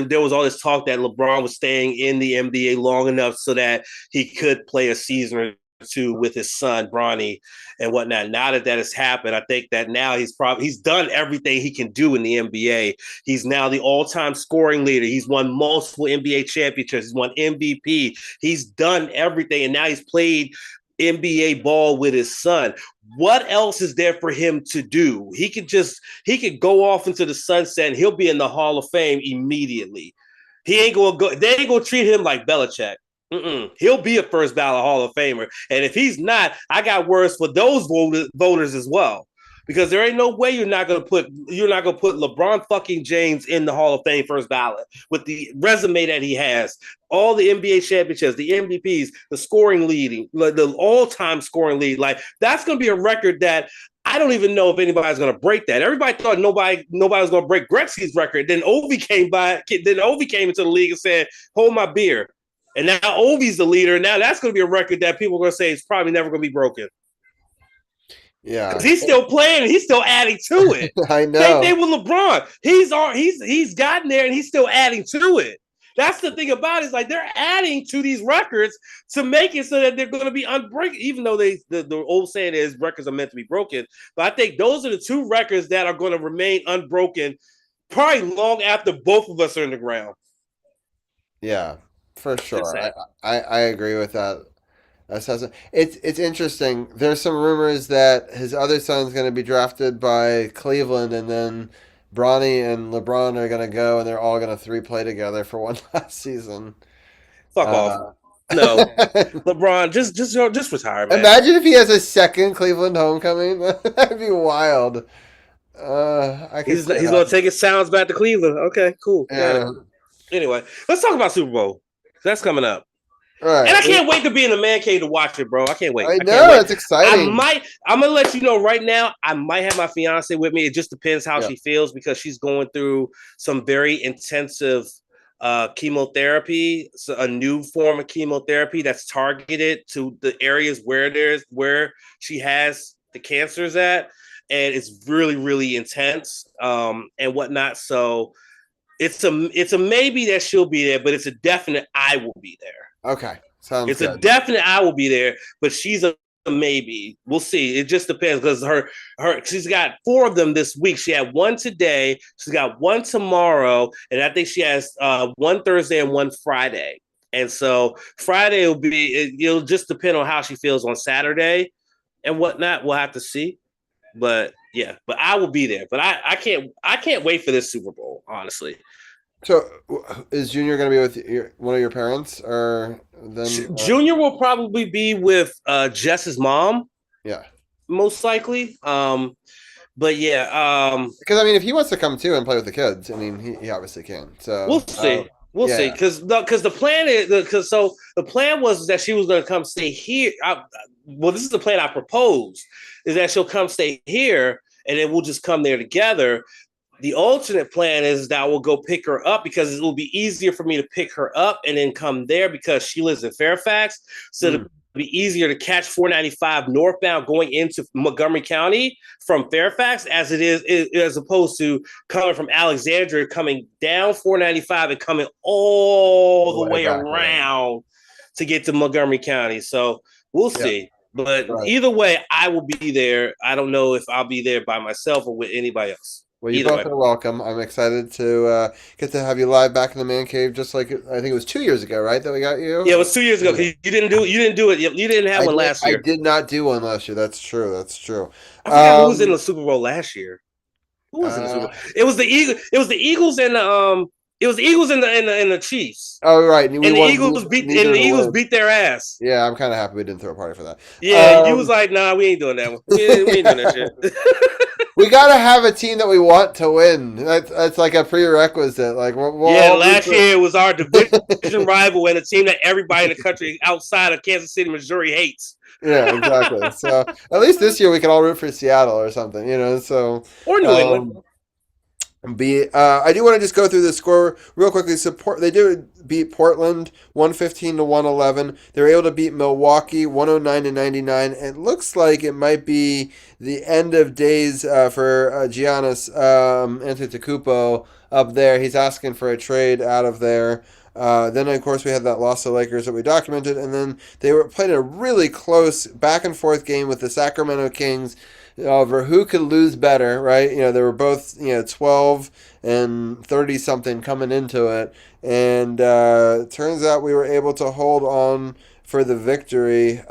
[SPEAKER 10] there was all this talk that LeBron was staying in the NBA long enough so that he could play a season or 2 with his son, Bronny, and whatnot. Now that has happened, I think that now he's done everything he can do in the NBA. He's now the all-time scoring leader. He's won multiple NBA championships. He's won MVP. He's done everything. And now he's played NBA ball with his son. What else is there for him to do? He could go off into the sunset and he'll be in the Hall of Fame immediately. They ain't gonna treat him like Belichick. He'll be a first ballot Hall of Famer. And if he's not, I got words for those voters as well. Because there ain't no way you're not gonna put LeBron fucking James in the Hall of Fame first ballot with the resume that he has, all the NBA championships, the MVPs, the scoring leading, the all-time scoring lead. Like, that's gonna be a record that I don't even know if anybody's gonna break that. Everybody thought nobody was gonna break Gretzky's record. Then Ovi came into the league and said, "Hold my beer." And now Ovi's the leader. Now that's gonna be a record that people are gonna say is probably never gonna be broken.
[SPEAKER 6] Yeah,
[SPEAKER 10] because he's still playing and he's still adding to it.
[SPEAKER 6] I know.
[SPEAKER 10] Same thing with LeBron. He's gotten there and he's still adding to it. That's the thing about it, is like they're adding to these records to make it so that they're going to be unbreakable. Even though the old saying is records are meant to be broken, but I think those are the 2 records that are going to remain unbroken, probably long after both of us are in the ground.
[SPEAKER 6] Yeah, for sure. I agree with that. It's interesting. There's some rumors that his other son's going to be drafted by Cleveland, and then Bronny and LeBron are going to go, and they're all going to 3 play together for one last season.
[SPEAKER 10] Fuck off. No, LeBron, just retire, man.
[SPEAKER 6] Imagine if he has a second Cleveland homecoming. That'd be wild.
[SPEAKER 10] He's going to take his sounds back to Cleveland. Okay, cool.
[SPEAKER 6] Yeah.
[SPEAKER 10] Anyway, let's talk about Super Bowl. That's coming up.
[SPEAKER 6] Right.
[SPEAKER 10] And I can't wait to be in the man cave to watch it, bro. I can't wait.
[SPEAKER 6] I know, it's exciting.
[SPEAKER 10] I'm going to let you know right now, I might have my fiance with me. It just depends how she feels, because she's going through some very intensive chemotherapy. So a new form of chemotherapy that's targeted to the areas where she has the cancers at. And it's really, really intense and whatnot. So It's a maybe that she'll be there, but it's a definite I will be there.
[SPEAKER 6] Okay, sounds
[SPEAKER 10] it's
[SPEAKER 6] good.
[SPEAKER 10] A definite I will be there, but she's a maybe. We'll see. It just depends because she's got 4 of them this week. She had 1 today. She's got 1 tomorrow, and I think she has 1 Thursday and 1 Friday. And so Friday it'll just depend on how she feels on Saturday and whatnot. We'll have to see. But yeah, but I will be there. But I can't wait for this Super Bowl, honestly.
[SPEAKER 6] So, is Junior going to be with one of your parents, or then?
[SPEAKER 10] Junior will probably be with Jess's mom.
[SPEAKER 6] Yeah,
[SPEAKER 10] most likely. But yeah,
[SPEAKER 6] because I mean, if he wants to come too and play with the kids, I mean, he obviously can. So
[SPEAKER 10] we'll see. We'll see. Because the plan is the plan was that she was going to come stay here. This is the plan I proposed, is that she'll come stay here, and then we'll just come there together. The alternate plan is that we'll go pick her up because it will be easier for me to pick her up and then come there because she lives in Fairfax. So it'll be easier to catch 495 northbound going into Montgomery County from Fairfax as opposed to coming from Alexandria, coming down 495 and coming all the way around to get to Montgomery County. So we'll see. But either way, I will be there. I don't know if I'll be there by myself or with anybody else.
[SPEAKER 6] Well, you both are welcome. I'm excited to get to have you live back in the man cave, just like I think it was 2 years ago, right? That we got you.
[SPEAKER 10] Yeah, it was 2 years ago. You didn't do it. You didn't have one last year.
[SPEAKER 6] I did not do one last year. That's true.
[SPEAKER 10] I forgot who was in the Super Bowl last year. Who was in the Super Bowl? It was the Eagles. It was the Eagles and the It was the Eagles and the Chiefs.
[SPEAKER 6] Oh right,
[SPEAKER 10] and the Eagles beat their ass.
[SPEAKER 6] Yeah, I'm kind of happy we didn't throw a party for that.
[SPEAKER 10] Yeah, you was like, nah, we ain't doing that one. We ain't doing that shit.
[SPEAKER 6] We gotta have a team that we want to win. That's like a prerequisite. Like,
[SPEAKER 10] last year it was our division rival and a team that everybody in the country outside of Kansas City, Missouri hates.
[SPEAKER 6] Yeah, exactly. So at least this year we can all root for Seattle or something, you know. So
[SPEAKER 10] or New England.
[SPEAKER 6] I do want to just go through the score real quickly. They do beat Portland 115-111. They were able to beat Milwaukee 109-99. It looks like it might be the end of days for Giannis Antetokounmpo up there. He's asking for a trade out of there. Then, of course, we had that loss to Lakers that we documented, and then they played a really close back-and-forth game with the Sacramento Kings over who could lose better, right? You know, they were both, 12 and 30-something coming into it, and turns out we were able to hold on for the victory. It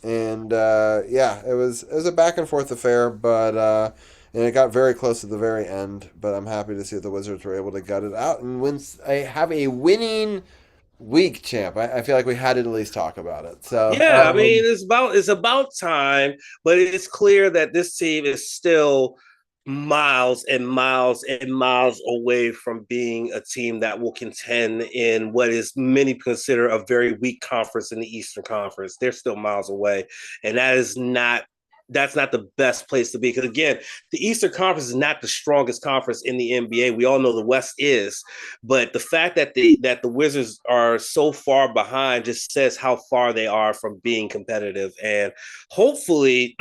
[SPEAKER 6] was a back-and-forth affair, but... and it got very close to the very end, but I'm happy to see that the Wizards were able to gut it out and have a winning week, champ. I feel like we had to at least talk about it. So
[SPEAKER 10] yeah, I mean, it's about time, but it's clear that this team is still miles and miles and miles away from being a team that will contend in what is many consider a very weak conference in the Eastern Conference. They're still miles away, and that's not the best place to be. Because again, the Eastern Conference is not the strongest conference in the NBA. We all know the West is, but the fact that the Wizards are so far behind just says how far they are from being competitive. And hopefully,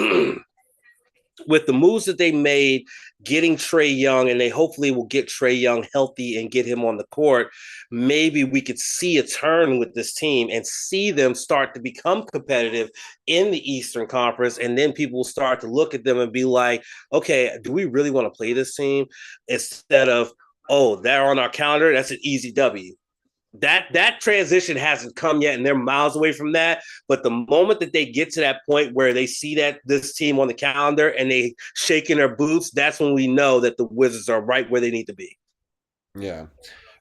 [SPEAKER 10] with the moves that they made, getting Trae Young, and they hopefully will get Trae Young healthy and get him on the court, maybe we could see a turn with this team and see them start to become competitive in the Eastern Conference. And then people will start to look at them and be like, okay, do we really want to play this team? Instead of, oh, they're on our calendar, that's an easy W. That transition hasn't come yet, and they're miles away from that. But the moment that they get to that point where they see that this team on the calendar and they shaking their boots, that's when we know that the Wizards are right where they need to be.
[SPEAKER 6] Yeah.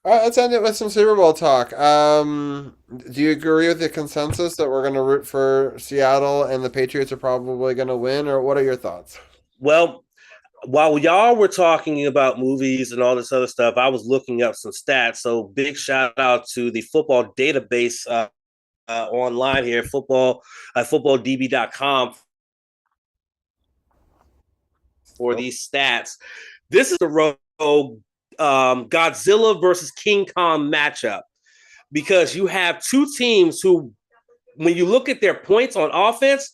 [SPEAKER 6] All right, let's end it with some Super Bowl talk. Do you agree with the consensus that we're going to root for Seattle and the Patriots are probably going to win, or what are your thoughts?
[SPEAKER 10] Well, while y'all were talking about movies and all this other stuff, I was looking up some stats. So big shout out to the football database online here, footballdb.com for these stats. This is the road Godzilla versus King Kong matchup, because you have two teams who, when you look at their points on offense,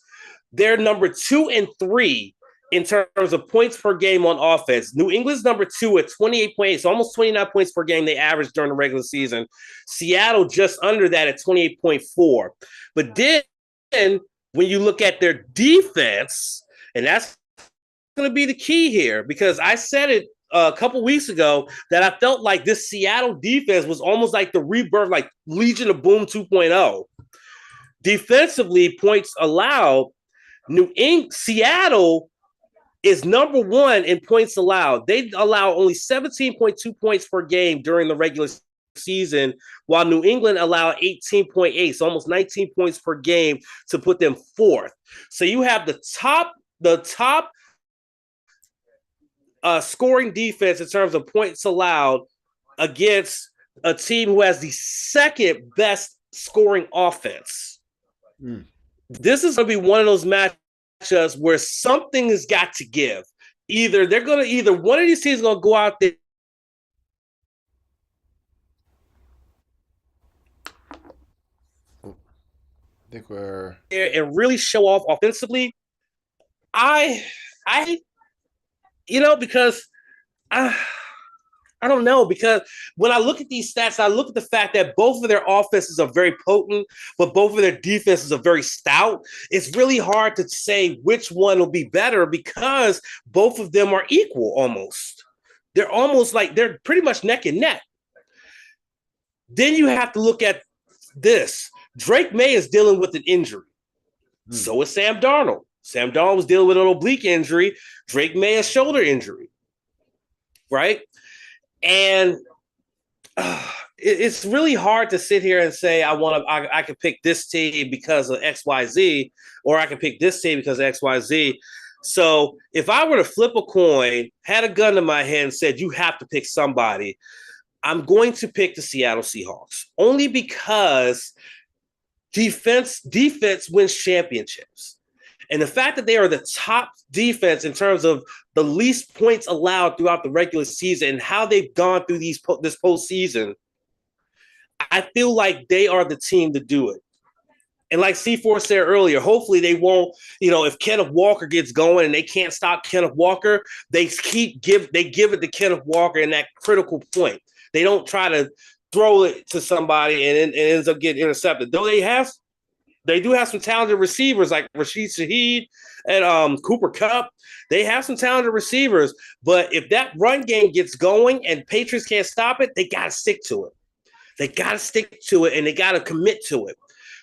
[SPEAKER 10] they're number 2 and 3 in terms of points per game on offense. New England's number 2 at 28.8, so almost 29 points per game they averaged during the regular season. Seattle just under that at 28.4. But then when you look at their defense, and that's going to be the key here, because I said it a couple weeks ago that I felt like this Seattle defense was almost like the rebirth, like Legion of Boom 2.0. Defensively, points allowed, Seattle is number 1 in points allowed. They allow only 17.2 points per game during the regular season, while New England allowed 18.8, so almost 19 points per game to put them 4th. So you have the top scoring defense in terms of points allowed against a team who has the 2nd best scoring offense. This is going to be one of those matchups where something has got to give. Either one of these teams is going to go out there and really show off offensively. Because I don't know, because when I look at these stats, I look at the fact that both of their offenses are very potent, but both of their defenses are very stout. It's really hard to say which one will be better because both of them are equal almost. They're almost like they're pretty much neck and neck. Then you have to look at this. Drake May is dealing with an injury. So is Sam Darnold. Sam Darnold was dealing with an oblique injury. Drake May a shoulder injury. Right? And it's really hard to sit here and say I can pick this team because of XYZ, or I can pick this team because of XYZ. So if I were to flip a coin, had a gun to my head and said you have to pick somebody, I'm going to pick the Seattle Seahawks only because defense wins championships. And the fact that they are the top defense in terms of the least points allowed throughout the regular season and how they've gone through this postseason, I feel like they are the team to do it. And like C4 said earlier, hopefully they won't, if Kenneth Walker gets going and they can't stop Kenneth Walker, they give it to Kenneth Walker in that critical point. They don't try to throw it to somebody and it ends up getting intercepted. Though they do have some talented receivers like Rashid Shaheed and Cooper Kupp. They have some talented receivers, but if that run game gets going and Patriots can't stop it, they got to stick to it. They got to stick to it, and they got to commit to it.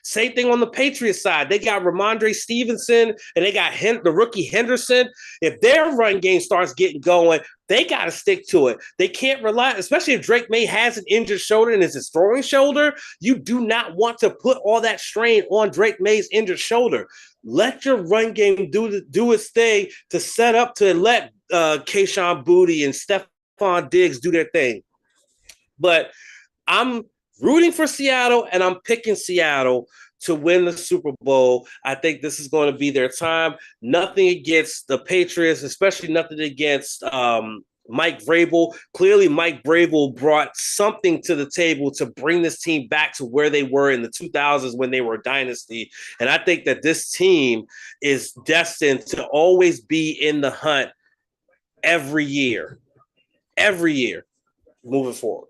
[SPEAKER 10] Same thing on the Patriots side. They got Ramondre Stevenson, and they got the rookie Henderson. If their run game starts getting going, they got to stick to it. They can't rely, especially if Drake May has an injured shoulder and it's his throwing shoulder. You do not want to put all that strain on Drake May's injured shoulder. Let your run game do its thing to set up to let Kayshon Boutte and Stephon Diggs do their thing. But I'm rooting for Seattle, and I'm picking Seattle to win the Super Bowl. I think this is going to be their time. Nothing against the Patriots, especially nothing against Mike Vrabel. Clearly, Mike Vrabel brought something to the table to bring this team back to where they were in the 2000s when they were a dynasty. And I think that this team is destined to always be in the hunt every year moving forward.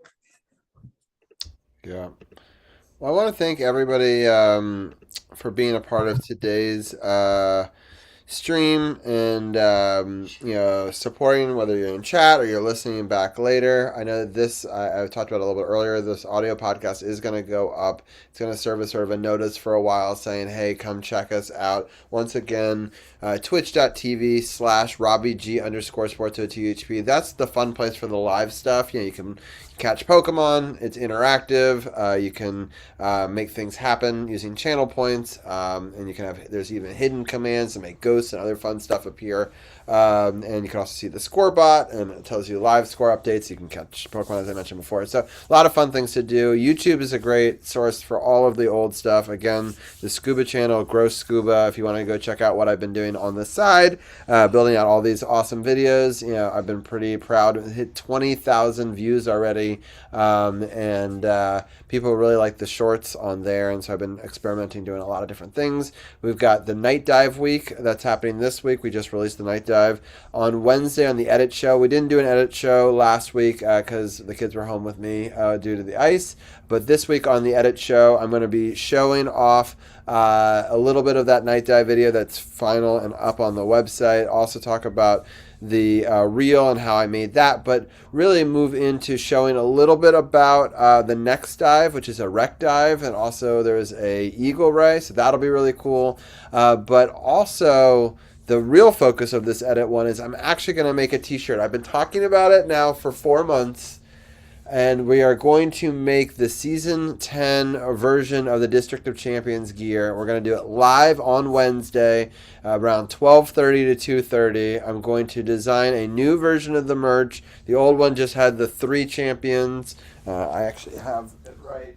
[SPEAKER 6] Yeah. Well, I want to thank everybody for being a part of today's stream and supporting, whether you're in chat or you're listening back later. I know this I talked about a little bit earlier. This audio podcast is going to go up. It's going to serve as sort of a notice for a while saying, hey, come check us out. Once again, twitch.tv/RobbieG_SportsOTHP. That's the fun place for the live stuff. You can catch Pokemon. It's interactive. You can make things happen using channel points, and you can there's even hidden commands to make ghosts and other fun stuff appear. And you can also see the score bot, and it tells you live score updates. You can catch Pokemon, as I mentioned before. So a lot of fun things to do. YouTube is a great source for all of the old stuff. Again, the Scuba channel, Gross Scuba, if you want to go check out what I've been doing on the side, building out all these awesome videos. I've been pretty proud. It hit 20,000 views already, and people really like the shorts on there, and so I've been experimenting, doing a lot of different things. We've got the Night Dive week that's happening this week. We just released the Night Dive dive on Wednesday on the edit show. We didn't do an edit show last week because the kids were home with me due to the ice. But this week on the edit show, I'm going to be showing off a little bit of that night dive video that's final and up on the website. Also talk about the reel and how I made that, but really move into showing a little bit about the next dive, which is a wreck dive, and also there's a eagle ray, so that'll be really cool. But also the real focus of this edit one is I'm actually going to make a t-shirt. I've been talking about it now for 4 months, and we are going to make the Season 10 version of the District of Champions gear. We're going to do it live on Wednesday around 12:30 to 2:30. I'm going to design a new version of the merch. The old one just had the 3 champions. I actually have it right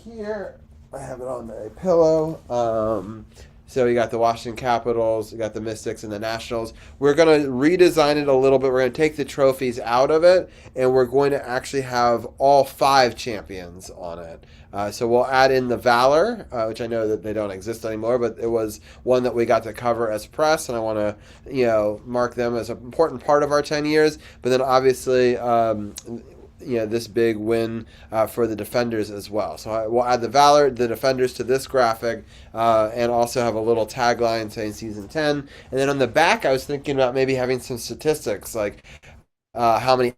[SPEAKER 6] here. I have it on a pillow. So you got the Washington Capitals, you got the Mystics, and the Nationals. We're going to redesign it a little bit. We're going to take the trophies out of it, and we're going to actually have all 5 champions on it. So we'll add in the Valor, which I know that they don't exist anymore, but it was one that we got to cover as press, and I want to, mark them as an important part of our 10 years. But then obviously, this big win for the Defenders as well. So we'll add the Valor, the Defenders to this graphic, and also have a little tagline saying Season 10. And then on the back, I was thinking about maybe having some statistics, like how many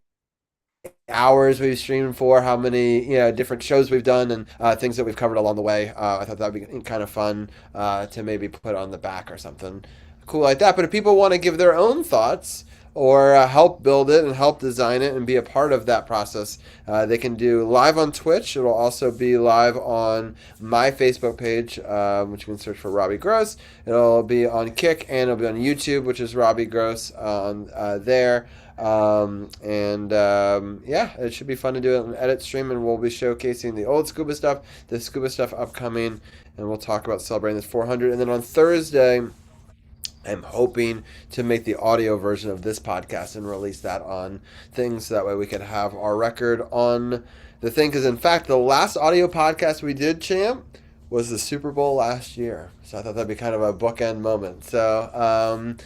[SPEAKER 6] hours we've streamed for, how many different shows we've done, and things that we've covered along the way. I thought that would be kind of fun to maybe put on the back or something cool like that. But if people want to give their own thoughts or help build it and help design it and be a part of that process, they can do live on Twitch. It'll also be live on my Facebook page, which you can search for Robbie Gross. It'll be on Kick, and it'll be on YouTube, which is Robbie Gross on there. It should be fun to do it on edit stream, and we'll be showcasing the old scuba stuff, the scuba stuff upcoming, and we'll talk about celebrating this 400. And then on Thursday, I'm hoping to make the audio version of this podcast and release that on things, so that way we can have our record on the thing. Because in fact, the last audio podcast we did, Champ, was the Super Bowl last year. So I thought that'd be kind of a bookend moment. So,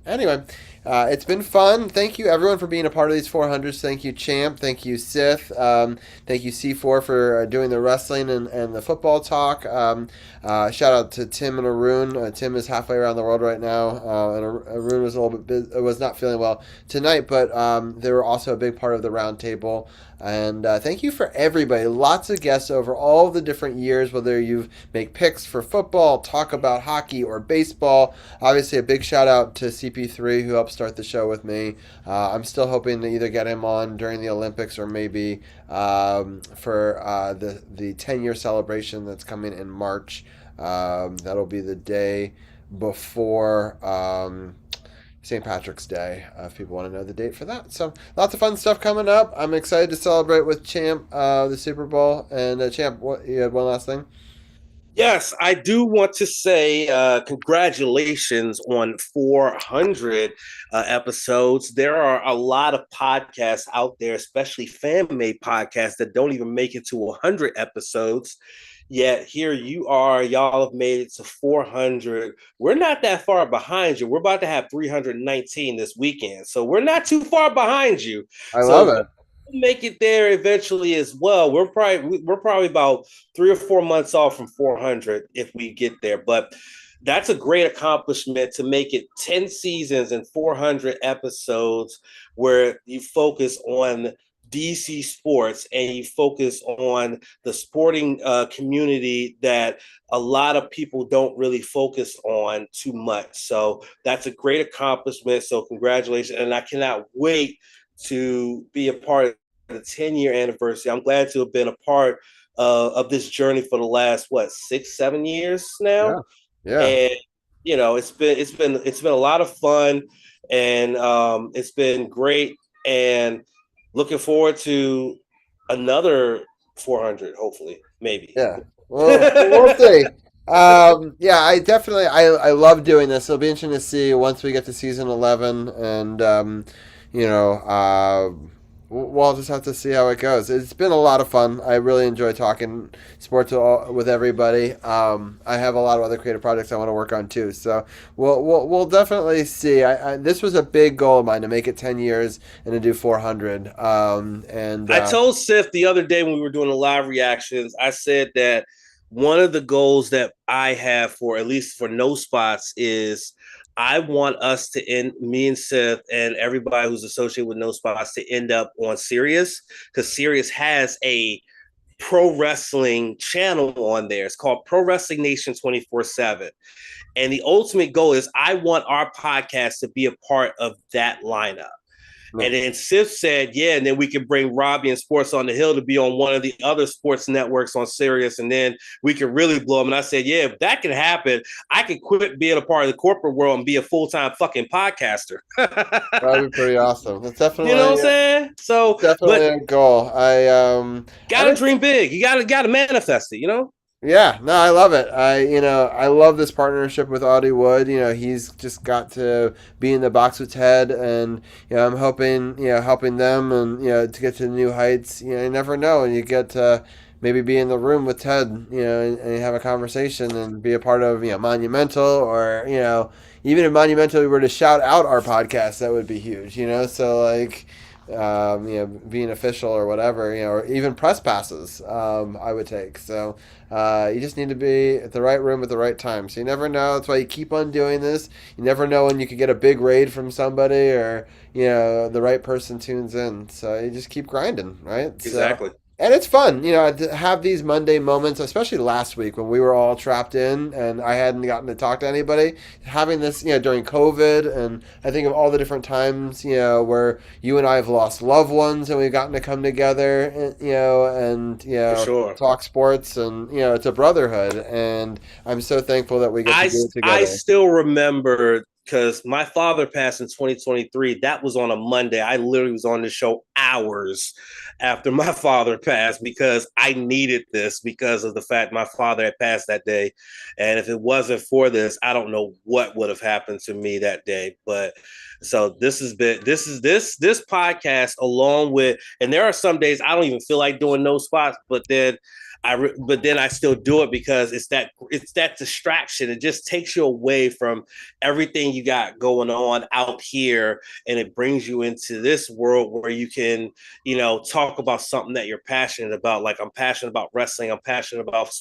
[SPEAKER 6] anyway, it's been fun. Thank you, everyone, for being a part of these 400s. Thank you, Champ. Thank you, Sith. Thank you, C4, for doing the wrestling and the football talk. Shout out to Tim and Arun. Tim is halfway around the world right now, and Arun was a little bit was not feeling well tonight, but they were also a big part of the round table. And thank you for everybody. Lots of guests over all the different years, whether you make picks for football, talk about hockey, or baseball. Obviously, a big shout out to CP3, who helped start the show with me. I'm still hoping to either get him on during the Olympics or maybe for the 10-year celebration that's coming in March. That'll be the day before St. Patrick's Day, if people want to know the date for that. So lots of fun stuff coming up. I'm excited to celebrate with Champ the Super Bowl. And Champ, you had one last thing?
[SPEAKER 10] Yes, I do want to say congratulations on 400 episodes. There are a lot of podcasts out there, especially fan-made podcasts, that don't even make it to 100 episodes. Yet here you are, y'all have made it to 400. We're not that far behind you. We're about to have 319 this weekend. So we're not too far behind you.
[SPEAKER 6] I love it.
[SPEAKER 10] We'll make it there eventually as well. We're probably about 3 or 4 months off from 400 if we get there. But that's a great accomplishment to make it 10 seasons and 400 episodes where you focus on DC sports and you focus on the sporting community that a lot of people don't really focus on too much. So that's a great accomplishment. So congratulations. And I cannot wait to be a part of the 10-year anniversary. I'm glad to have been a part of this journey for the last, 6-7 years now.
[SPEAKER 6] Yeah.
[SPEAKER 10] And it's been a lot of fun, and it's been great, and looking forward to another 400, hopefully, maybe.
[SPEAKER 6] Yeah. Well, we'll see. I love doing this. It'll be interesting to see once we get to season 11, and we'll just have to see how it goes. It's been a lot of fun. I really enjoy talking sports with everybody. I have a lot of other creative projects I want to work on too. So we'll definitely see. This was a big goal of mine to make it 10 years and to do 400.
[SPEAKER 10] I told Sif the other day when we were doing the live reactions, I said that one of the goals that I have for at least for No Spots is I want us to end, me and Seth and everybody who's associated with No Spots, to end up on Sirius, because Sirius has a pro wrestling channel on there. It's called Pro Wrestling Nation 24/7. And the ultimate goal is I want our podcast to be a part of that lineup. Right. And then Sif said, yeah, and then we can bring Robbie and Sports on the Hill to be on one of the other sports networks on Sirius, and then we can really blow them. And I said, yeah, if that can happen, I can quit being a part of the corporate world and be a full-time fucking podcaster.
[SPEAKER 6] That'd be pretty awesome. That's definitely,
[SPEAKER 10] you know what I'm saying? So
[SPEAKER 6] definitely a goal.
[SPEAKER 10] Gotta dream big. You gotta manifest it, you know?
[SPEAKER 6] Yeah, no, I love it. I love this partnership with Audie Wood. He's just got to be in the box with Ted, and I'm hoping, helping them, and to get to new heights. You never know, and you get to maybe be in the room with Ted, and have a conversation and be a part of, Monumental, or even if Monumental were to shout out our podcast, that would be huge. So like. Being official or whatever, or even press passes, I would take. So you just need to be at the right room at the right time. So you never know. That's why you keep on doing this. You never know when you could get a big raid from somebody, or the right person tunes in. So you just keep grinding, right?
[SPEAKER 10] Exactly.
[SPEAKER 6] And it's fun, to have these Monday moments, especially last week when we were all trapped in and I hadn't gotten to talk to anybody. Having this, during COVID, and I think of all the different times, where you and I have lost loved ones and we've gotten to come together, and
[SPEAKER 10] sure.
[SPEAKER 6] talk sports, and it's a brotherhood, and I'm so thankful that we get to do it together.
[SPEAKER 10] I still remember, because my father passed in 2023. That was on a Monday. I literally was on the show hours after my father passed, because I needed this because of the fact my father had passed that day. And if it wasn't for this, I don't know what would have happened to me that day. But so this podcast, along with, and there are some days I don't even feel like doing No Spots, but then I still do it because it's that distraction. It just takes you away from everything you got going on out here, and it brings you into this world where you can, talk about something that you're passionate about. Like, I'm passionate about wrestling. I'm passionate about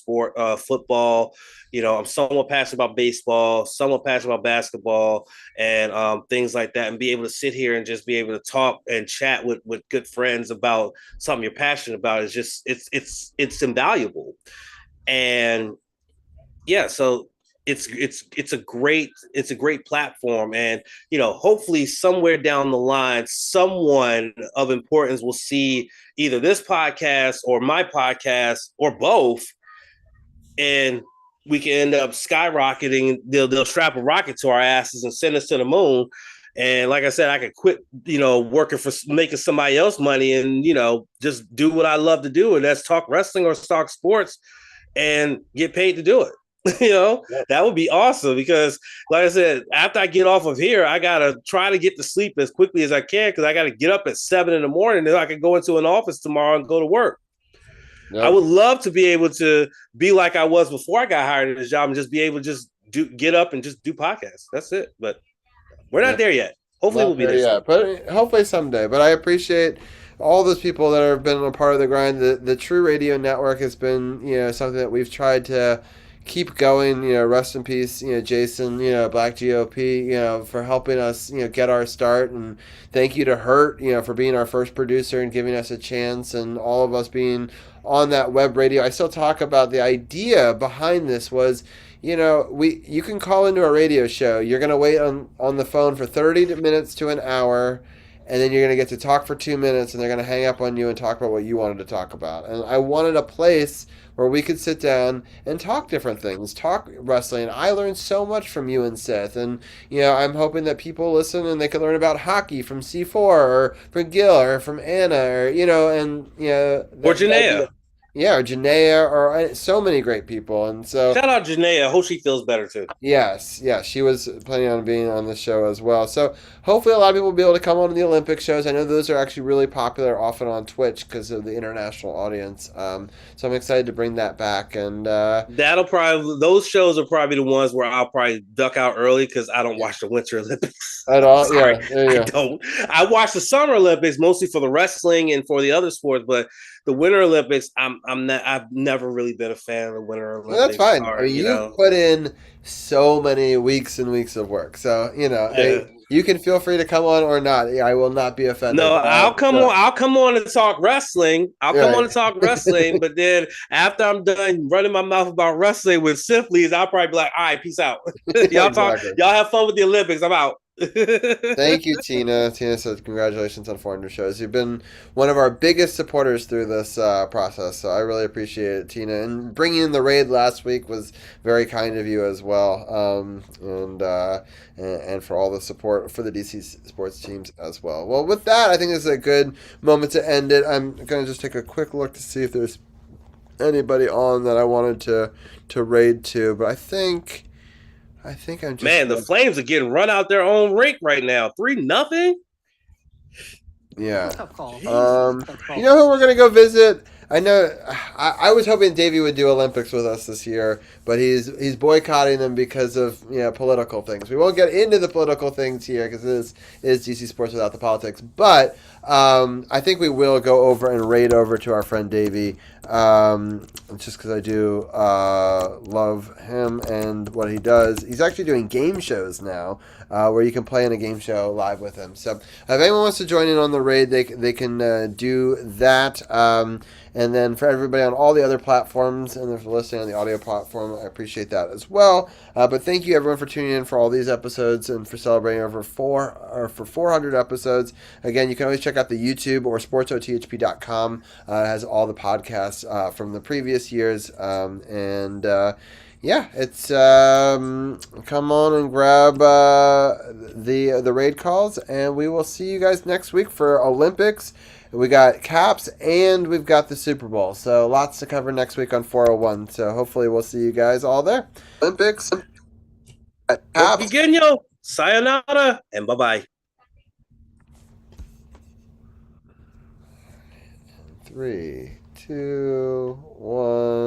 [SPEAKER 10] football. I'm somewhat passionate about baseball, somewhat passionate about basketball, and things like that. And be able to sit here and just be able to talk and chat with good friends about something you're passionate about is just it's invaluable. And yeah, so it's a great platform, and hopefully somewhere down the line, someone of importance will see either this podcast or my podcast or both, and we can end up skyrocketing. They'll strap a rocket to our asses and send us to the moon. And like I said, I could quit, working for making somebody else money, and, just do what I love to do. And that's talk wrestling or talk sports and get paid to do it. That would be awesome, because like I said, after I get off of here, I got to try to get to sleep as quickly as I can, because I got to get up at 7 a.m. then I can go into an office tomorrow and go to work. Yep. I would love to be able to be like I was before I got hired at this job, and just be able to just get up and just do podcasts. That's it. But we're not there yet. Hopefully we'll be there. Yeah,
[SPEAKER 6] but hopefully someday. But I appreciate all those people that have been a part of the grind. The True Radio Network has been, something that we've tried to keep going. Rest in peace, Jason, Black GOP, for helping us, get our start. And thank you to Hurt, for being our first producer and giving us a chance, and all of us being on that web radio. I still talk about the idea behind this was, you can call into a radio show. You're going to wait on the phone for 30 minutes to an hour, and then you're going to get to talk for 2 minutes, and they're going to hang up on you and talk about what you wanted to talk about. And I wanted a place where we could sit down and talk different things, talk wrestling. I learned so much from you and Seth, and I'm hoping that people listen and they can learn about hockey from C4 or from Gil or from Anna, or or
[SPEAKER 10] Janaea.
[SPEAKER 6] Yeah, or Janaea, or so many great people. And so
[SPEAKER 10] shout out Janaea. I hope she feels better too.
[SPEAKER 6] Yes, she was planning on being on the show as well. So hopefully a lot of people will be able to come on the Olympic shows. I know those are actually really popular often on Twitch because of the international audience. So I'm excited to bring that back. And
[SPEAKER 10] those shows are probably the ones where I'll probably duck out early because I don't watch the Winter Olympics.
[SPEAKER 6] At all?
[SPEAKER 10] Sorry,
[SPEAKER 6] yeah.
[SPEAKER 10] I don't. I watch the Summer Olympics mostly for the wrestling and for the other sports, but the Winter Olympics, I've never really been a fan of the Winter Olympics.
[SPEAKER 6] Well, that's fine. You put in so many weeks and weeks of work, so you can feel free to come on or not. I will not be offended.
[SPEAKER 10] No, I'll come on. I'll come on and talk wrestling. But then after I'm done running my mouth about wrestling with Simply's, I'll probably be like, all right, peace out. Y'all have fun with the Olympics. I'm out.
[SPEAKER 6] Thank you, Tina. Tina says congratulations on 400 shows. You've been one of our biggest supporters through this process, so I really appreciate it, Tina. And bringing in the raid last week was very kind of you as well, and for all the support for the DC sports teams as well. Well, with that, I think this is a good moment to end it. I'm going to just take a quick look to see if there's anybody on that I wanted to raid to, but I think I'm just...
[SPEAKER 10] Man, the Flames are getting run out their own rink right now. 3-0.
[SPEAKER 6] Yeah. You know who we're gonna go visit? I know. I was hoping Davey would do Olympics with us this year, but he's boycotting them because of political things. We won't get into the political things here because it is DC Sports Without the Politics. But I think we will go over and raid over to our friend Davey, just because I do love him and what he does. He's actually doing game shows now, where you can play in a game show live with him. So if anyone wants to join in on the raid, they can do that. And then for everybody on all the other platforms, and if you're listening on the audio platform, I appreciate that as well. But thank you everyone for tuning in for all these episodes and for celebrating over 400 episodes. Again, you can always check out the YouTube or SportsOTHP.com. It has all the podcasts from the previous years. It's come on and grab the raid calls, and we will see you guys next week for Olympics. We got Caps and we've got the Super Bowl, so lots to cover next week on 401. So hopefully we'll see you guys all there. Olympics,
[SPEAKER 10] Caps, Evgeny, sayonara, and bye-bye.
[SPEAKER 6] 3, 2, 1.